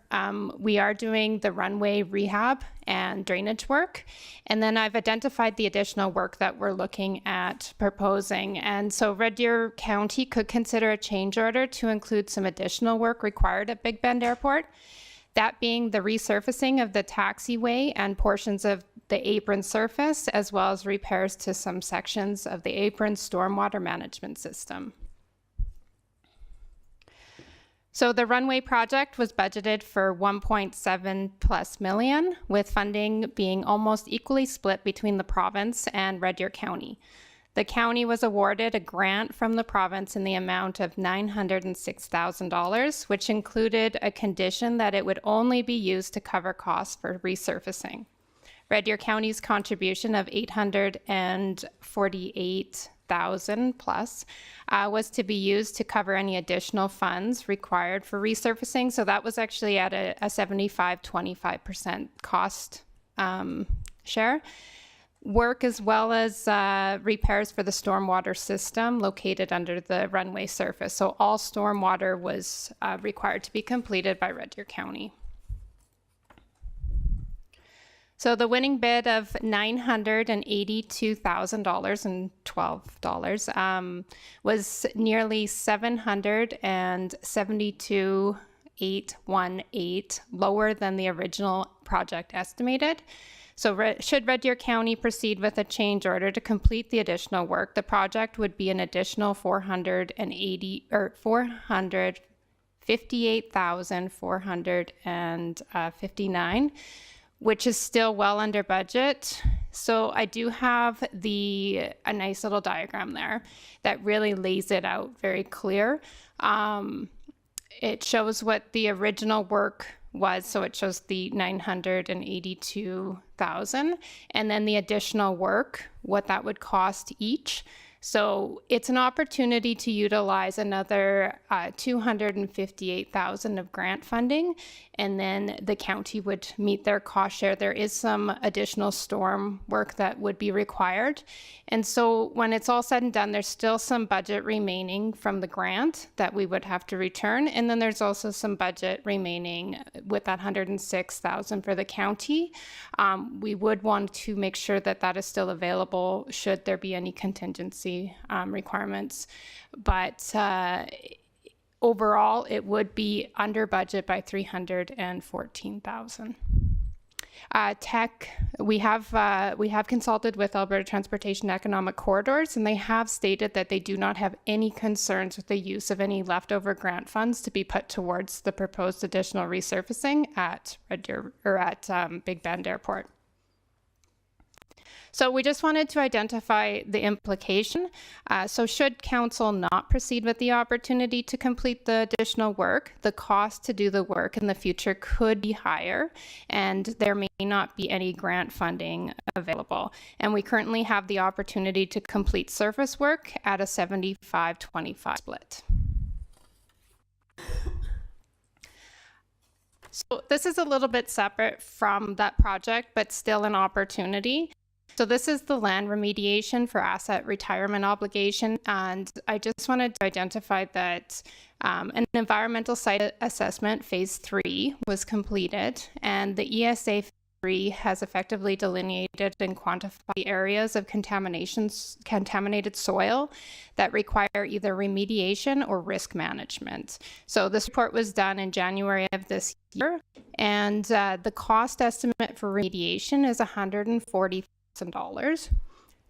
we are doing the runway rehab and drainage work. And then I've identified the additional work that we're looking at proposing. And so Red Deer County could consider a change order to include some additional work required at Big Bend Airport. That being the resurfacing of the taxiway and portions of the apron surface, as well as repairs to some sections of the apron stormwater management system. So the runway project was budgeted for 1.7+ million, with funding being almost equally split between the province and Red Deer County. The county was awarded a grant from the province in the amount of $906,000, which included a condition that it would only be used to cover costs for resurfacing. Red Deer County's contribution of $848,000 plus was to be used to cover any additional funds required for resurfacing. So that was actually at a 75-25% cost share. work as well as repairs for the stormwater system located under the runway surface. So all stormwater was required to be completed by Red Deer County. So the winning bid of $982,012 was nearly $772,818 lower than the original project estimated. So should Red Deer County proceed with a change order to complete the additional work, the project would be an additional $458,459, which is still well under budget. So I do have a nice little diagram there that really lays it out very clear. It shows what the original work was. So it shows the 982,000 and then the additional work, what that would cost each. So it's an opportunity to utilize another $258,000 of grant funding, and then the county would meet their cost share. There is some additional storm work that would be required. And so when it's all said and done, there's still some budget remaining from the grant that we would have to return. And then there's also some budget remaining with that $106,000 for the county. We would want to make sure that that is still available should there be any contingency requirements. But overall, it would be under budget by $314,000. Tech, we have consulted with Alberta Transportation Economic Corridors, and they have stated that they do not have any concerns with the use of any leftover grant funds to be put towards the proposed additional resurfacing at Red Deer or at Big Bend Airport. So we just wanted to identify the implication. So should council not proceed with the opportunity to complete the additional work, the cost to do the work in the future could be higher, and there may not be any grant funding available. And we currently have the opportunity to complete surface work at a 75-25 split. So this is a little bit separate from that project, but still an opportunity. So this is the land remediation for asset retirement obligation. And I just wanted to identify that an environmental site assessment phase 3 was completed, and the ESA 3 has effectively delineated and quantified the areas of contaminated soil that require either remediation or risk management. So this report was done in January of this year, and the cost estimate for remediation is $140,000.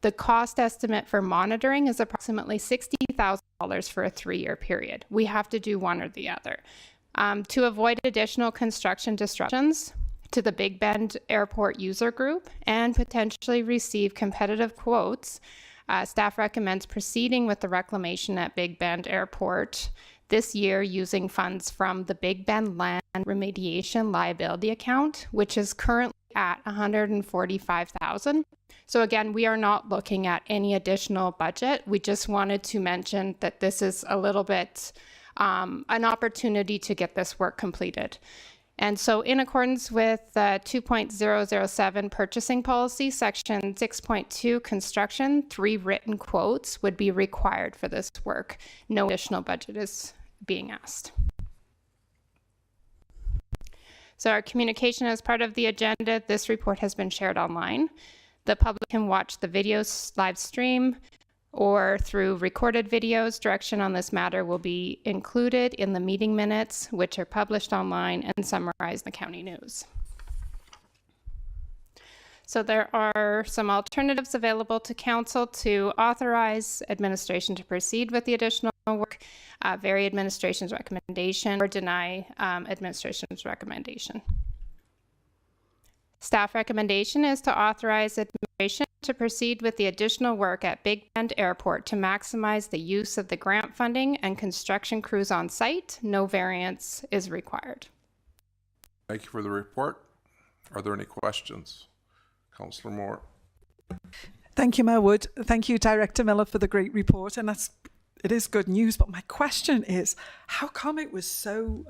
The cost estimate for monitoring is approximately $60,000 for a 3-year period. We have to do one or the other. To avoid additional construction disruptions to the Big Bend Airport user group and potentially receive competitive quotes, staff recommends proceeding with the reclamation at Big Bend Airport this year using funds from the Big Bend Land Remediation Liability Account, which is currently at $145,000. So again, we are not looking at any additional budget. We just wanted to mention that this is a little bit an opportunity to get this work completed. And so in accordance with 2.007 purchasing policy, section 6.2 construction, 3 written quotes would be required for this work. No additional budget is being asked. So our communication as part of the agenda, this report has been shared online. The public can watch the videos live stream or through recorded videos. Direction on this matter will be included in the meeting minutes, which are published online and summarized in the county news. So there are some alternatives available to council to authorize administration to proceed with the additional work, vary administration's recommendation, or deny administration's recommendation. Staff recommendation is to authorize administration to proceed with the additional work at Big Bend Airport to maximize the use of the grant funding and construction crews on site. No variance is required. Thank you for the report. Are there any questions? Councillor Moore. Thank you, Mayor Wood. Thank you, Director Miller, for the great report. And it is good news. But my question is, how come it was so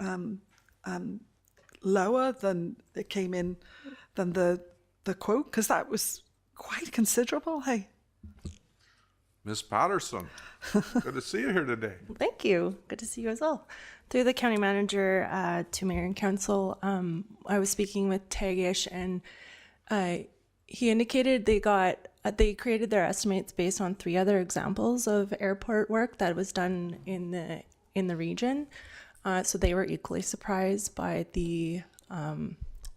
lower than it came in than the quote? Because that was quite considerable, hey? Ms. Patterson, good to see you here today. Thank you. Good to see you as well. Through the county manager to mayor and council, I was speaking with Tagish, and he indicated they created their estimates based on 3 other examples of airport work that was done in the region. So they were equally surprised by the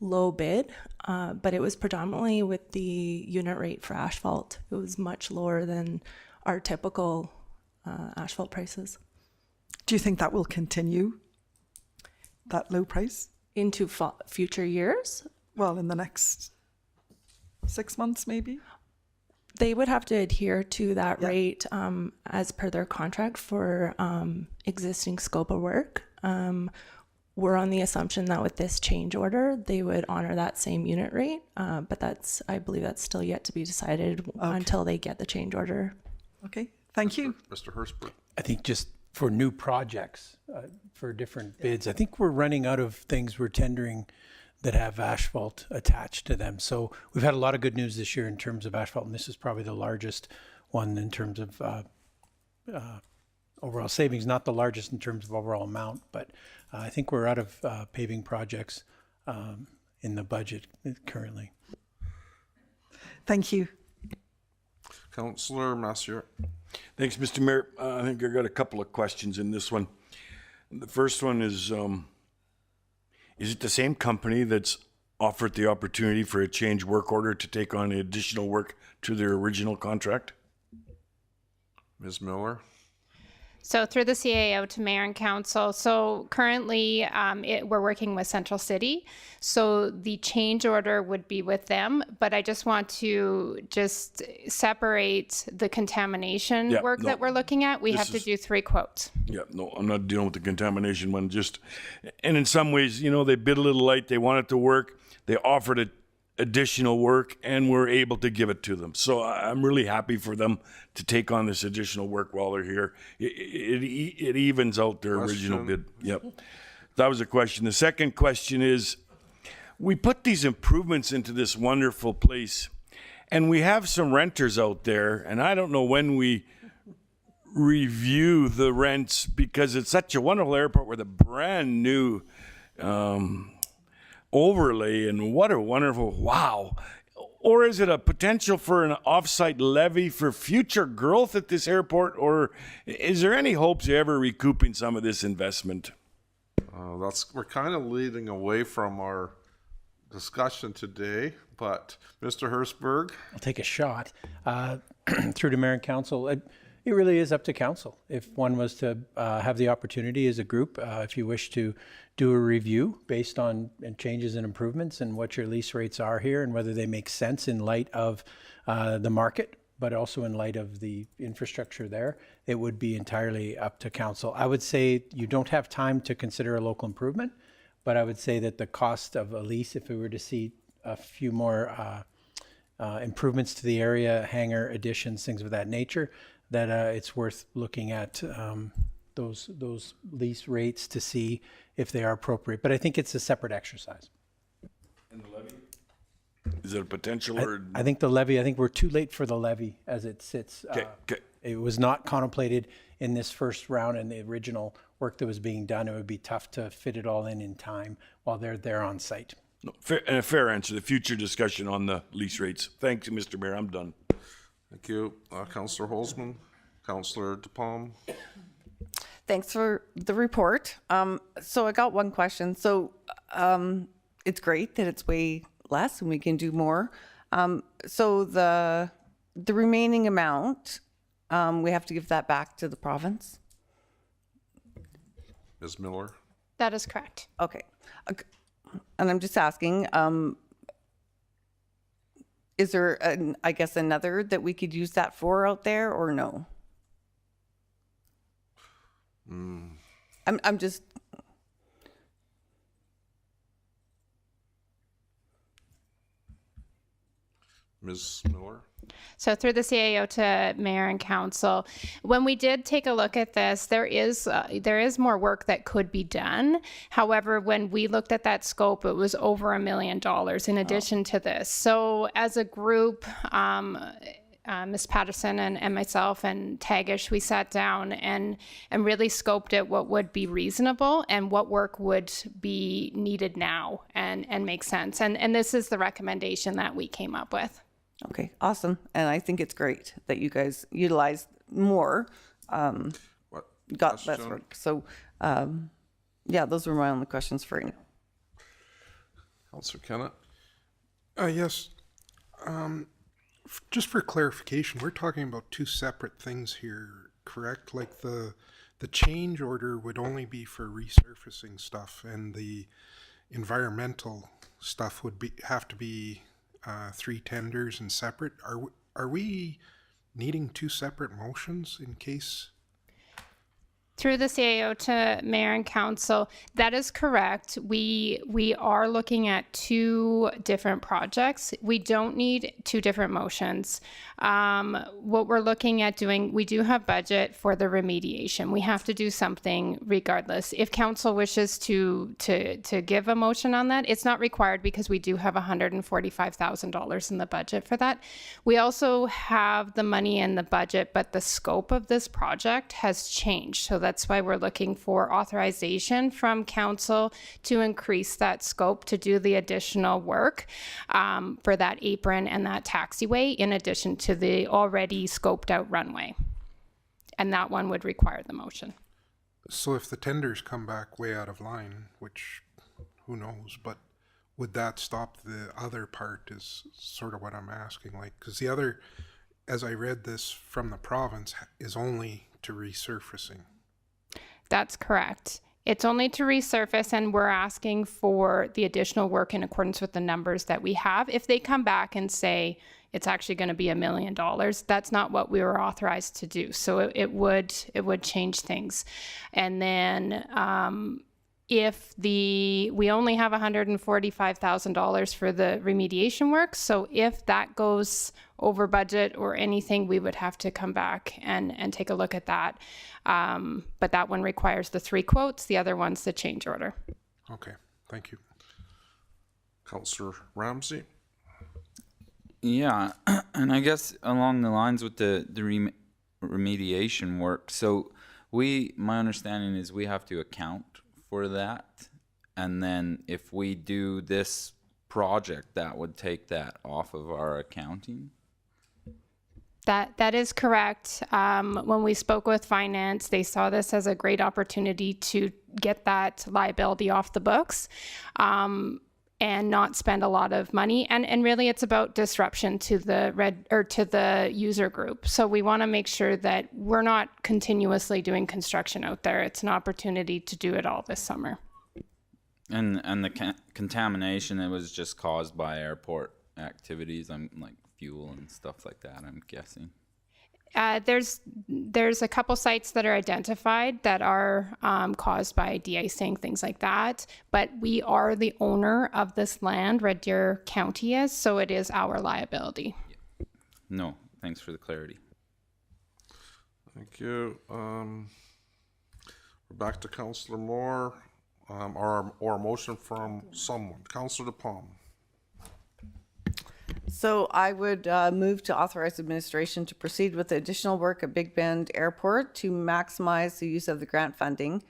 low bid, but it was predominantly with the unit rate for asphalt. It was much lower than our typical asphalt prices. Do you think that will continue, that low price? Into future years? Well, in the next 6 months, maybe? They would have to adhere to that rate as per their contract for existing scope of work. We're on the assumption that with this change order, they would honor that same unit rate, but I believe that's still yet to be decided until they get the change order. Okay, thank you. Mr. Hertzberg. I think just for new projects, for different bids, I think we're running out of things we're tendering that have asphalt attached to them. So we've had a lot of good news this year in terms of asphalt, and this is probably the largest one in terms of overall savings, not the largest in terms of overall amount, but I think we're out of paving projects in the budget currently. Thank you. Councillor Massier. Thanks, Mr. Mayor. I think I got a couple of questions in this one. The first one is it the same company that's offered the opportunity for a change work order to take on additional work to their original contract? Ms. Miller. So through the CAO to mayor and council. So currently we're working with Central City. So the change order would be with them, but I just want to separate the contamination work that we're looking at. We have to do 3 quotes. Yeah, no, I'm not dealing with the contamination one. And in some ways, they bid a little light. They want it to work. They offered it additional work, and we're able to give it to them. So I'm really happy for them to take on this additional work while they're here. It evens out their original bid. Yep. That was a question. The second question is, we put these improvements into this wonderful place, and we have some renters out there, and I don't know when we review the rents, because it's such a wonderful airport with a brand new overlay, and what a wonderful, wow. Or is it a potential for an offsite levy for future growth at this airport, or is there any hopes of ever recouping some of this investment? We're kind of leading away from our discussion today, but Mr. Hertzberg. I'll take a shot. Through to mayor and council, it really is up to council. If one was to have the opportunity as a group, if you wish to do a review based on changes and improvements and what your lease rates are here and whether they make sense in light of the market, but also in light of the infrastructure there, it would be entirely up to council. I would say you don't have time to consider a local improvement, but I would say that the cost of a lease, if we were to see a few more improvements to the area, hangar additions, things of that nature, that it's worth looking at those lease rates to see if they are appropriate. But I think it's a separate exercise. And the levy? Is it a potential? I think the levy, I think we're too late for the levy as it sits. Okay. It was not contemplated in this first round and the original work that was being done. It would be tough to fit it all in time while they're there on site. No, fair answer. The future discussion on the lease rates. Thank you, Mr. Mayor. I'm done. Thank you. Councillor Holzman. Councillor DePalm. Thanks for the report. So I got one question. So it's great that it's way less and we can do more. So the remaining amount, we have to give that back to the province? Ms. Miller. That is correct. Okay. And I'm just asking, is there, I guess, another that we could use that for out there or no? I'm just... Ms. Miller? So through the CAO to mayor and council, when we did take a look at this, there is more work that could be done. However, when we looked at that scope, it was over $1 million in addition to this. So as a group, Ms. Patterson and myself and Tagish, we sat down and really scoped at what would be reasonable and what work would be needed now and make sense. And this is the recommendation that we came up with. Okay, awesome. And I think it's great that you guys utilized more, What? got less Question? work. So, yeah, those were my only questions for you. Councillor Kennett? Yes. Just for clarification, we're talking about two separate things here, correct? Like the change order would only be for resurfacing stuff, and the environmental stuff would have to be 3 tenders and separate. Are we needing 2 separate motions in case? Through the CAO to mayor and council, that is correct. We are looking at 2 different projects. We don't need 2 different motions. What we're looking at doing, we do have budget for the remediation. We have to do something regardless. If council wishes to give a motion on that, it's not required because we do have $145,000 in the budget for that. We also have the money in the budget, but the scope of this project has changed. So that's why we're looking for authorization from council to increase that scope to do the additional work for that apron and that taxiway in addition to the already scoped out runway. And that one would require the motion. So if the tenders come back way out of line, which who knows, but would that stop the other part is sort of what I'm asking. Like, because the other, as I read this from the province, is only to resurfacing. That's correct. It's only to resurface, and we're asking for the additional work in accordance with the numbers that we have. If they come back and say it's actually going to be $1 million, that's not what we were authorized to do. So it would change things. And then if we only have $145,000 for the remediation work, so if that goes over budget or anything, we would have to come back and take a look at that. But that one requires the 3 quotes. The other one's the change order. Okay, thank you. Councillor Ramsey? Yeah, and I guess along the lines with the remediation work, so my understanding is we have to account for that, and then if we do this project, that would take that off of our accounting. That is correct. When we spoke with finance, they saw this as a great opportunity to get that liability off the books and not spend a lot of money. And really, it's about disruption to the user group. So we want to make sure that we're not continuously doing construction out there. It's an opportunity to do it all this summer. And the contamination, it was just caused by airport activities. I'm like fuel and stuff like that, I'm guessing. There's a couple sites that are identified that are caused by de-icing, things like that. But we are the owner of this land, Red Deer County is, so it is our liability. No, thanks for the clarity. Thank you. We're back to Councillor Moore, or a motion from someone. Councillor DePalm. So I would move to authorize administration to proceed with the additional work at Big Bend Airport to maximize the use of the grant funding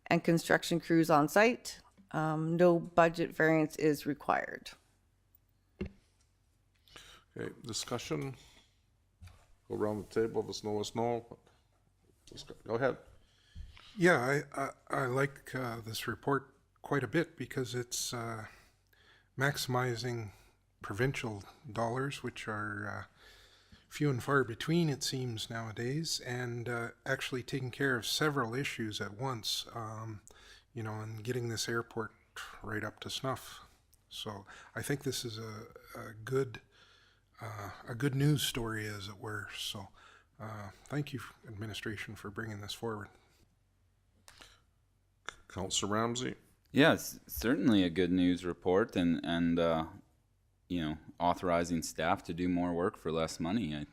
and construction crews on site. No budget variance is required. Okay, discussion. Go around the table. If it's no, it's no. Go ahead. Yeah, I like this report quite a bit because it's maximizing provincial dollars, which are few and far between, it seems, nowadays, and actually taking care of several issues at once, and getting this airport right up to snuff. So I think this is a good news story, as it were. So thank you, administration, for bringing this forward. Councillor Ramsey. Yeah, it's certainly a good news report, and authorizing staff to do more work for less money.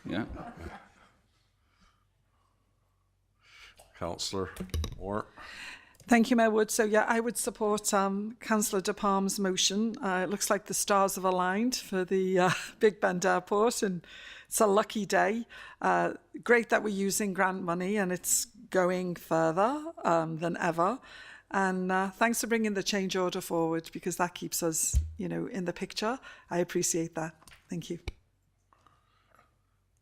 Yeah. Councillor Moore. Thank you, Mayor Wood. So yeah, I would support Councillor De Palme's motion. It looks like the stars have aligned for the Big Bend Airport, and it's a lucky day. Great that we're using grant money and it's going further than ever. And thanks for bringing the change order forward, because that keeps us, in the picture. I appreciate that. Thank you.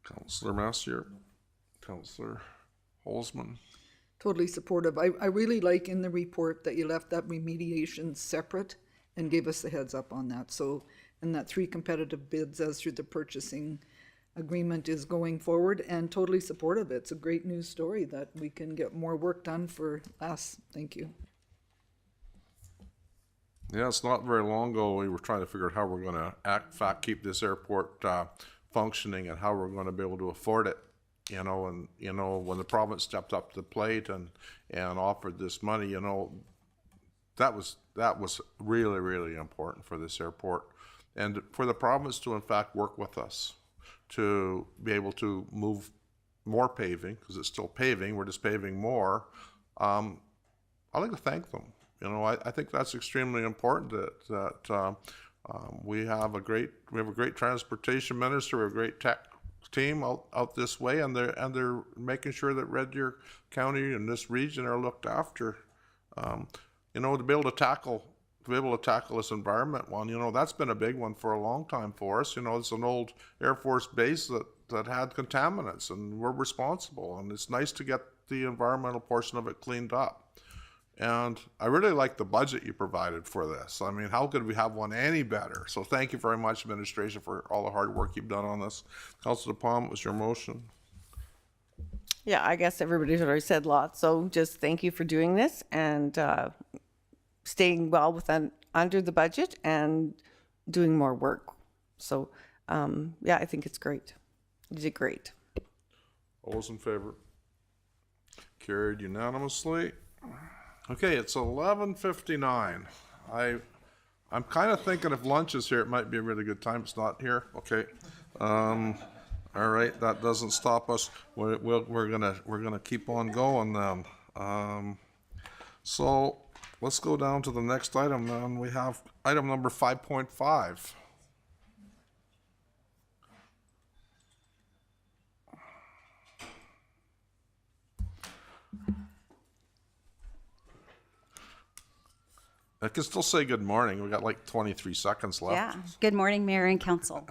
Councillor Massier. Councillor Holzman. Totally supportive. I really like in the report that you left that remediation separate and gave us the heads up on that. So, and that 3 competitive bids as through the purchasing agreement is going forward, and totally supportive. It's a great news story that we can get more work done for less. Thank you. Yeah, it's not very long ago we were trying to figure out how we're going to keep this airport functioning and how we're going to be able to afford it. And when the province stepped up to the plate and offered this money, that was really, really important for this airport, and for the province to in fact work with us to be able to move more paving, because it's still paving, we're just paving more. I'd like to thank them. I think that's extremely important that we have a great transportation minister, we have a great tech team out this way, and they're making sure that Red Deer County and this region are looked after. To be able to tackle this environment one, that's been a big one for a long time for us. It's an old Air Force base that had contaminants, and we're responsible, and it's nice to get the environmental portion of it cleaned up. And I really like the budget you provided for this. I mean, how could we have one any better? So thank you very much, administration, for all the hard work you've done on this. Councillor De Palme, was your motion? Yeah, I guess everybody's already said lots, so just thank you for doing this and staying well under the budget and doing more work. So, yeah, I think it's great. You did great. All those in favor? Carried unanimously. Okay, it's 11:59. I'm kind of thinking if lunch is here, it might be a really good time. It's not here. Okay. All right, that doesn't stop us. We're gonna keep on going then. So let's go down to the next item. Then we have item number 5.5. I can still say good morning. We got like 23 seconds left. Yeah. Good morning, Mayor and Council.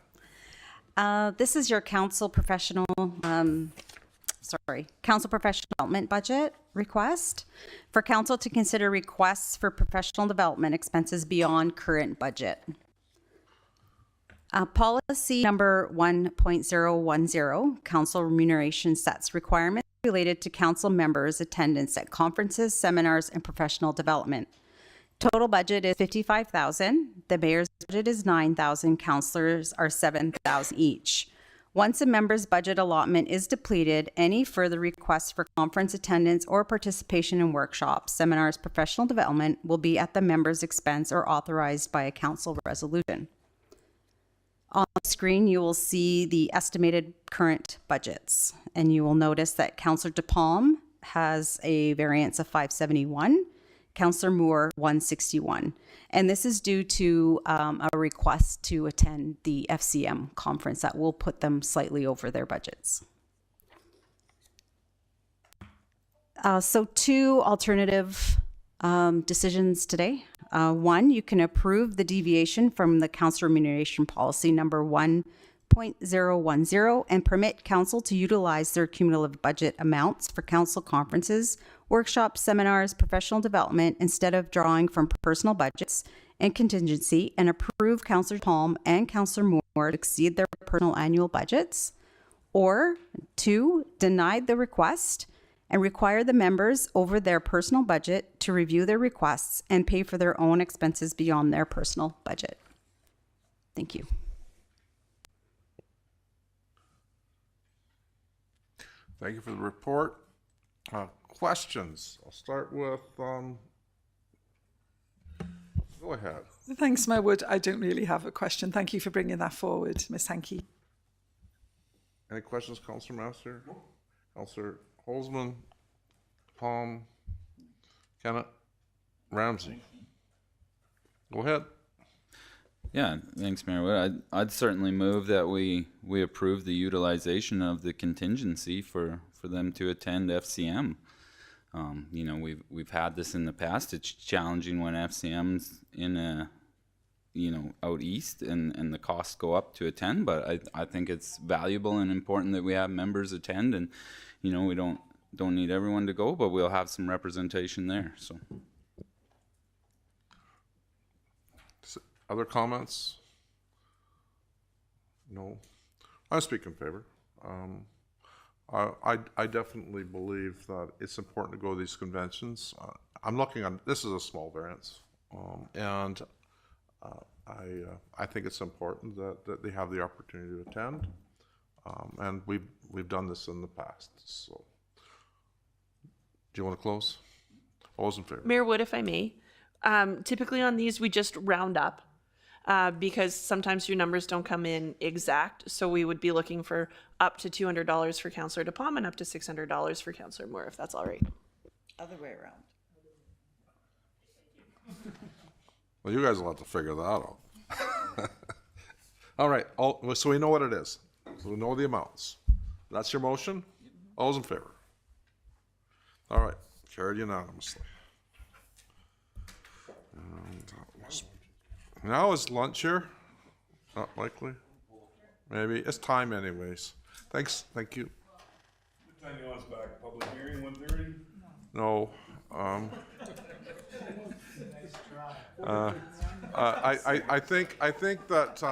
This is your council professional development budget request for council to consider requests for professional development expenses beyond current budget. Policy number 1.010, council remuneration sets requirements related to council members' attendance at conferences, seminars, and professional development. Total budget is $55,000. The mayor's budget is $9,000. Councilors are $7,000 each. Once a member's budget allotment is depleted, any further requests for conference attendance or participation in workshops, seminars, professional development will be at the member's expense or authorized by a council resolution. On the screen, you will see the estimated current budgets, and you will notice that Councillor De Palme has a variance of 571. Councillor Moore, 161. And this is due to a request to attend the FCM conference that will put them slightly over their budgets. So 2 alternative decisions today. 1, you can approve the deviation from the council remuneration policy number 1.010 and permit council to utilize their cumulative budget amounts for council conferences, workshops, seminars, professional development instead of drawing from personal budgets and contingency, and approve Councillor Palm and Councillor Moore to exceed their personal annual budgets. Or 2, deny the request and require the members over their personal budget to review their requests and pay for their own expenses beyond their personal budget. Thank you. Thank you for the report. Questions? I'll start with Go ahead. Thanks, Mayor Wood. I don't really have a question. Thank you for bringing that forward, Ms. Hankey. Any questions, Councillor Master? Councillor Holzman, Palm, Kennett, Ramsey. Go ahead. Yeah, thanks, Mayor Wood. I'd certainly move that we approve the utilization of the contingency for them to attend FCM. You know, we've had this in the past. It's challenging when FCM's in a, you know, out east and the costs go up to attend, but I think it's valuable and important that we have members attend, and, you know, we don't need everyone to go, but we'll have some representation there, so. Other comments? No. I speak in favor. I definitely believe that it's important to go to these conventions. I'm looking on, this is a small variance, and I think it's important that they have the opportunity to attend, and we've done this in the past. So, do you want to close? All those in favor? Mayor Wood, if I may, typically on these we just round up. Because sometimes your numbers don't come in exact. So we would be looking for up to $200 for Councillor DePalm and up to $600 for Councillor Moore, if that's all right. Other way around. Well, you guys will have to figure that out. All right, so we know what it is. So we know the amounts. That's your motion? All those in favor? All right, carried unanimously. Now is lunch here? Not likely. Maybe. It's time anyways. Thanks. Thank you. What time do you want us back? Public hearing, 1:30? No. I think that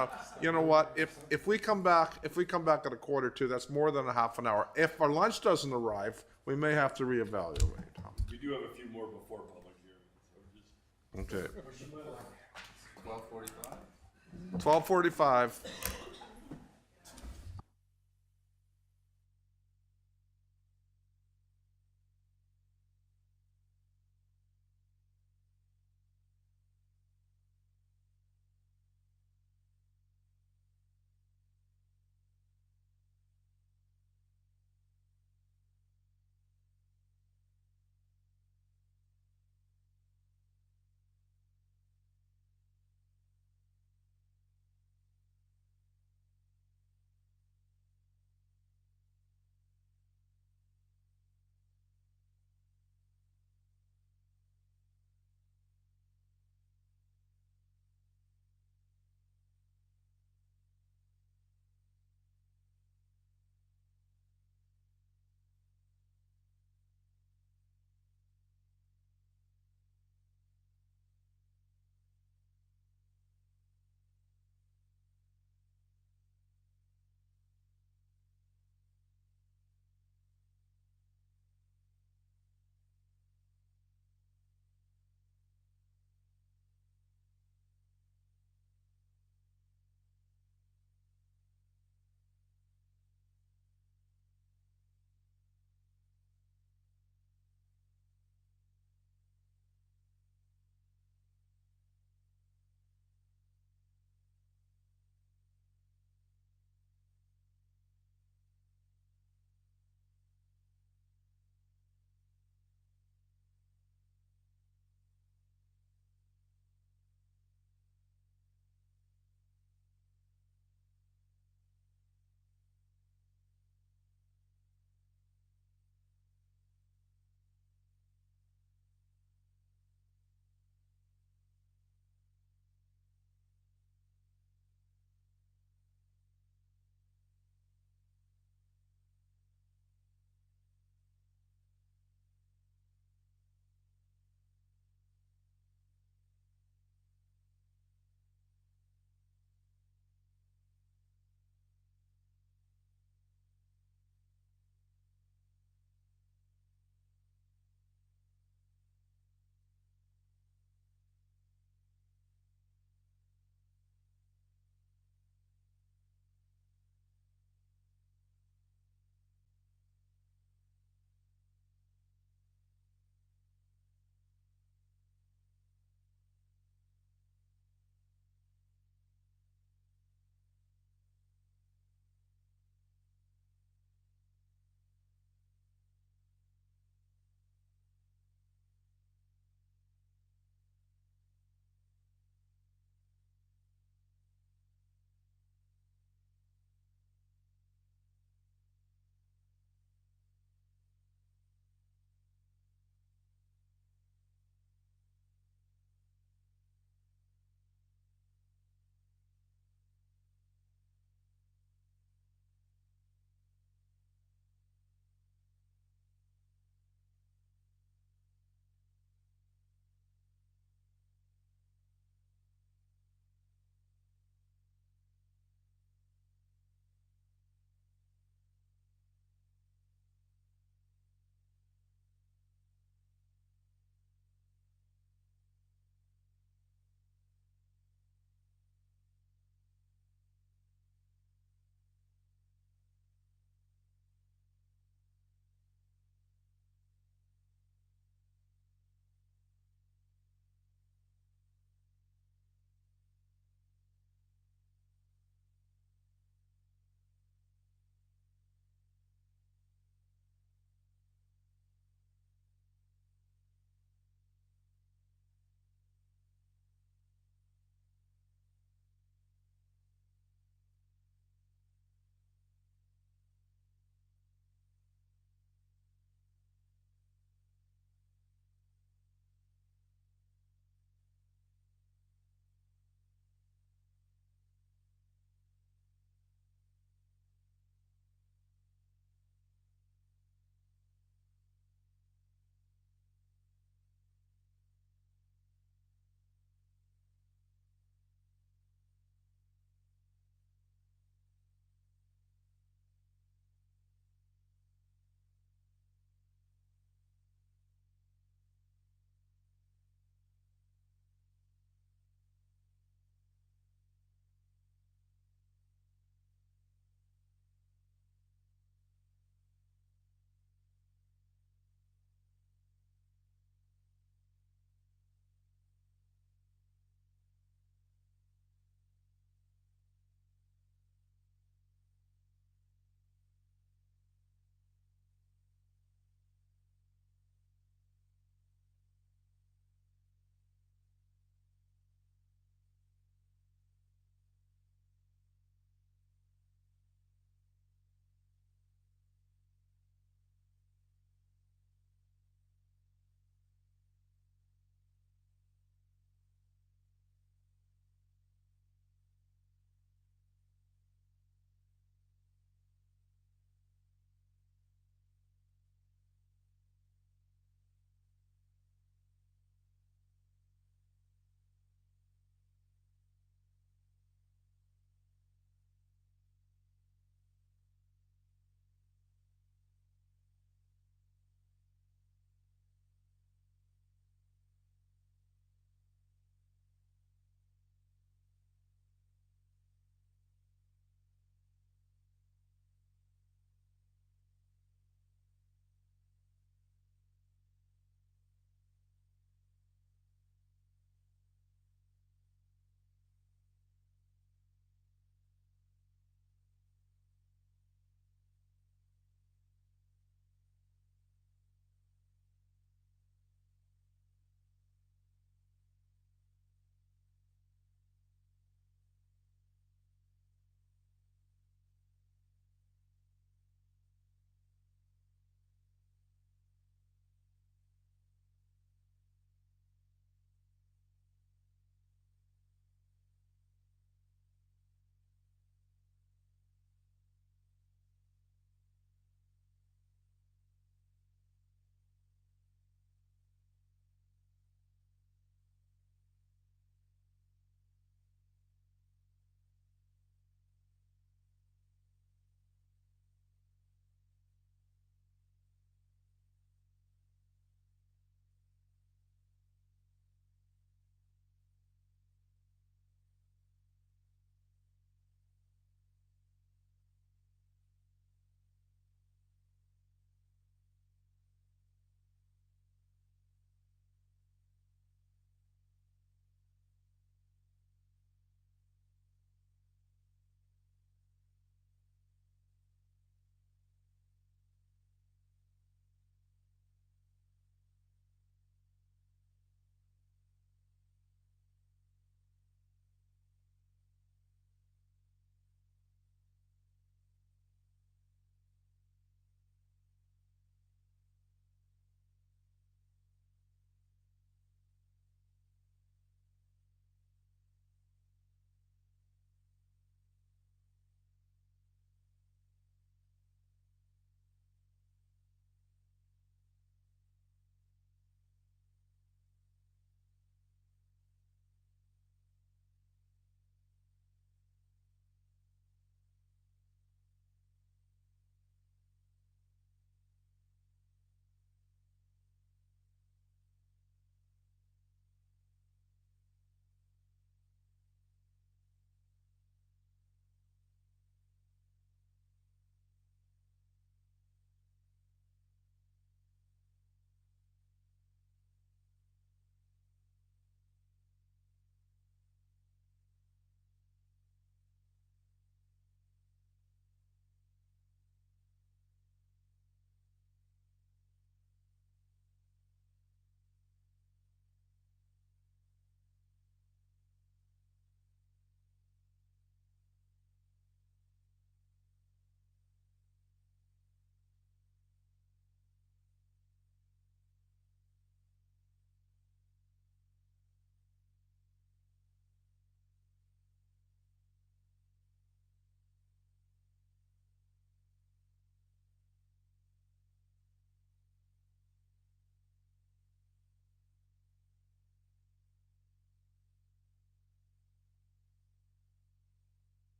you know what, if we come back at 1:45, that's more than a half an hour. If our lunch doesn't arrive, we may have to reevaluate. We do have a few more before public hearing. So Okay. 12:45. 12:45.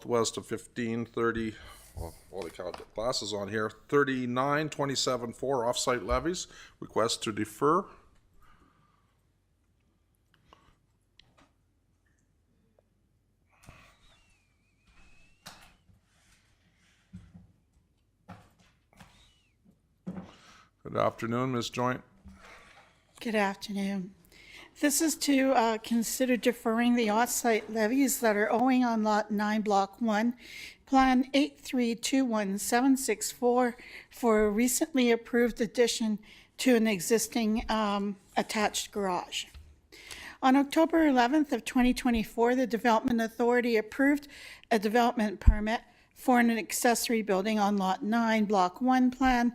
southwest of 1530, well, they count the classes on here, 3927-4 offsite levies. Request to defer. Good afternoon, Ms. Joint. Good afternoon. This is to consider deferring the offsite levies that are owing on Lot 9, Block 1, Plan 8321764 for a recently approved addition to an existing attached garage. On October 11th of 2024, the Development Authority approved a development permit for an accessory building on Lot 9, Block 1, Plan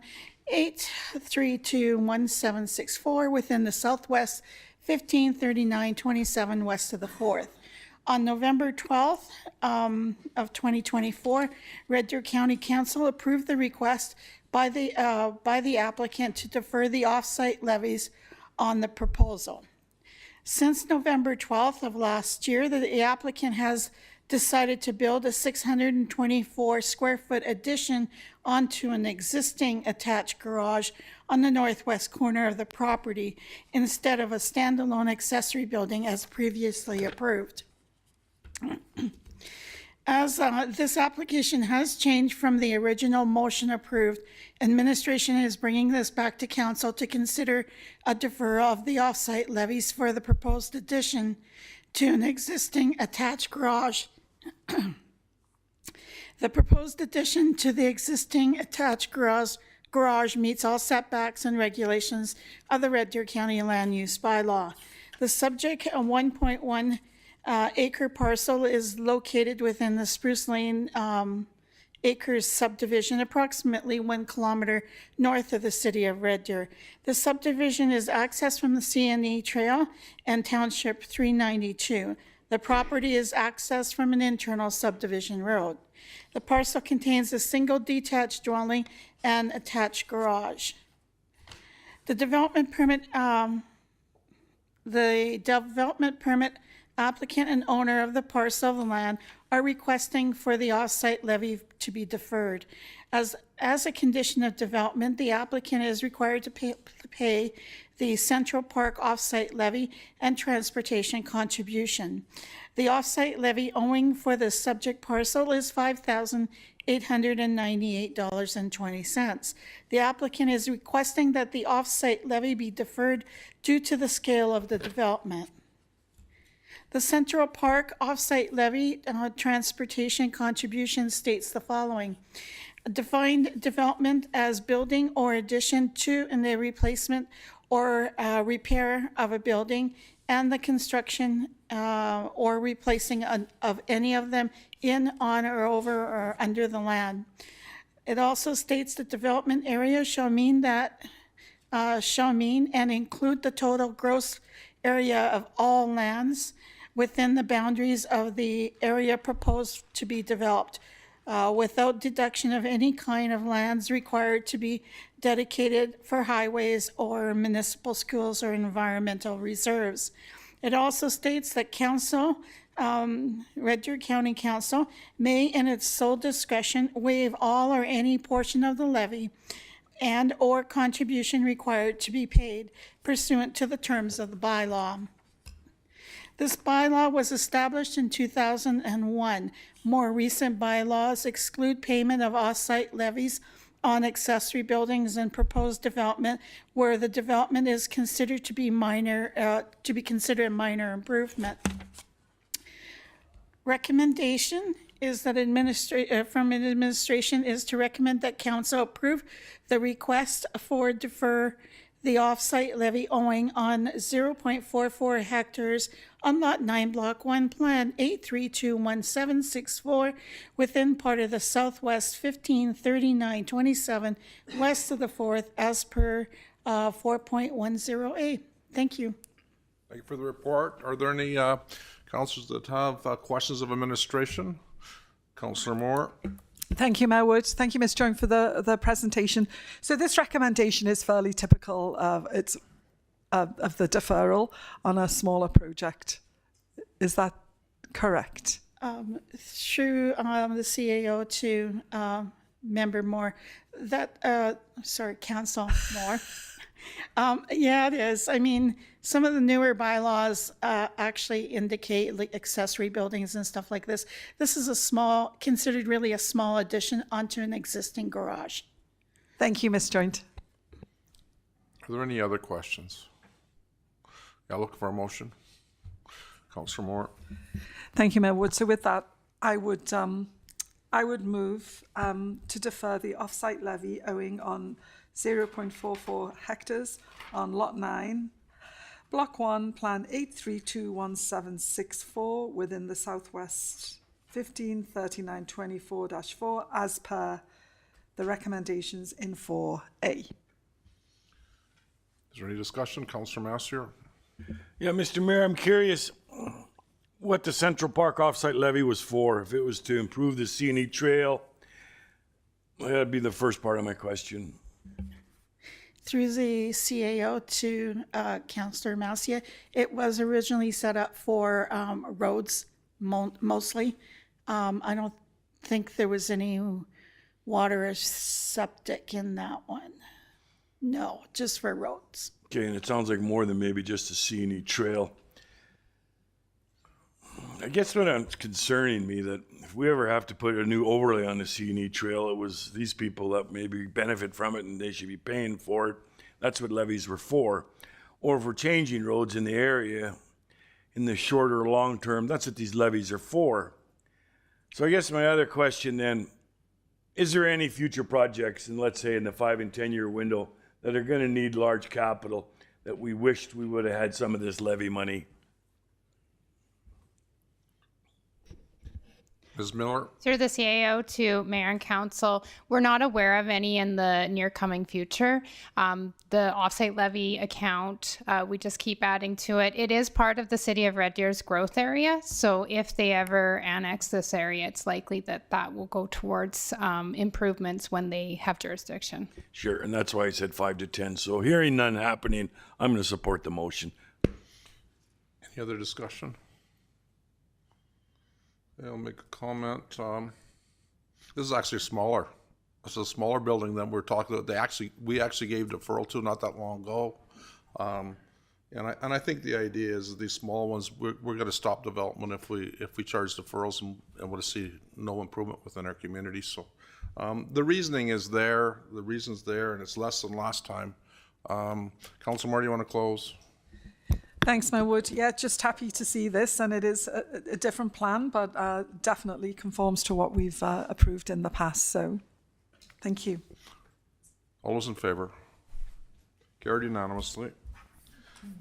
8321764 within the southwest 153927 west of the 4th. On November 12th of 2024, Red Deer County Council approved the request by the applicant to defer the offsite levies on the proposal. Since November 12th of last year, the applicant has decided to build a 624 square foot addition onto an existing attached garage on the northwest corner of the property instead of a standalone accessory building as previously approved. As this application has changed from the original motion approved, administration is bringing this back to council to consider a deferral of the offsite levies for the proposed addition to an existing attached garage. The proposed addition to the existing attached garage meets all setbacks and regulations of the Red Deer County Land Use Bylaw. The subject 1.1 acre parcel is located within the Spruce Lane Acres subdivision, approximately 1 kilometer north of the city of Red Deer. The subdivision is accessed from the CNE Trail and Township 392. The property is accessed from an internal subdivision road. The parcel contains a single detached dwelling and attached garage. The development permit applicant and owner of the parcel of land are requesting for the offsite levy to be deferred. As a condition of development, the applicant is required to pay the Central Park offsite levy and transportation contribution. The offsite levy owing for the subject parcel is $5,898.20. The applicant is requesting that the offsite levy be deferred due to the scale of the development. The Central Park offsite levy transportation contribution states the following. Defined development as building or addition to and the replacement or repair of a building and the construction or replacing of any of them in, on, or over or under the land. It also states that development area shall mean and include the total gross area of all lands within the boundaries of the area proposed to be developed, without deduction of any kind of lands required to be dedicated for highways or municipal schools or environmental reserves. It also states that council, Red Deer County Council, may in its sole discretion waive all or any portion of the levy and or contribution required to be paid pursuant to the terms of the bylaw. This bylaw was established in 2001. More recent bylaws exclude payment of off-site levies on accessory buildings and proposed development where the development is considered to be minor, considered a minor improvement. Recommendation is that from administration is to recommend that council approve the request for defer the off-site levy owing on 0.44 hectares on Lot 9, Block 1, Plan 8321764 within part of the Southwest 153927 west of the 4th as per 4.10A. Thank you. Thank you for the report. Are there any councilors that have questions of administration? Councillor Moore. Thank you, Mayor Wood. Thank you, Ms. Jones, for the presentation. So this recommendation is fairly typical of the deferral on a smaller project. Is that correct? Through the CAO to Member Moore, Council Moore. Yeah, it is. I mean, some of the newer bylaws actually indicate like accessory buildings and stuff like this. This is considered really a small addition onto an existing garage. Thank you, Ms. Joint. Are there any other questions? Yeah, look for a motion. Councillor Moore. Thank you, Mayor Wood. So with that, I would move to defer the offsite levy owing on 0.44 hectares on Lot 9, Block 1, Plan 8321764 within the Southwest 153924-4 as per the recommendations in 4A. Is there any discussion? Councillor Massier. Yeah, Mr. Mayor, I'm curious what the Central Park offsite levy was for. If it was to improve the scenic trail, that'd be the first part of my question. Through the CAO to Councillor Massier, it was originally set up for roads mostly. I don't think there was any water or septic in that one. No, just for roads. Okay, and it sounds like more than maybe just a scenic trail. I guess what's concerning me that if we ever have to put a new overlay on the scenic trail, it was these people that maybe benefit from it and they should be paying for it. That's what levies were for. Or if we're changing roads in the area in the shorter or long term, that's what these levies are for. So I guess my other question then, is there any future projects, and let's say in the 5 and 10 year window, that are going to need large capital that we wished we would have had some of this levy money? Ms. Miller. Through the CAO to Mayor and Council, we're not aware of any in the near coming future. The offsite levy account, we just keep adding to it. It is part of the City of Red Deer's growth area. So if they ever annex this area, it's likely that that will go towards improvements when they have jurisdiction. Sure, and that's why I said 5 to 10. So hearing none happening, I'm going to support the motion. Any other discussion? I'll make a comment. This is actually smaller. It's a smaller building than we're talking about. We actually gave deferral to not that long ago. And I think the idea is that these small ones, we're going to stop development if we charge deferrals and want to see no improvement within our community. So the reasoning is there, the reason's there, and it's less than last time. Councilor Moore, do you want to close? Thanks, Mayor Wood. Yeah, just happy to see this, and it is a different plan, but definitely conforms to what we've approved in the past. So, thank you. All those in favor? Carried unanimously.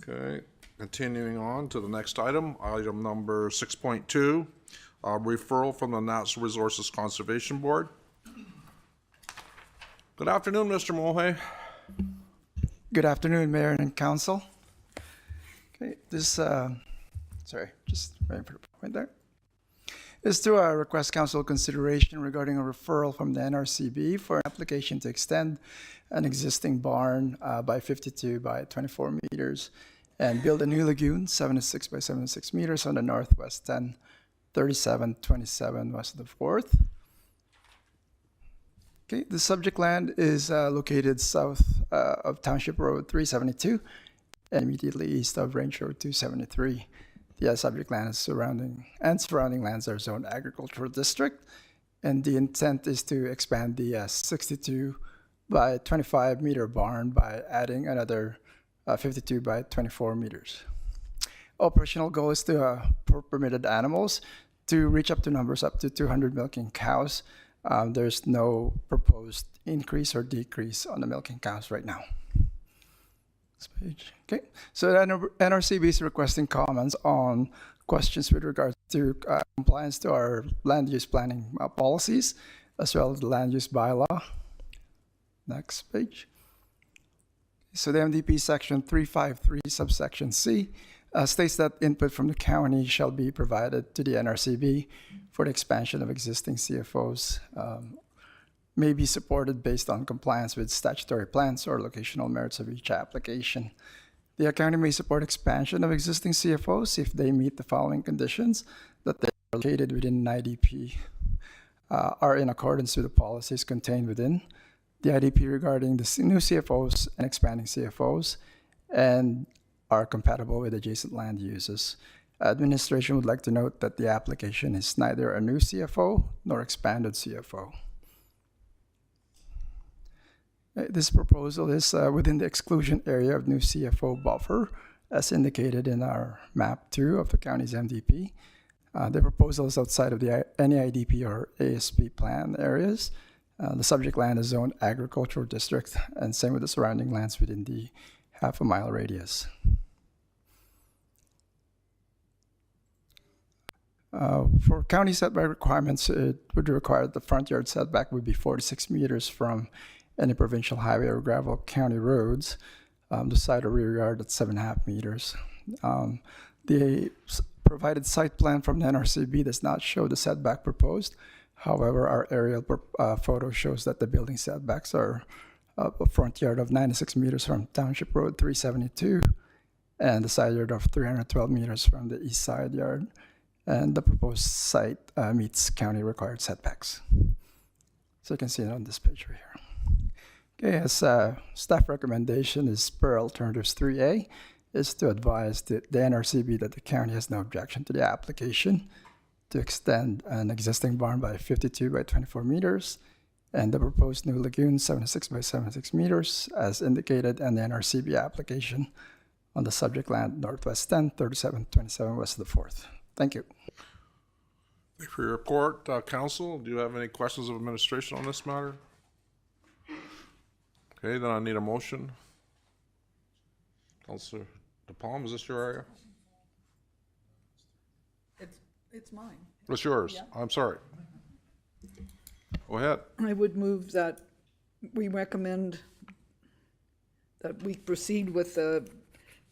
Okay, continuing on to the next item, item number 6.2, referral from the Natural Resources Conservation Board. Good afternoon, Mr. Mulhay. Good afternoon, Mayor and Council. Okay, this, just right for the point there. Is to request council consideration regarding a referral from the NRCB for an application to extend an existing barn by 52 by 24 meters and build a new lagoon 76 by 76 meters on the northwest 103727 west of the 4th. Okay, the subject land is located south of Township Road 372 and immediately east of Range Road 273. The subject land is surrounding lands are zoned agricultural district, and the intent is to expand the 62 by 25 meter barn by adding another 52 by 24 meters. Operational goal is to for permitted animals to reach up to numbers up to 200 milking cows. There's no proposed increase or decrease on the milking cows right now. Next page. Okay, so the NRCB is requesting comments on questions with regards to compliance to our land use planning policies, as well as the land use bylaw. Next page. So the MDP section 353 subsection C states that input from the county shall be provided to the NRCB for the expansion of existing CFOs. May be supported based on compliance with statutory plans or locational merits of each application. The county may support expansion of existing CFOs if they meet the following conditions. that they are located within an IDP are in accordance with the policies contained within the IDP regarding the new CFOs and expanding CFOs, and are compatible with adjacent land uses. Administration would like to note that the application is neither a new CFO nor expanded CFO. This proposal is within the exclusion area of new CFO buffer, as indicated in our map 2 of the county's MDP. The proposal is outside of the any IDP or ASP plan areas. The subject land is zoned agricultural district, and same with the surrounding lands within the half-a-mile radius. For county setback requirements, it would require the front yard setback would be 46 meters from any provincial highway or gravel county roads. The side or rear yard at 7.5 meters. The provided site plan from the NRCB does not show the setback proposed. However, our aerial photo shows that the building setbacks are a front yard of 96 meters from Township Road 372 and the side yard of 312 meters from the east side yard. And the proposed site meets county required setbacks. So you can see it on this page right here. Okay, as staff recommendation is per alternatives 3A, is to advise the NRCB that the county has no objection to the application to extend an existing barn by 52 by 24 meters and the proposed new lagoon 76 by 76 meters as indicated in the NRCB application on the subject land Northwest 10, 3727 West of the 4th. Thank you. Thank you for your report. Council, do you have any questions of administration on this matter? Okay, then I need a motion. Councilor DePalm, is this your area? It's mine. It's yours. Yeah. I'm sorry. Go ahead. I would move that we recommend that we proceed with the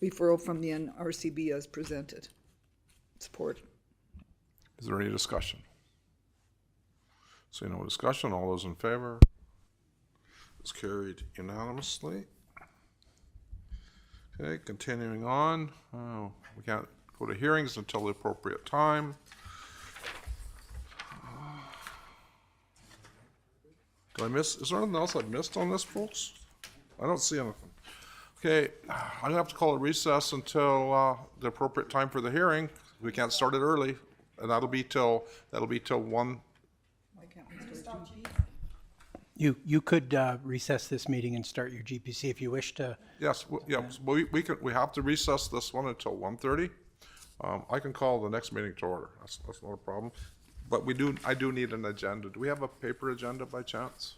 referral from the NRCB as presented. Support. Is there any discussion? See no discussion. All those in favor? It's carried unanimously. Okay, continuing on. Oh, we can't go to hearings until the appropriate time. Did I miss? Is there anything else I've missed on this, folks? I don't see anything. Okay, I'm gonna have to call a recess until the appropriate time for the hearing. We can't start it early, and that'll be till 1. Why can't we start GP? You could recess this meeting and start your GPC if you wish to. Yes, we have to recess this one until 1:30. I can call the next meeting to order. That's not a problem. But I do need an agenda. Do we have a paper agenda by chance?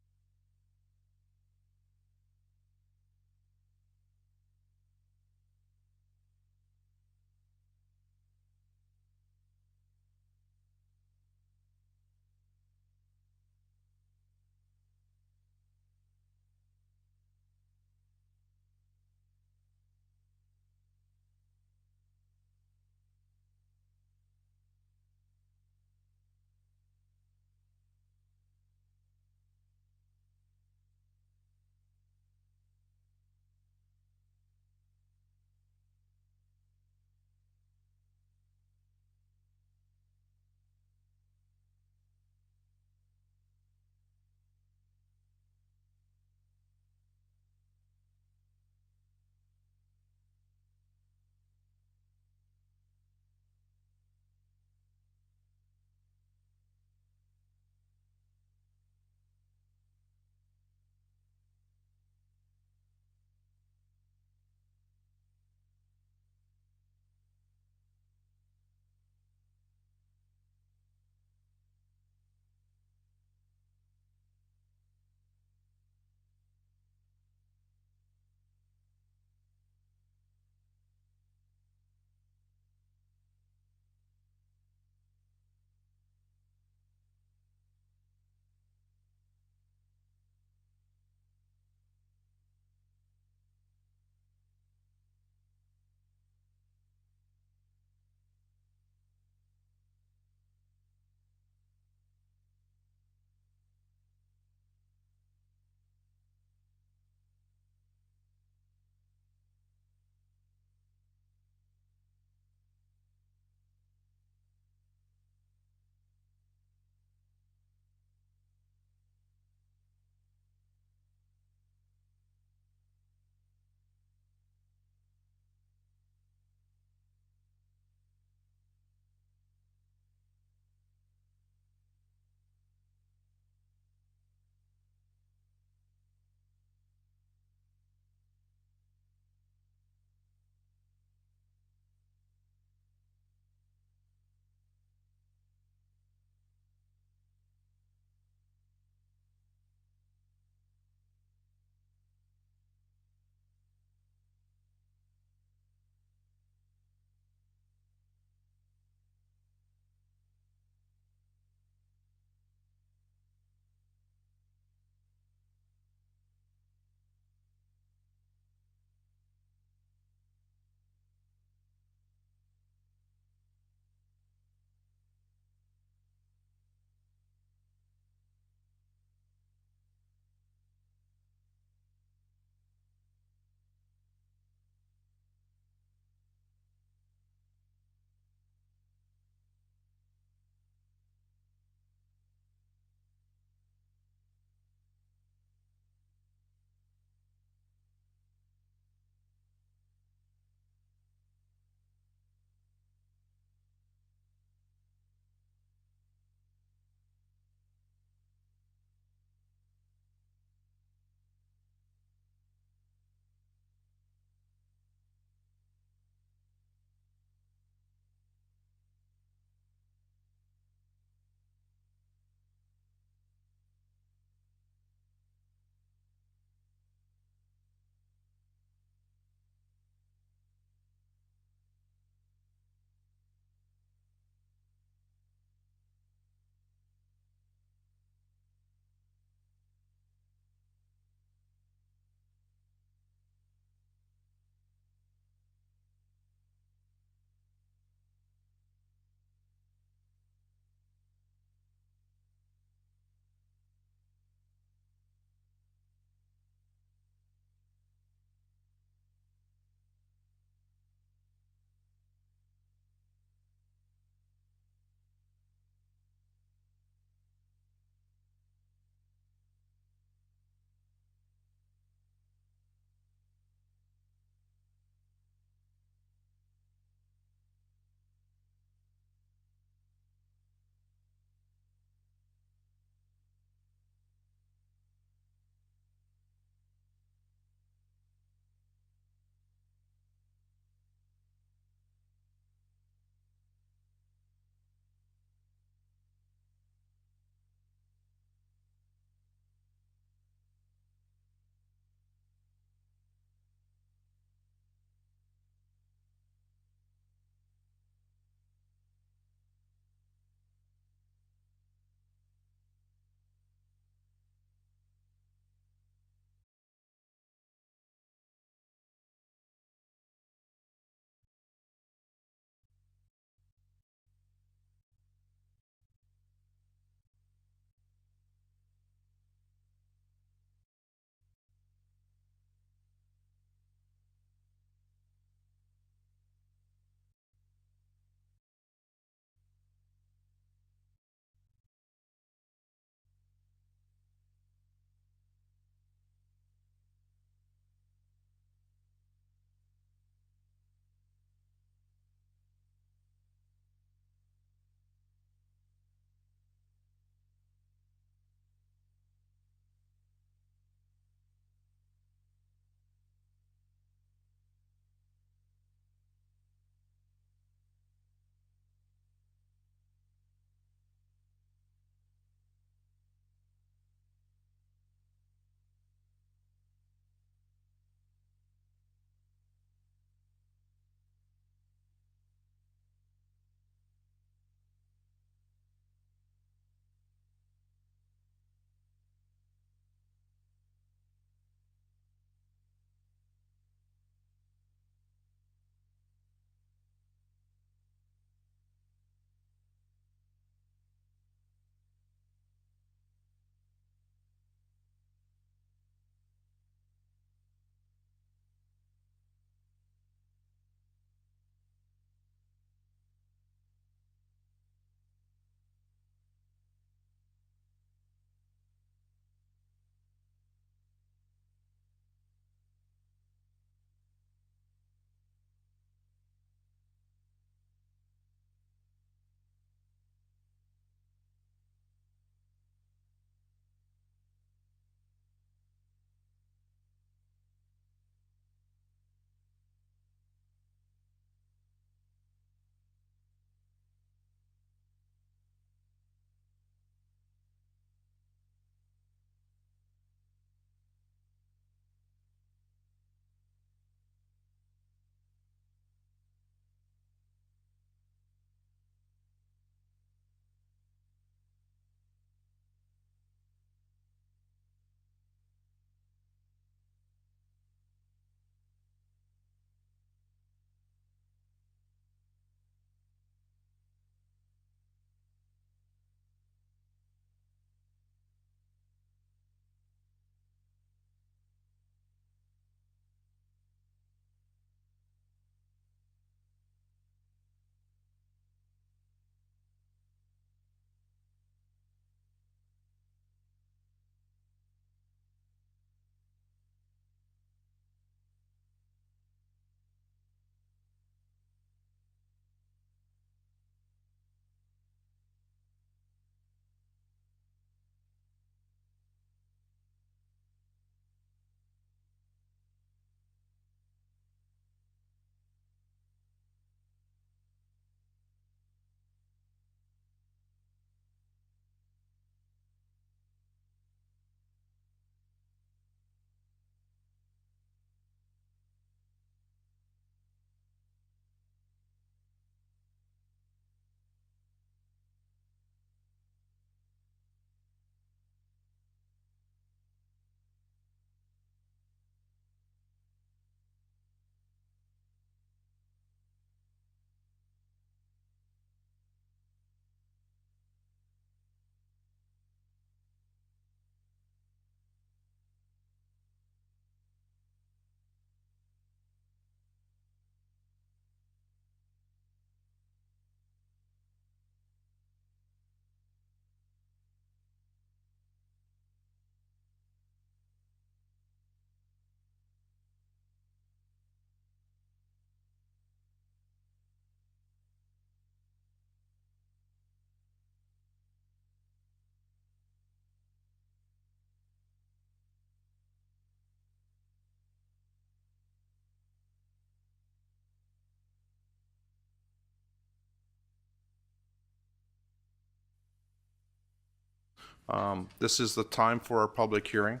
This is the time for our public hearing.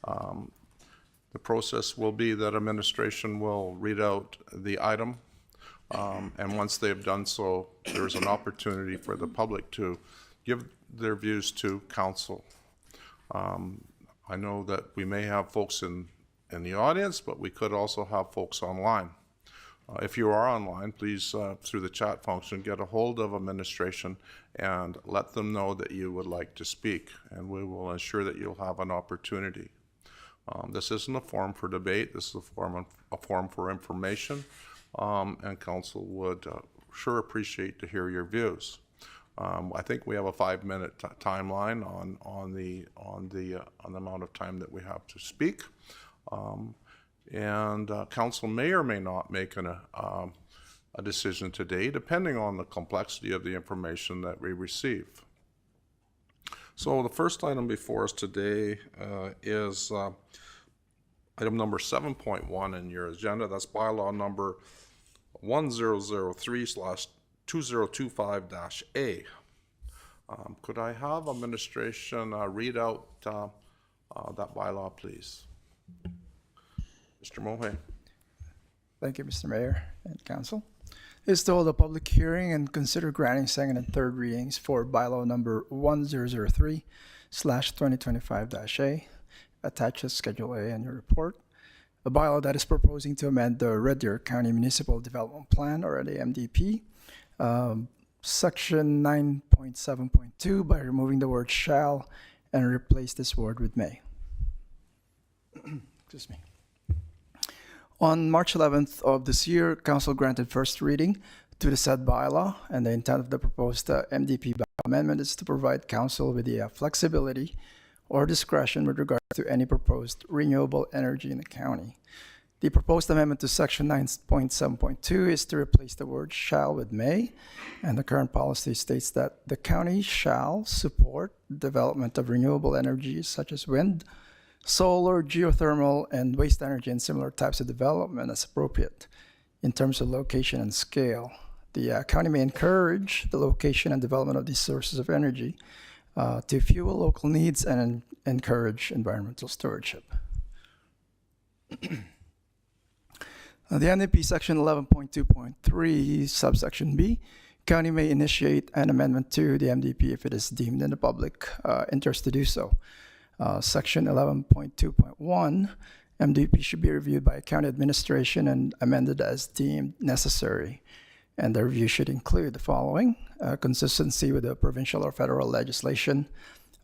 The process will be that administration will read out the item, and once they have done so, there's an opportunity for the public to give their views to council. I know that we may have folks in the audience, but we could also have folks online. If you are online, please, through the chat function, get a hold of administration and let them know that you would like to speak, and we will ensure that you'll have an opportunity. This isn't a forum for debate. This is a forum for information, and council would sure appreciate to hear your views. I think we have a 5-minute timeline on the amount of time that we have to speak, and council may or may not make a decision today, depending on the complexity of the information that we receive. So the first item before us today is item number 7.1 in your agenda. That's bylaw number 1003/2025-A. Could I have administration read out that bylaw, please? Mr. Mohe. Thank you, Mr. Mayor and Council. Is to hold a public hearing and consider granting second and third readings for bylaw number 1003/2025-A, attached as Schedule A in your report. A bylaw that is proposing to amend the Red Deer County Municipal Development Plan, or the MDP, section 9.7.2 by removing the word shall and replace this word with may. Excuse me. On March 11th of this year, Council granted first reading to the said bylaw, and the intent of the proposed MDP bylaw amendment is to provide Council with the flexibility or discretion with regard to any proposed renewable energy in the county. The proposed amendment to section 9.7.2 is to replace the word shall with may, and the current policy states that the county shall support development of renewable energies such as wind, solar, geothermal, and waste energy and similar types of development as appropriate in terms of location and scale. The county may encourage the location and development of these sources of energy to fuel local needs and encourage environmental stewardship. The NDP section 11.2.3 subsection B, county may initiate an amendment to the MDP if it is deemed in the public interest to do so. Section 11.2.1, MDP should be reviewed by county administration and amended as deemed necessary. And the review should include the following: consistency with the provincial or federal legislation,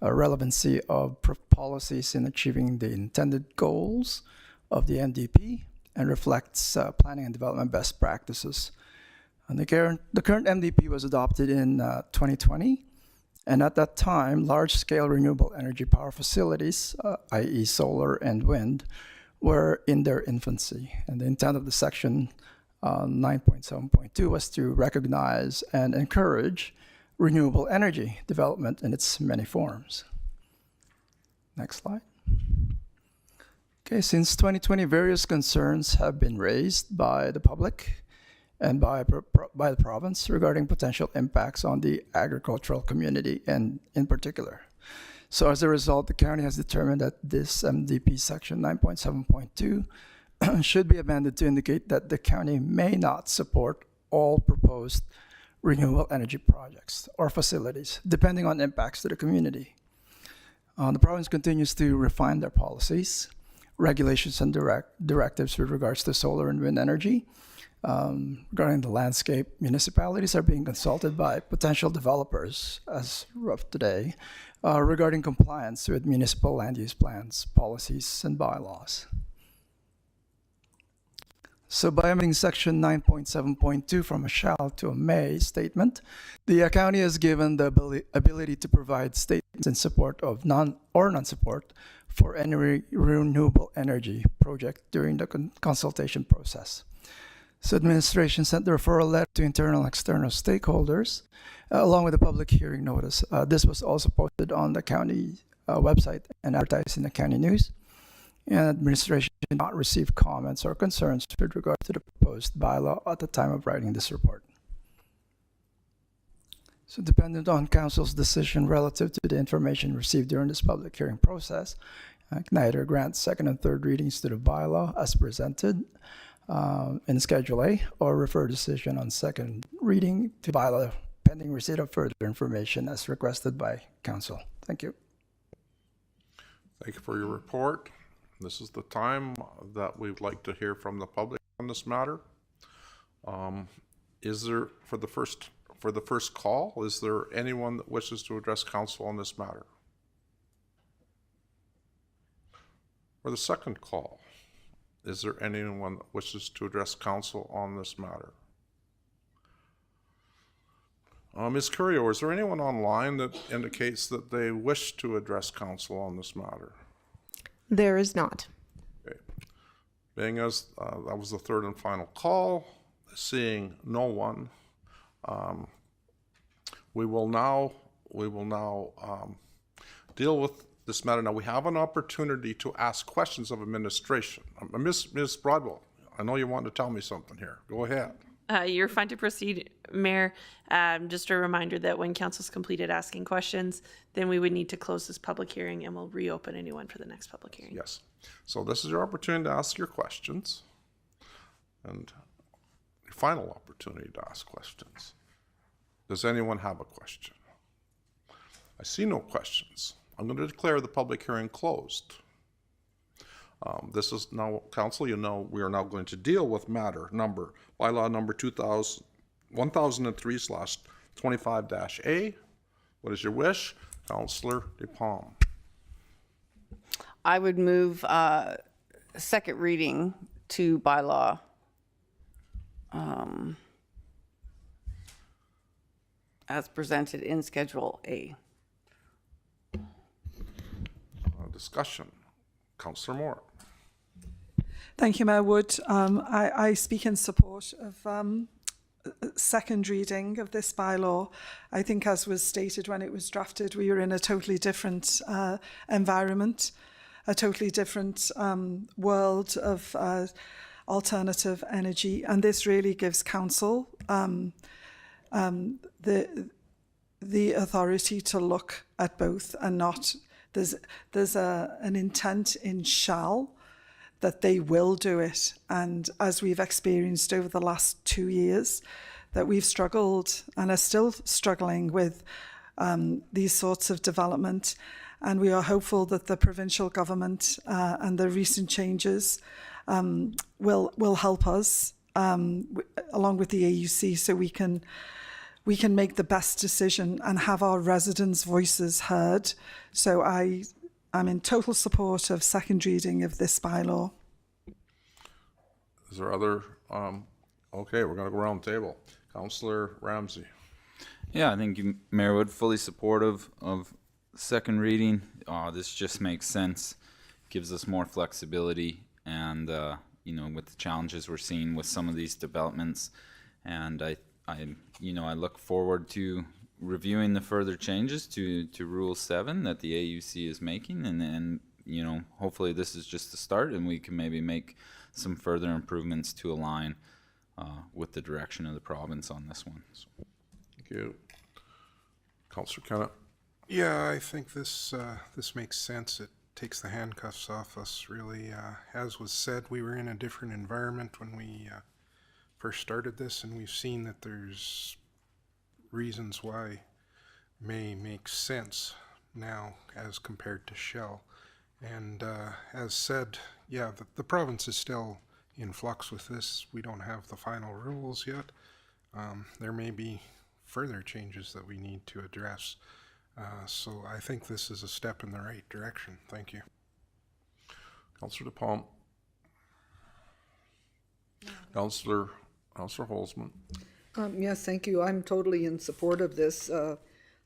relevancy of policies in achieving the intended goals of the MDP, and reflects planning and development best practices. And the current MDP was adopted in 2020. And at that time, large-scale renewable energy power facilities, i.e. solar and wind, were in their infancy. And the intent of the section 9.7.2 was to recognize and encourage renewable energy development in its many forms. Next slide. Okay, since 2020, various concerns have been raised by the public and by the province regarding potential impacts on the agricultural community and in particular. So as a result, the county has determined that this MDP section 9.7.2 should be amended to indicate that the county may not support all proposed renewable energy projects or facilities, depending on impacts to the community. The province continues to refine their policies, regulations, and directives with regards to solar and wind energy. Regarding the landscape, municipalities are being consulted by potential developers as of today regarding compliance with municipal land use plans, policies, and bylaws. So by amending section 9.7.2 from a shall to a may statement, the county is given the ability to provide statements in support of non-support for any renewable energy project during the consultation process. So administration sent the referral letter to internal and external stakeholders, along with a public hearing notice. This was also posted on the county website and advertised in the county news. And administration did not receive comments or concerns with regard to the proposed bylaw at the time of writing this report. So dependent on council's decision relative to the information received during this public hearing process, I can either grant second and third readings to the bylaw as presented in Schedule A, or refer decision on second reading to bylaw pending receipt of further information as requested by council. Thank you. Thank you for your report. This is the time that we'd like to hear from the public on this matter. Is there, for the first call, is there anyone that wishes to address council on this matter? For the second call, is there anyone that wishes to address council on this matter? Ms. Curio, is there anyone online that indicates that they wish to address council on this matter? There is not. Okay. Being as that was the third and final call, seeing no one, we will now deal with this matter. Now we have an opportunity to ask questions of administration. Ms. Broadwell, I know you want to tell me something here. Go ahead. You're fine to proceed, Mayor. Just a reminder that when council's completed asking questions, then we would need to close this public hearing and we'll reopen a new one for the next public hearing. Yes. So this is your opportunity to ask your questions and your final opportunity to ask questions. Does anyone have a question? I see no questions. I'm going to declare the public hearing closed. This is now, council, you know, we are now going to deal with matter number, bylaw number 1003/25-A. What is your wish? Councillor DePalm. I would move second reading to bylaw as presented in Schedule A. Discussion. Councillor Moore. Thank you, Mayor Wood. I speak in support of second reading of this bylaw. I think, as was stated when it was drafted, we were in a totally different environment, a totally different world of alternative energy, and this really gives council the authority to look at both and not. There's an intent in shall that they will do it, and as we've experienced over the last 2 years, that we've struggled and are still struggling with these sorts of development, and we are hopeful that the provincial government and the recent changes will help us along with the AUC, so we can make the best decision and have our residents' voices heard. So I'm in total support of second reading of this bylaw. Is there other, okay, we're going to go around the table. Councillor Ramsey. Yeah, I think Mayor Wood fully supportive of second reading. This just makes sense, gives us more flexibility, and you know, with the challenges we're seeing with some of these developments, and I look forward to reviewing the further changes to Rule 7 that the AUC is making, and you know, hopefully this is just the start, and we can maybe make some further improvements to align with the direction of the province on this one. So. Thank you. Councillor Kennett. Yeah, I think this makes sense. It takes the handcuffs off us, really. As was said, we were in a different environment when we first started this, and we've seen that there's reasons why may make sense now as compared to shall. And as said, yeah, the province is still in flux with this. We don't have the final rules yet. There may be further changes that we need to address. So I think this is a step in the right direction. Thank you. Councillor DePalm. Councillor Holzman. Yes, thank you. I'm totally in support of this.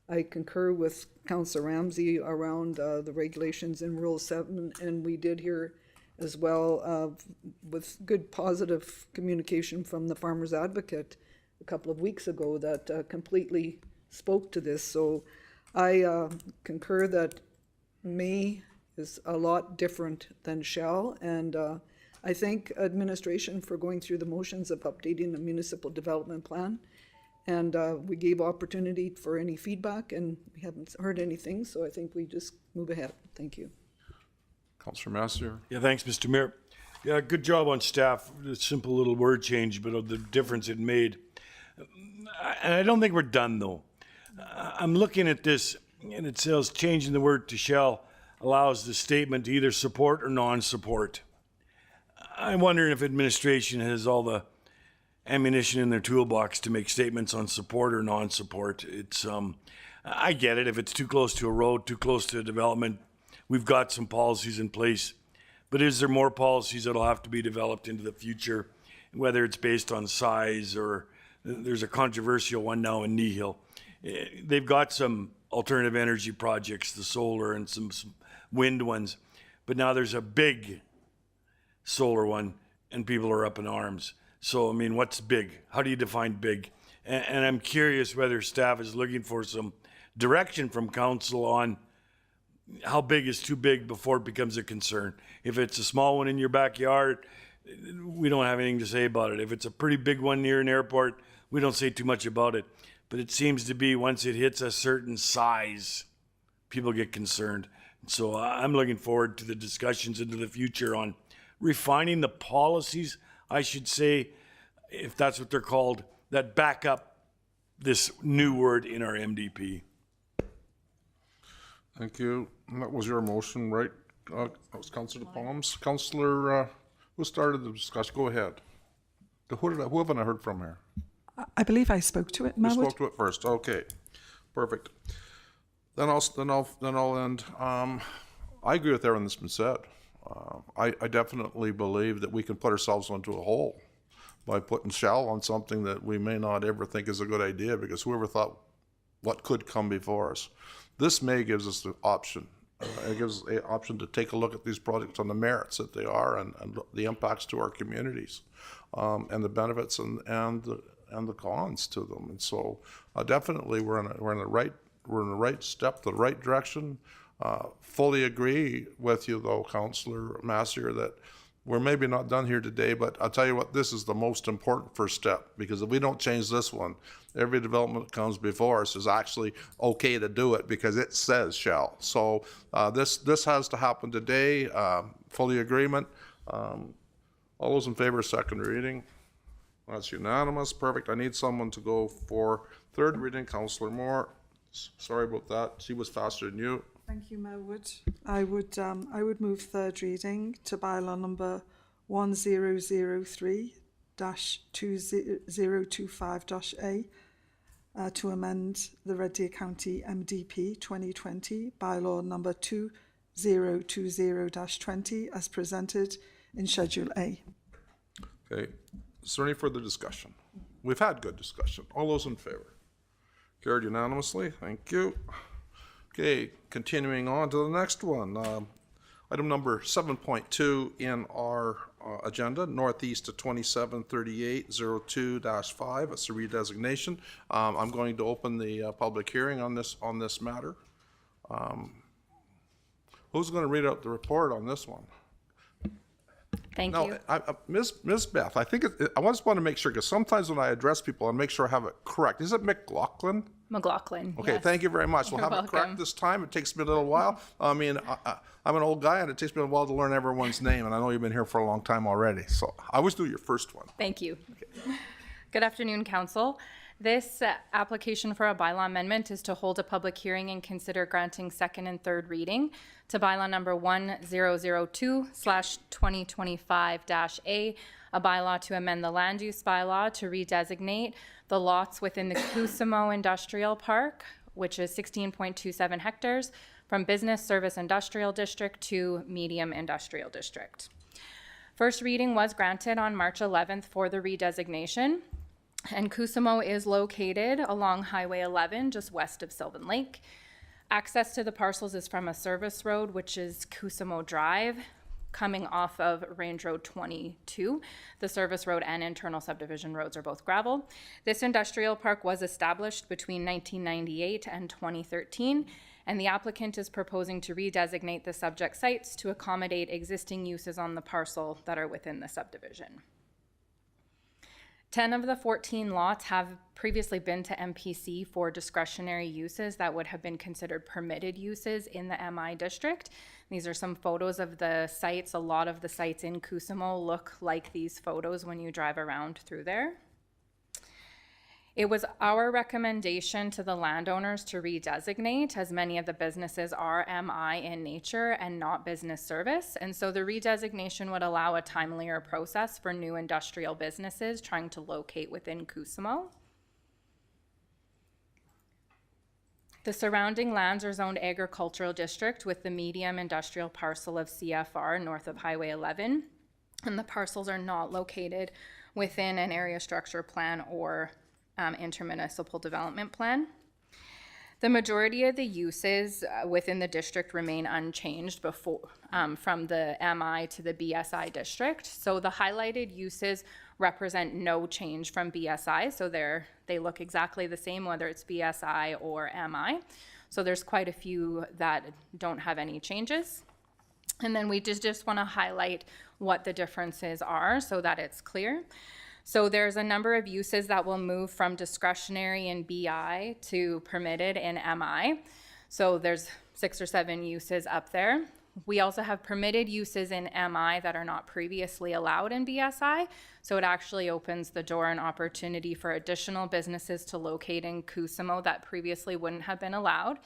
I concur with Councillor Ramsey around the regulations in Rule 7, and we did hear as well with good positive communication from the Farmers Advocate a couple of weeks ago that completely spoke to this. So I concur that may is a lot different than shall, and I thank administration for going through the motions of updating the municipal development plan And we gave opportunity for any feedback, and we haven't heard anything, so I think we just move ahead. Thank you. Councillor Massier. Yeah, thanks, Mr. Mayor. Yeah, good job on staff. A simple little word change, but of the difference it made. And I don't think we're done, though. I'm looking at this, and it says changing the word to shall allows the statement to either support or non-support. I'm wondering if administration has all the ammunition in their toolbox to make statements on support or non-support. It's, I get it. If it's too close to a road, too close to a development, we've got some policies in place. But is there more policies that'll have to be developed into the future, whether it's based on size or there's a controversial one now in Nihil. They've got some alternative energy projects, the solar and some wind ones, but now there's a big solar one and people are up in arms. So, I mean, what's big? How do you define big? And I'm curious whether staff is looking for some direction from council on how big is too big before it becomes a concern. If it's a small one in your backyard, we don't have anything to say about it. If it's a pretty big one near an airport, we don't say too much about it. But it seems to be once it hits a certain size, people get concerned. So I'm looking forward to the discussions into the future on refining the policies, I should say, if that's what they're called, that back up this new word in our MDP. Thank you. And that was your motion, right? That was Councillor Palms. Councillor, who started the discussion? Go ahead. Who haven't I heard from here? I believe I spoke to it. You Marwood. spoke to it first. Okay, perfect. Then I'll end. I agree with everything that's been said. I definitely believe that we can put ourselves into a hole by putting shall on something that we may not ever think is a good idea, because whoever thought what could come before us. This may gives us the option. It gives us an option to take a look at these projects on the merits that they are and the impacts to our communities, and the benefits and the cons to them. And so definitely we're in the right step, the right direction. Fully agree with you though, Councillor Massier, that we're maybe not done here today, but I'll tell you what, this is the most important first step, because if we don't change this one, every development that comes before us is actually okay to do it because it says shall. So this has to happen today. Fully agreement. All those in favor of second reading? That's unanimous. Perfect. I need someone to go for third reading. Councillor Moore. Sorry about that. She was faster than you. Thank you, Marwood. I would move third reading to bylaw number 1003-2025-A to amend the Red Deer County MDP 2020 bylaw number 2020-20 as presented in Schedule A. Okay. Is there any further discussion? We've had good discussion. All those in favor? Carried unanimously. Thank you. Okay, continuing on to the next one. Item number 7.2 in our agenda, northeast of 273802-5. It's a redesignation. I'm going to open the public hearing on this matter. Who's going to read out the report on this one? Thank Now, you. Ms. Beth, I think I just want to make sure, because sometimes when I address people, I make sure I have it correct. Is it McLaughlin? McLaughlin. Okay, yes. thank you very much. We'll You're have it correct welcome. this time. It takes me a little while. I mean, I'm an old guy, and it takes me a while to learn everyone's name, and I know you've been here for a long time already. So I always do your first one. Thank you. Good afternoon, Council. This application for a bylaw amendment is to hold a public hearing and consider granting second and third reading to bylaw number 1002/2025-A, a bylaw to amend the land use bylaw to redesignate the lots within the Cusimo Industrial Park, which is 16.27 hectares, from Business Service Industrial District to Medium Industrial District. First reading was granted on March 11th for the redesignation, and Cusimo is located along Highway 11, just west of Sylvan Lake. Access to the parcels is from a service road, which is Cusimo Drive, coming off of Range Road 22. The service road and internal subdivision roads are both gravel. This industrial park was established between 1998 and 2013, and the applicant is proposing to redesignate the subject sites to accommodate existing uses on the parcel that are within the subdivision. 10 of the 14 lots have previously been to MPC for discretionary uses that would have been considered permitted uses in the MI district. These are some photos of the sites. A lot of the sites in Kusimo look like these photos when you drive around through there. It was our recommendation to the landowners to redesignate, as many of the businesses are MI in nature and not business service. And so the redesignation would allow a timelier process for new industrial businesses trying to locate within Kusimo. The surrounding lands are zoned agricultural district with the medium industrial parcel of CFR north of Highway 11. And the parcels are not located within an area structure plan or intermunicipal development plan. The majority of the uses within the district remain unchanged from the MI to the BSI district. So the highlighted uses represent no change from BSI. So they look exactly the same, whether it's BSI or MI. So there's quite a few that don't have any changes. And then we just want to highlight what the differences are so that it's clear. So there's a number of uses that will move from discretionary in BI to permitted in MI. So there's 6 or 7 uses up there. We also have permitted uses in MI that are not previously allowed in BSI. So it actually opens the door and opportunity for additional businesses to locate in Kusimo that previously wouldn't have been allowed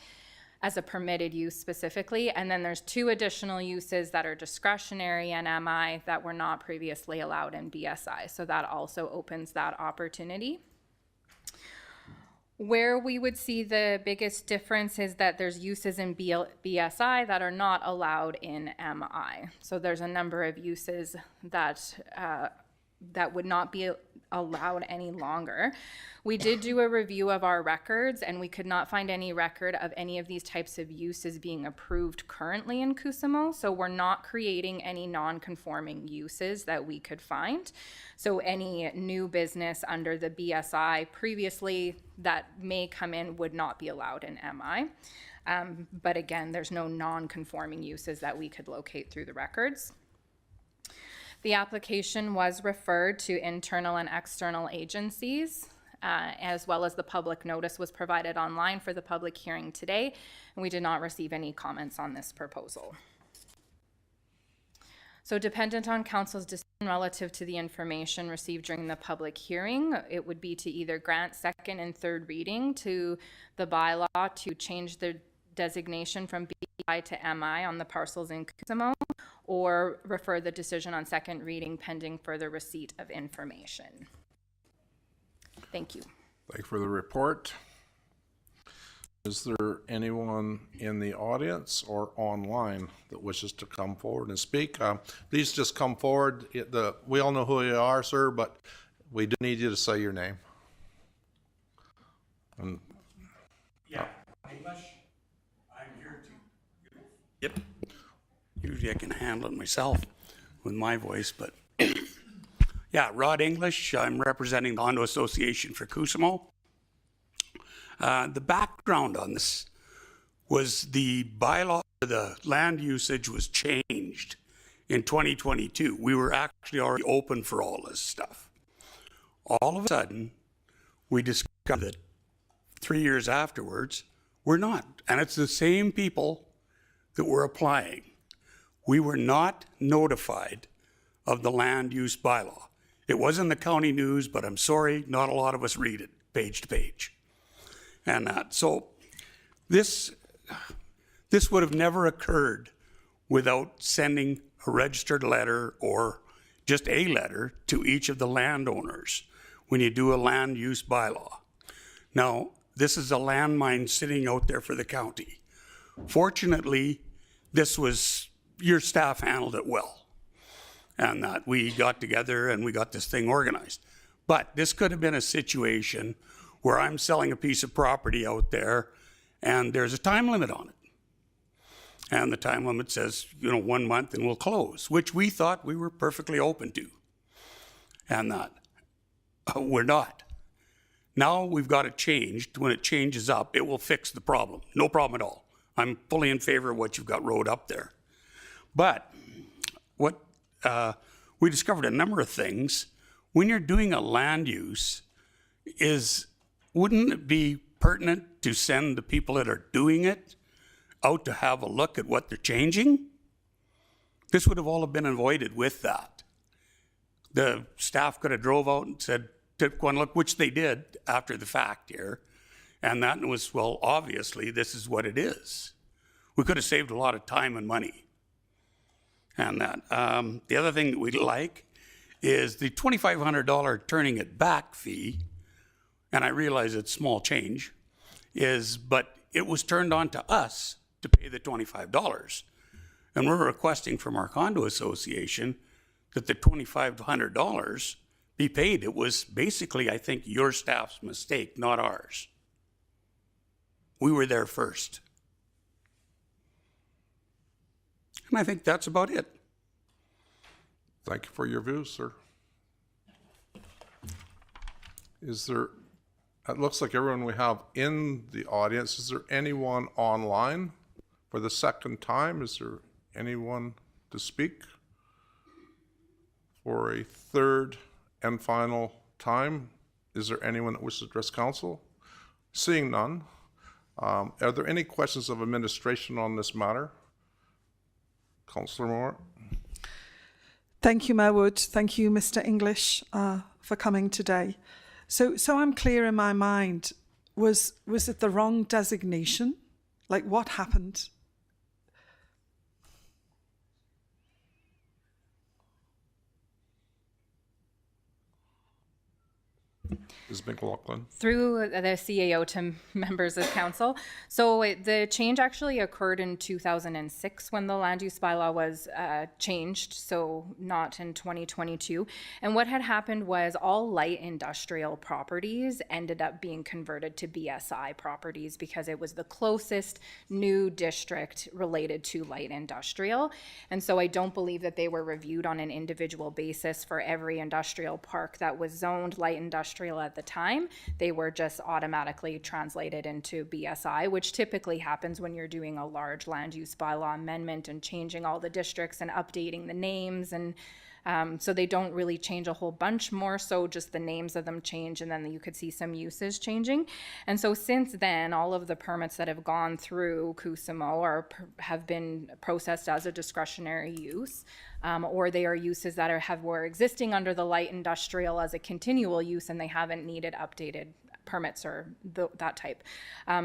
as a permitted use specifically. And then there's 2 additional uses that are discretionary in MI that were not previously allowed in BSI. So that also opens that opportunity. Where we would see the biggest difference is that there's uses in BSI that are not allowed in MI. So there's a number of uses that would not be allowed any longer. We did do a review of our records and we could not find any record of any of these types of uses being approved currently in Kusimo. So we're not creating any non-conforming uses that we could find. So any new business under the BSI previously that may come in would not be allowed in MI. But again, there's no non-conforming uses that we could locate through the records. The application was referred to internal and external agencies, as well as the public notice was provided online for the public hearing today, and we did not receive any comments on this proposal. So dependent on council's decision relative to the information received during the public hearing, it would be to either grant second and third reading to the bylaw to change the designation from BI to MI on the parcels in Kusimo, or refer the decision on second reading pending further receipt of information. Thank you. Thank you for the report. Is there anyone in the audience or online that wishes to come forward and speak? Please just come forward. We all know who you are, sir, but we do need you to say your name. And, yeah, English. I'm here to. Yep. Usually I can handle it myself with my voice, but yeah, Rod English. I'm representing the Condo Association for Kusimo. The background on this was the bylaw, the land usage was changed in 2022. We were actually already open for all this stuff. All of a sudden, we discovered that 3 years afterwards, we're not. And it's the same people that were applying. We were not notified of the land use bylaw. It was in the county news, but I'm sorry, not a lot of us read it page to page. And so this would have never occurred without sending a registered letter or just a letter to each of the landowners when you do a land use bylaw. Now, this is a landmine sitting out there for the county. Fortunately, your staff handled it well, and that we got together and we got this thing organized. But this could have been a situation where I'm selling a piece of property out there and there's a time limit on it. And the time limit says, 1 month and we'll close, which we thought we were perfectly open to. And that we're not. Now we've got it changed. When it changes up, it will fix the problem. No problem at all. I'm fully in favor of what you've got wrote up there. But what we discovered a number of things when you're doing a land use, wouldn't it be pertinent to send the people that are doing it out to have a look at what they're changing? This would have all been avoided with that. The staff could have drove out and said, took one look, which they did after the fact here. And that was, well, obviously, this is what it is. We could have saved a lot of time and money. And that. The other thing that we'd like is the $2,500 turning it back fee, and I realize it's small change, but it was turned on to us to pay the $25. And we're requesting from our condo association that the $2,500 be paid. It was basically, I think, your staff's mistake, not ours. We were there first. And I think that's about it. Thank you for your views, sir. It looks like everyone we have in the audience. Is there anyone online for the second time? Is there anyone to speak for a third and final time? Is there anyone that wishes to address council? Seeing none, are there any questions of administration on this matter? Councillor Moore. Thank you, Mayor Wood. Thank you, Mr. English, for coming today. So I'm clear in my mind. Was it the wrong designation? Like, what happened? Ms. McLaughlin. Through the CAO to members of council. So the change actually occurred in 2006 when the land use bylaw was changed, so not in 2022. And what had happened was all light industrial properties ended up being converted to BSI properties because it was the closest new district related to light industrial. And so I don't believe that they were reviewed on an individual basis for every industrial park that was zoned light industrial at the time. They were just automatically translated into BSI, which typically happens when you're doing a large land use bylaw amendment and changing all the districts and updating the names. And so they don't really change a whole bunch, more so just the names of them change, and then you could see some uses changing. And so since then, all of the permits that have gone through CUSMO have been processed as a discretionary use, or they are uses that were existing under the light industrial as a continual use, and they haven't needed updated permits or that type.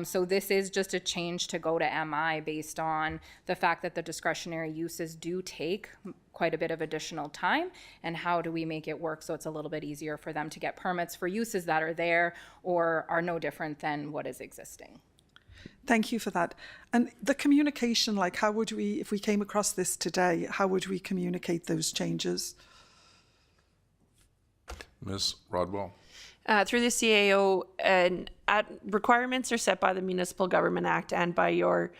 So this is just a change to go to MI based on the fact that the discretionary uses do take quite a bit of additional time, and how do we make it work so it's a little bit easier for them to get permits for uses that are there or are no different than what is existing. Thank you for that. And the communication, like, how would we, if we came across this today, how would we communicate those changes? Ms. Rodwell. Through the CAO, requirements are set by the Municipal Government Act and by your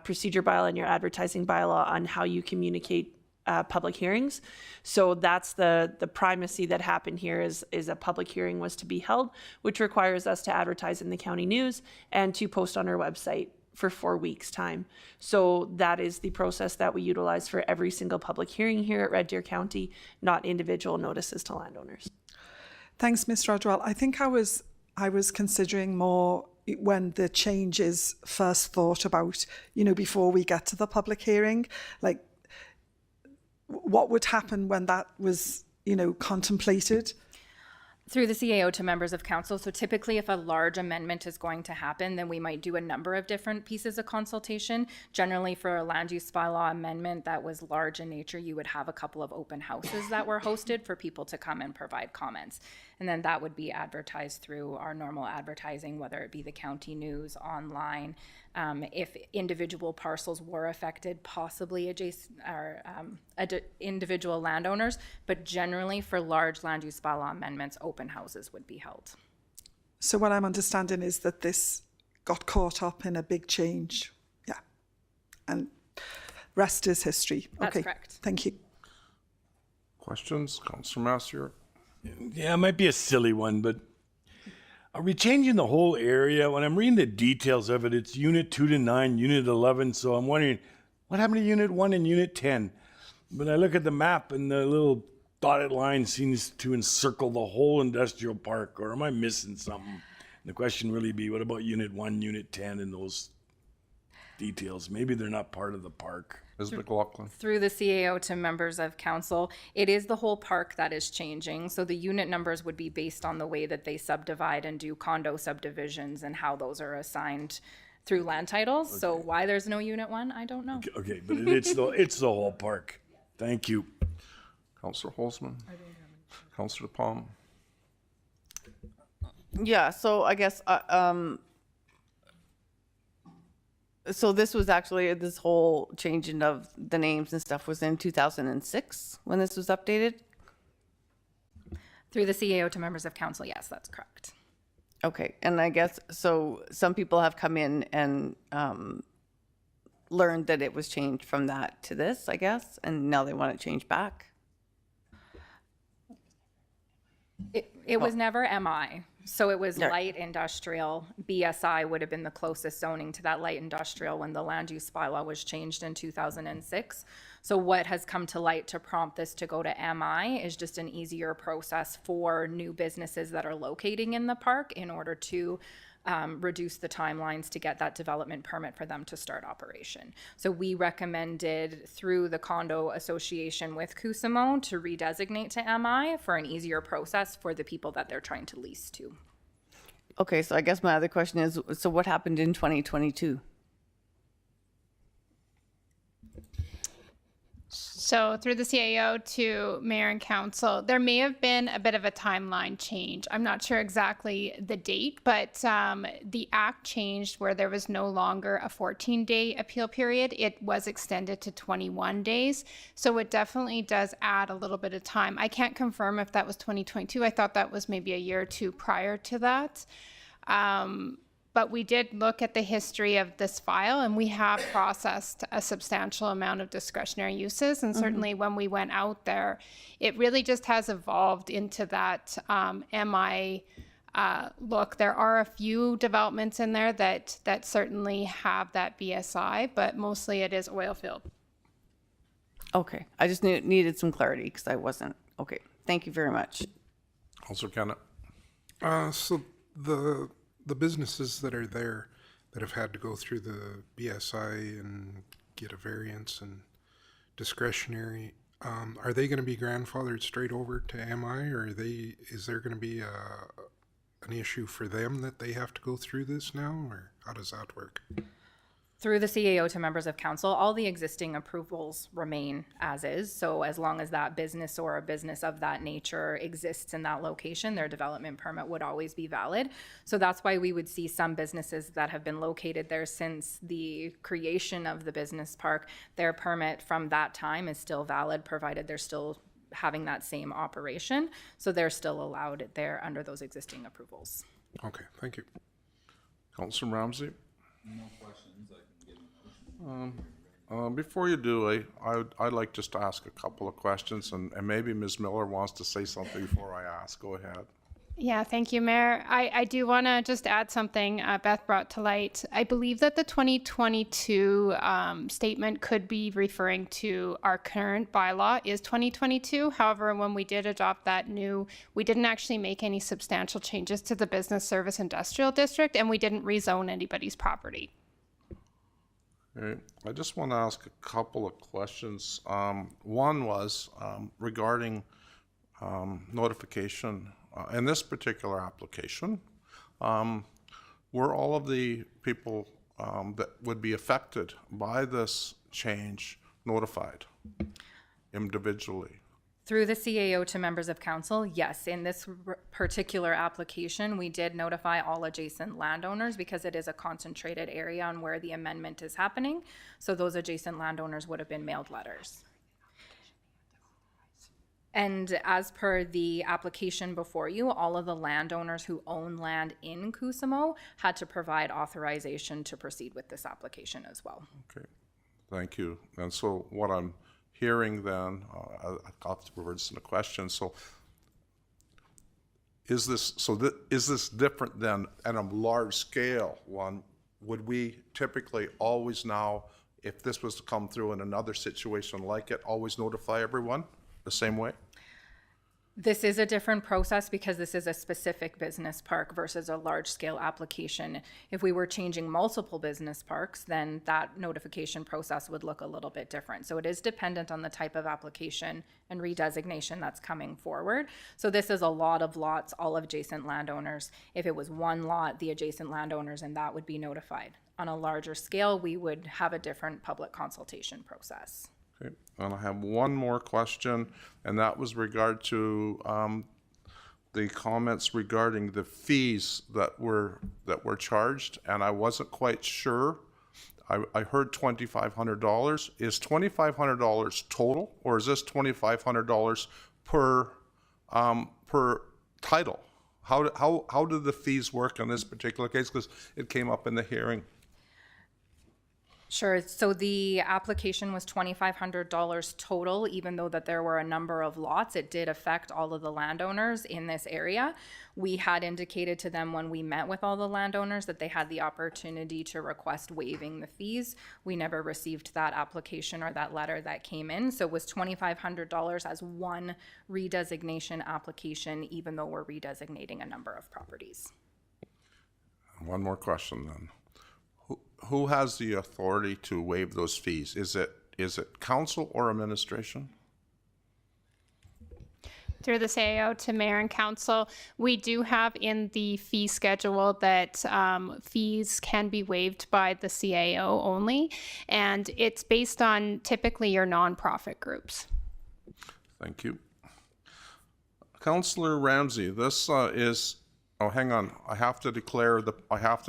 procedure bylaw and your advertising bylaw on how you communicate public hearings. So that's the primacy that happened here is a public hearing was to be held, which requires us to advertise in the county news and to post on our website for 4 weeks' time. So that is the process that we utilize for every single public hearing here at Red Deer County, not individual notices to landowners. Thanks, Ms. Rodwell. I think I was considering more when the change is first thought about, before we get to the public hearing, like what would happen when that was, contemplated? Through the CAO to members of council. So typically if a large amendment is going to happen, then we might do a number of different pieces of consultation. Generally for a land use bylaw amendment that was large in nature, you would have a couple of open houses that were hosted for people to come and provide comments. And then that would be advertised through our normal advertising, whether it be the county news, online. If individual parcels were affected, possibly adjacent or individual landowners, but generally for large land use bylaw amendments, open houses would be held. So what I'm understanding is that this got caught up in a big change. Yeah. And rest is history. That's correct. Thank you. Questions? Councillor Massier? Yeah, it might be a silly one, but are we changing the whole area? When I'm reading the details of it, it's unit 2 to 9, unit 11. So I'm wondering, what happened to unit 1 and unit 10? When I look at the map and the little dotted line seems to encircle the whole industrial park, or am I missing something? The question really be, what about Unit 1, Unit 10, and those details? Maybe they're not part of the park. Ms. McLaughlin? Through the CAO to members of council, it is the whole park that is changing. So the unit numbers would be based on the way that they subdivide and do condo subdivisions and how those are assigned through land titles. Okay. So why there's no Unit 1, I don't know. Okay, but it's the whole park. Thank you. Councillor Holzman? Councillor Palm? Yeah, so I guess, so this was actually, this whole changing of the names and stuff was in 2006 when this was updated? Through the CAO to members of council, yes, that's correct. Okay, and I guess, so some people have come in and learned that it was changed from that to this, I guess, and now they want it changed back? It was never MI, so it was light industrial. BSI would have been the closest zoning to that light industrial when the land use bylaw was changed in 2006. So what has come to light to prompt this to go to MI is just an easier process for new businesses that are locating in the park in order to reduce the timelines to get that development permit for them to start operation. So we recommended through the condo association with Cusimo to redesignate to MI for an easier process for the people that they're trying to lease to. Okay, so I guess my other question is, so what happened in 2022? So through the CAO to mayor and council, there may have been a bit of a timeline change. I'm not sure exactly the date, but the act changed where there was no longer a 14-day appeal period. It was extended to 21 days. So it definitely does add a little bit of time. I can't confirm if that was 2022. I thought that was maybe a year or two prior to that. But we did look at the history of this file, and we have processed a substantial amount of discretionary uses. And certainly when we went out there, it really just has evolved into that MI look. There are a few developments in there that certainly have that BSI, but mostly it is oil field. Okay, I just needed some clarity because I wasn't. Okay, thank you very much. Councillor Kennett? So the businesses that are there that have had to go through the BSI and get a variance and discretionary, are they going to be grandfathered straight over to MI, or is there going to be an issue for them that they have to go through this now, or how does that work? Through the CAO to members of council, all the existing approvals remain as is. So as long as that business or a business of that nature exists in that location, their development permit would always be valid. So that's why we would see some businesses that have been located there since the creation of the business park, their permit from that time is still valid, provided they're still having that same operation. So they're still allowed there under those existing approvals. Okay, thank you. Councillor Ramsey? No questions. Before you do, I'd like just to ask a couple of questions, and maybe Ms. Miller wants to say something before I ask. Go ahead. Yeah, thank you, Mayor. I do want to just add something Beth brought to light. I believe that the 2022 statement could be referring to our current bylaw is 2022. However, when we did adopt that we didn't actually make any substantial changes to the business service industrial district, and we didn't rezone anybody's property. Okay. I just want to ask a couple of questions. One was regarding notification. In this particular application, were all of the people that would be affected by this change notified individually? Through the CAO to members of council, yes. In this particular application, we did notify all adjacent landowners because it is a concentrated area on where the amendment is happening. So those adjacent landowners would have been mailed letters. And as per the application before you, all of the landowners who own land in Cusimo had to provide authorization to proceed with this application as well. Okay, thank you. And so what I'm hearing then, I'll have to revert this in a question. So is this different than at a large scale one? Would we typically always now, if this was to come through in another situation like it, always notify everyone the same way? This is a different process because this is a specific business park versus a large-scale application. If we were changing multiple business parks, then that notification process would look a little bit different. So it is dependent on the type of application and redesignation that's coming forward. So this is a lot of lots, all adjacent landowners. If it was one lot, the adjacent landowners, and that would be notified. On a larger scale, we would have a different public consultation process. Okay, and I have one more question, and that was regard to the comments regarding the fees that were charged, and I wasn't quite sure. I heard $2,500. Is $2,500 total, or is this $2,500 per title? How do the fees work in this particular case? Because it came up in the hearing. Sure. So the application was $2,500 total, even though that there were a number of lots. It did affect all of the landowners in this area. We had indicated to them when we met with all the landowners that they had the opportunity to request waiving the fees. We never received that application or that letter that came in. So it was $2,500 as one redesignation application, even though we're redesignating a number of properties. One more question then. Who has the authority to waive those fees? Is it council or administration? Through the CAO to mayor and council, we do have in the fee schedule that fees can be waived by the CAO only, and it's based on typically your nonprofit groups. Thank you. Councillor Ramsey, this is. Oh, hang on. I have to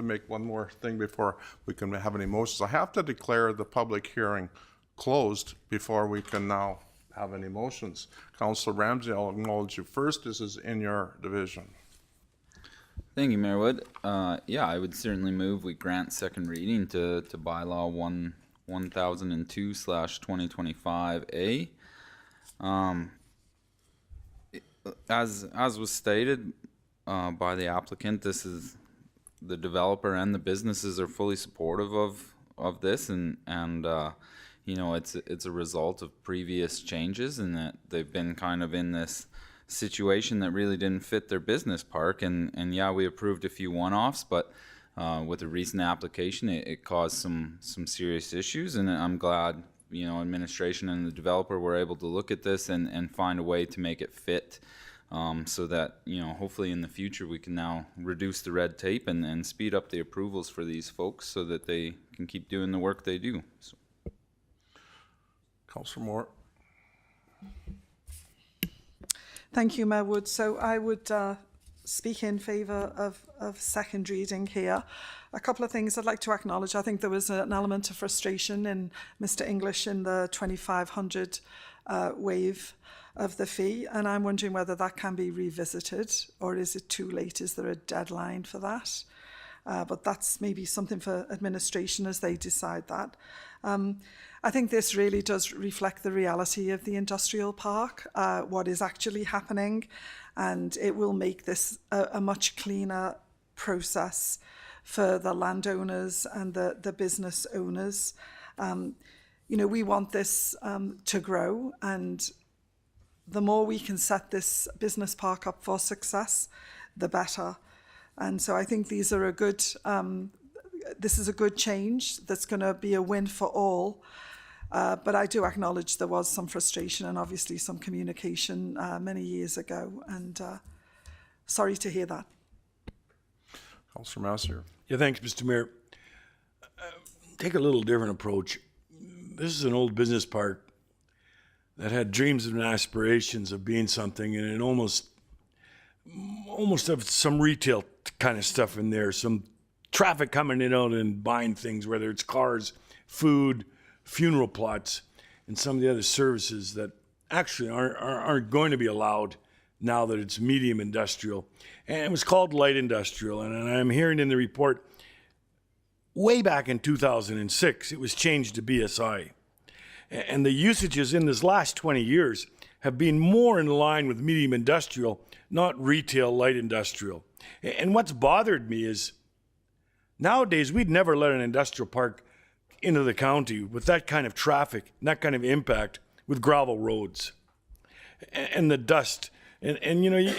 make one more thing before we can have any motions. I have to declare the public hearing closed before we can now have any motions. Councillor Ramsey, I'll acknowledge you first. This is in your division. Thank you, Mayor Wood. Yeah, I would certainly move we grant second reading to bylaw 1002/2025A. As was stated by the applicant, this is the developer and the businesses are fully supportive of this, and you know, it's a result of previous changes, and that they've been kind of in this situation that really didn't fit their business park, and yeah, we approved a few one-offs, but with a recent application it caused some serious issues, and I'm glad, you know, administration and the developer were able to look at this and find a way to make it fit, so that, you know, hopefully in the future we can now reduce the red tape and speed up the approvals for these folks so that they can keep doing the work they do. So. Councillor Moore. Thank you, Mayor Wood. So I would speak in favour of second reading here. A couple of things I'd like to acknowledge. I think there was an element of frustration in Mr. English in the 2,500 waive of the fee, and I'm wondering whether that can be revisited, or is it too late? Is there a deadline for that? But that's maybe something for administration as they decide that. I think this really does reflect the reality of the industrial park, what is actually happening, and it will make this a much cleaner process for the landowners and the business owners. You know, we want this to grow, and the more we can set this business park up for success, the better. And so I think these are this is a good change that's going to be a win for all. But I do acknowledge there was some frustration and obviously some communication many years ago. And sorry to hear that. Councillor Massey. Yeah, thanks, Mr. Mayor. Take a little different approach. This is an old business park that had dreams and aspirations of being something, and it almost have some retail kind of stuff in there, some traffic coming in out and buying things, whether it's cars, food, funeral plots, and some of the other services that actually aren't going to be allowed now that it's medium industrial. And it was called light industrial, and I'm hearing in the report, way back in 2006, it was changed to BSI. And the usages in this last 20 years have been more in line with medium industrial, not retail light industrial. And what's bothered me is nowadays we'd never let an industrial park into the county with that kind of traffic, and that kind of impact with gravel roads and the dust And you know,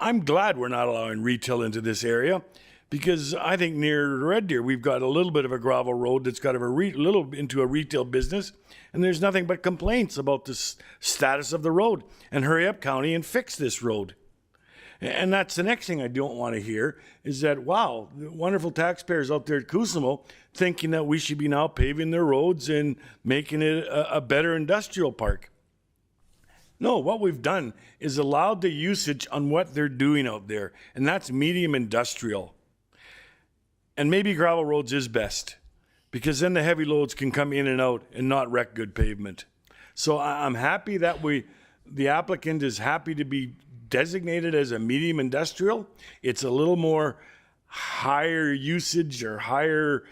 I'm glad we're not allowing retail into this area, because I think near Red Deer, we've got a little bit of a gravel road that's got a little into a retail business, and there's nothing but complaints about the status of the road. And hurry up, county, and fix this road. And that's the next thing I don't want to hear, is that, wow, the wonderful taxpayers out there at Cousino thinking that we should be now paving their roads and making it a better industrial park. No, what we've done is allowed the usage on what they're doing out there, and that's medium industrial. And maybe gravel roads is best, because then the heavy loads can come in and out and not wreck good pavement. So I'm happy that the applicant is happy to be designated as a medium industrial. It's a little more higher usage or higher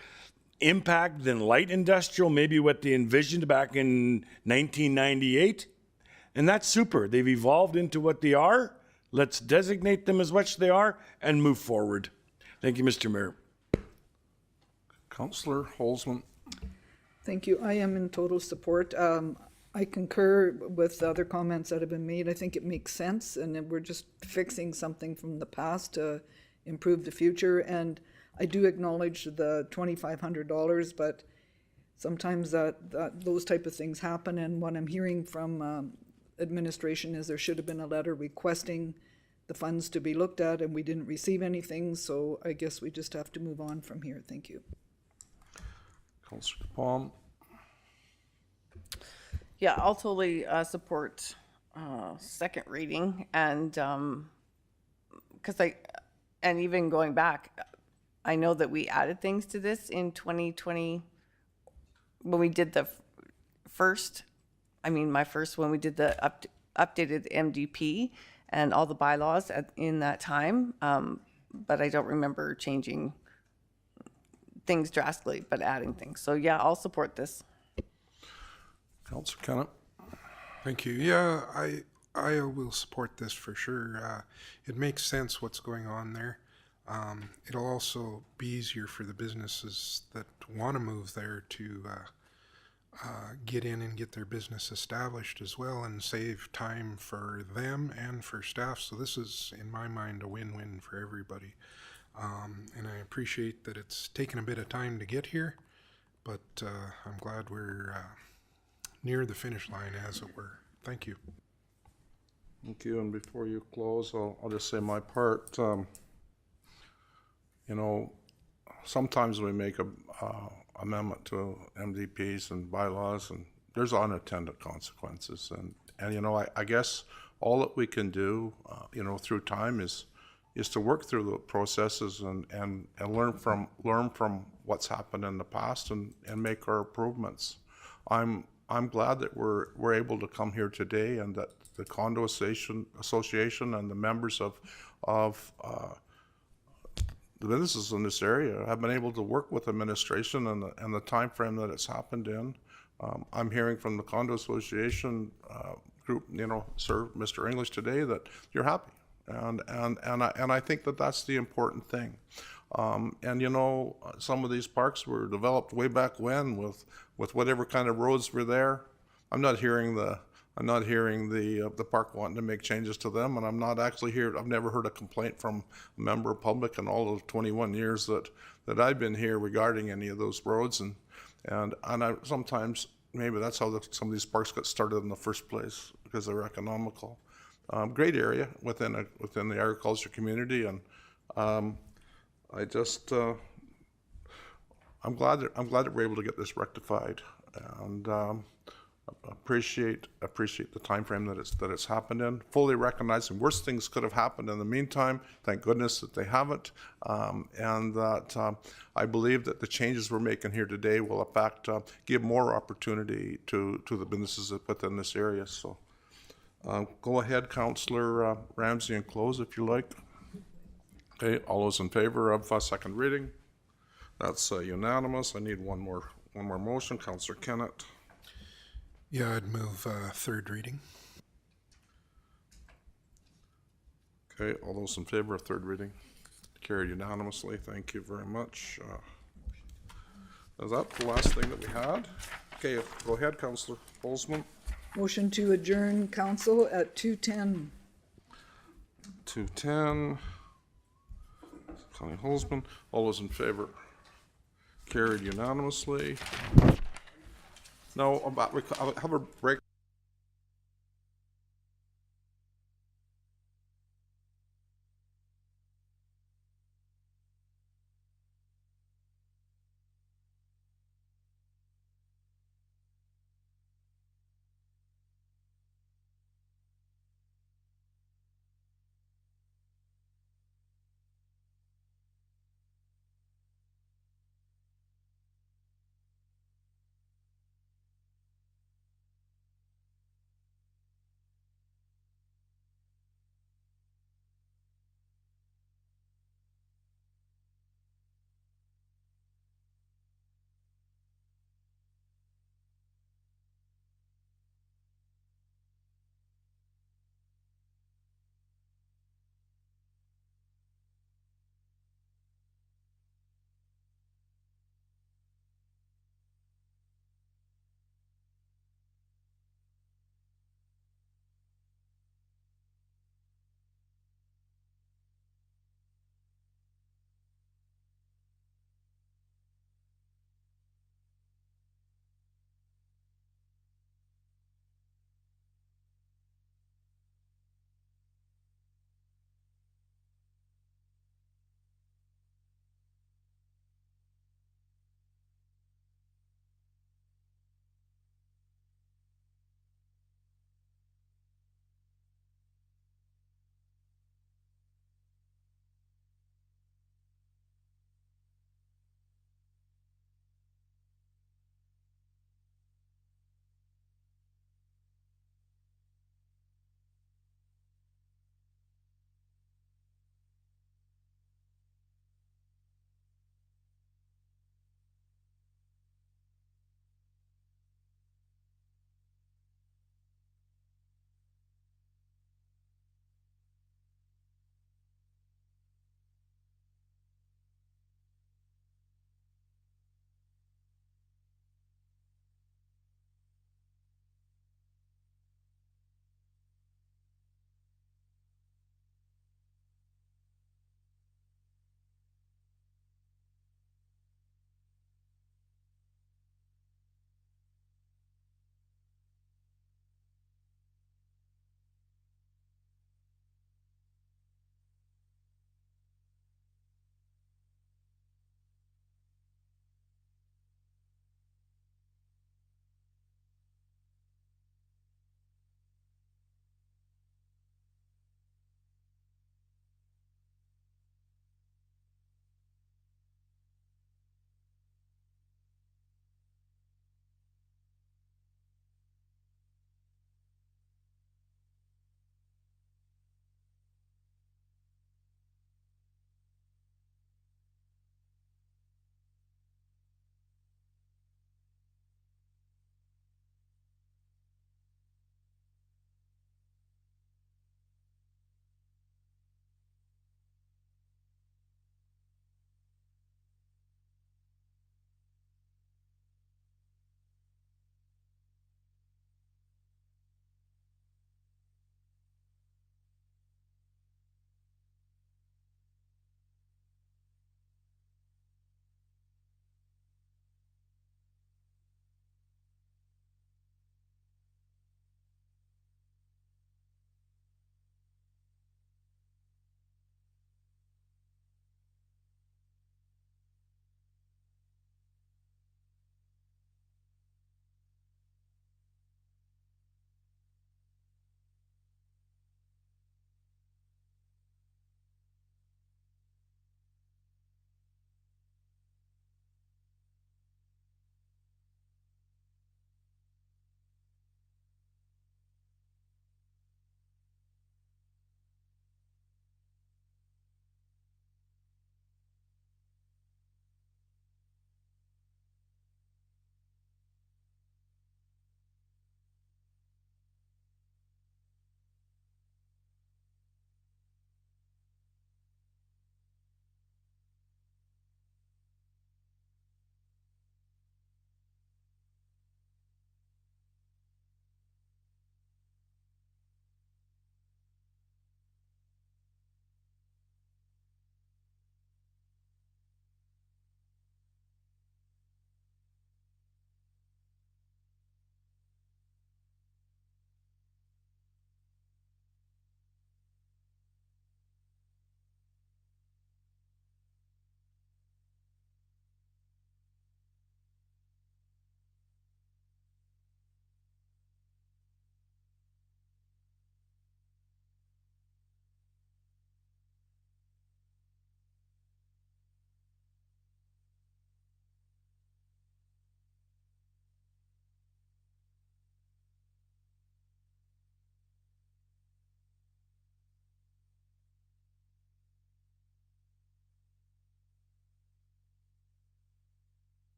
impact than light industrial, maybe what they envisioned back in 1998. And that's super. They've evolved into what they are. Let's designate them as what they are and move forward. Thank you, Mr. Mayor. Councillor Holzman. Thank you. I am in total support. I concur with the other comments that have been made. I think it makes sense, and we're just fixing something from the past to improve the future. And I do acknowledge the $2,500, but sometimes those type of things happen. And what I'm hearing from administration is there should have been a letter requesting the funds to be looked at, and we didn't receive anything. So I guess we just have to move on from here. Thank you. Councillor Palm. Yeah, I'll totally support second reading, and and even going back, I know that we added things to this in 2020 when we did the when we did the updated MDP and all the bylaws in that time, but I don't remember changing things drastically, but adding things. So yeah, I'll support this. Councillor Kennett. Thank you. Yeah, I will support this for sure. It makes sense what's going on there. It'll also be easier for the businesses that want to move there to get in and get their business established as well, and save time for them and for staff. So this is, in my mind, a win-win for everybody. And I appreciate that it's taken a bit of time to get here, but I'm glad we're near the finish line, as it were. Thank you. Thank you. And before you close, I'll just say my part. You know, sometimes we make a amendment to MDPs and bylaws, and there's unintended consequences. And you know, I guess all that we can do, you know, through time is to work through the processes and learn from what's happened in the past and make our improvements. I'm glad that we're able to come here today, and that the condo association and the members of the businesses in this area have been able to work with administration and the time frame that it's happened in. I'm hearing from the condo association group, you know, Sir Mr. English today, that you're happy, and I think that that's the important thing. And you know, some of these parks were developed way back when with whatever kind of roads were there. I'm not hearing the park wanting to make changes to them, and I'm not actually here. I've never heard a complaint from a member of public in all of 21 years that I've been here regarding any of those roads, and I sometimes maybe that's how some of these parks got started in the first place, because they're economical. Great area within the agriculture community, and I just I'm glad that we're able to get this rectified, and appreciate the time frame that it's happened in. Fully recognizing worse things could have happened in the meantime. Thank goodness that they haven't, and that I believe that the changes we're making here today will in fact give more opportunity to the businesses within this area. So go ahead, Councillor Ramsey, and close if you like. Okay, all those in favor of second reading? That's unanimous. I need one more motion. Councillor Kennett. Yeah, I'd move third reading. Okay, all those in favor of third reading? Carried unanimously. Thank you very much. Is that the last thing that we had? Okay, go ahead, Councillor Holzman. Motion to adjourn council at 2:10. 210. Connie Holzman. All those in favor? Carried unanimously. Now, I'll have a break.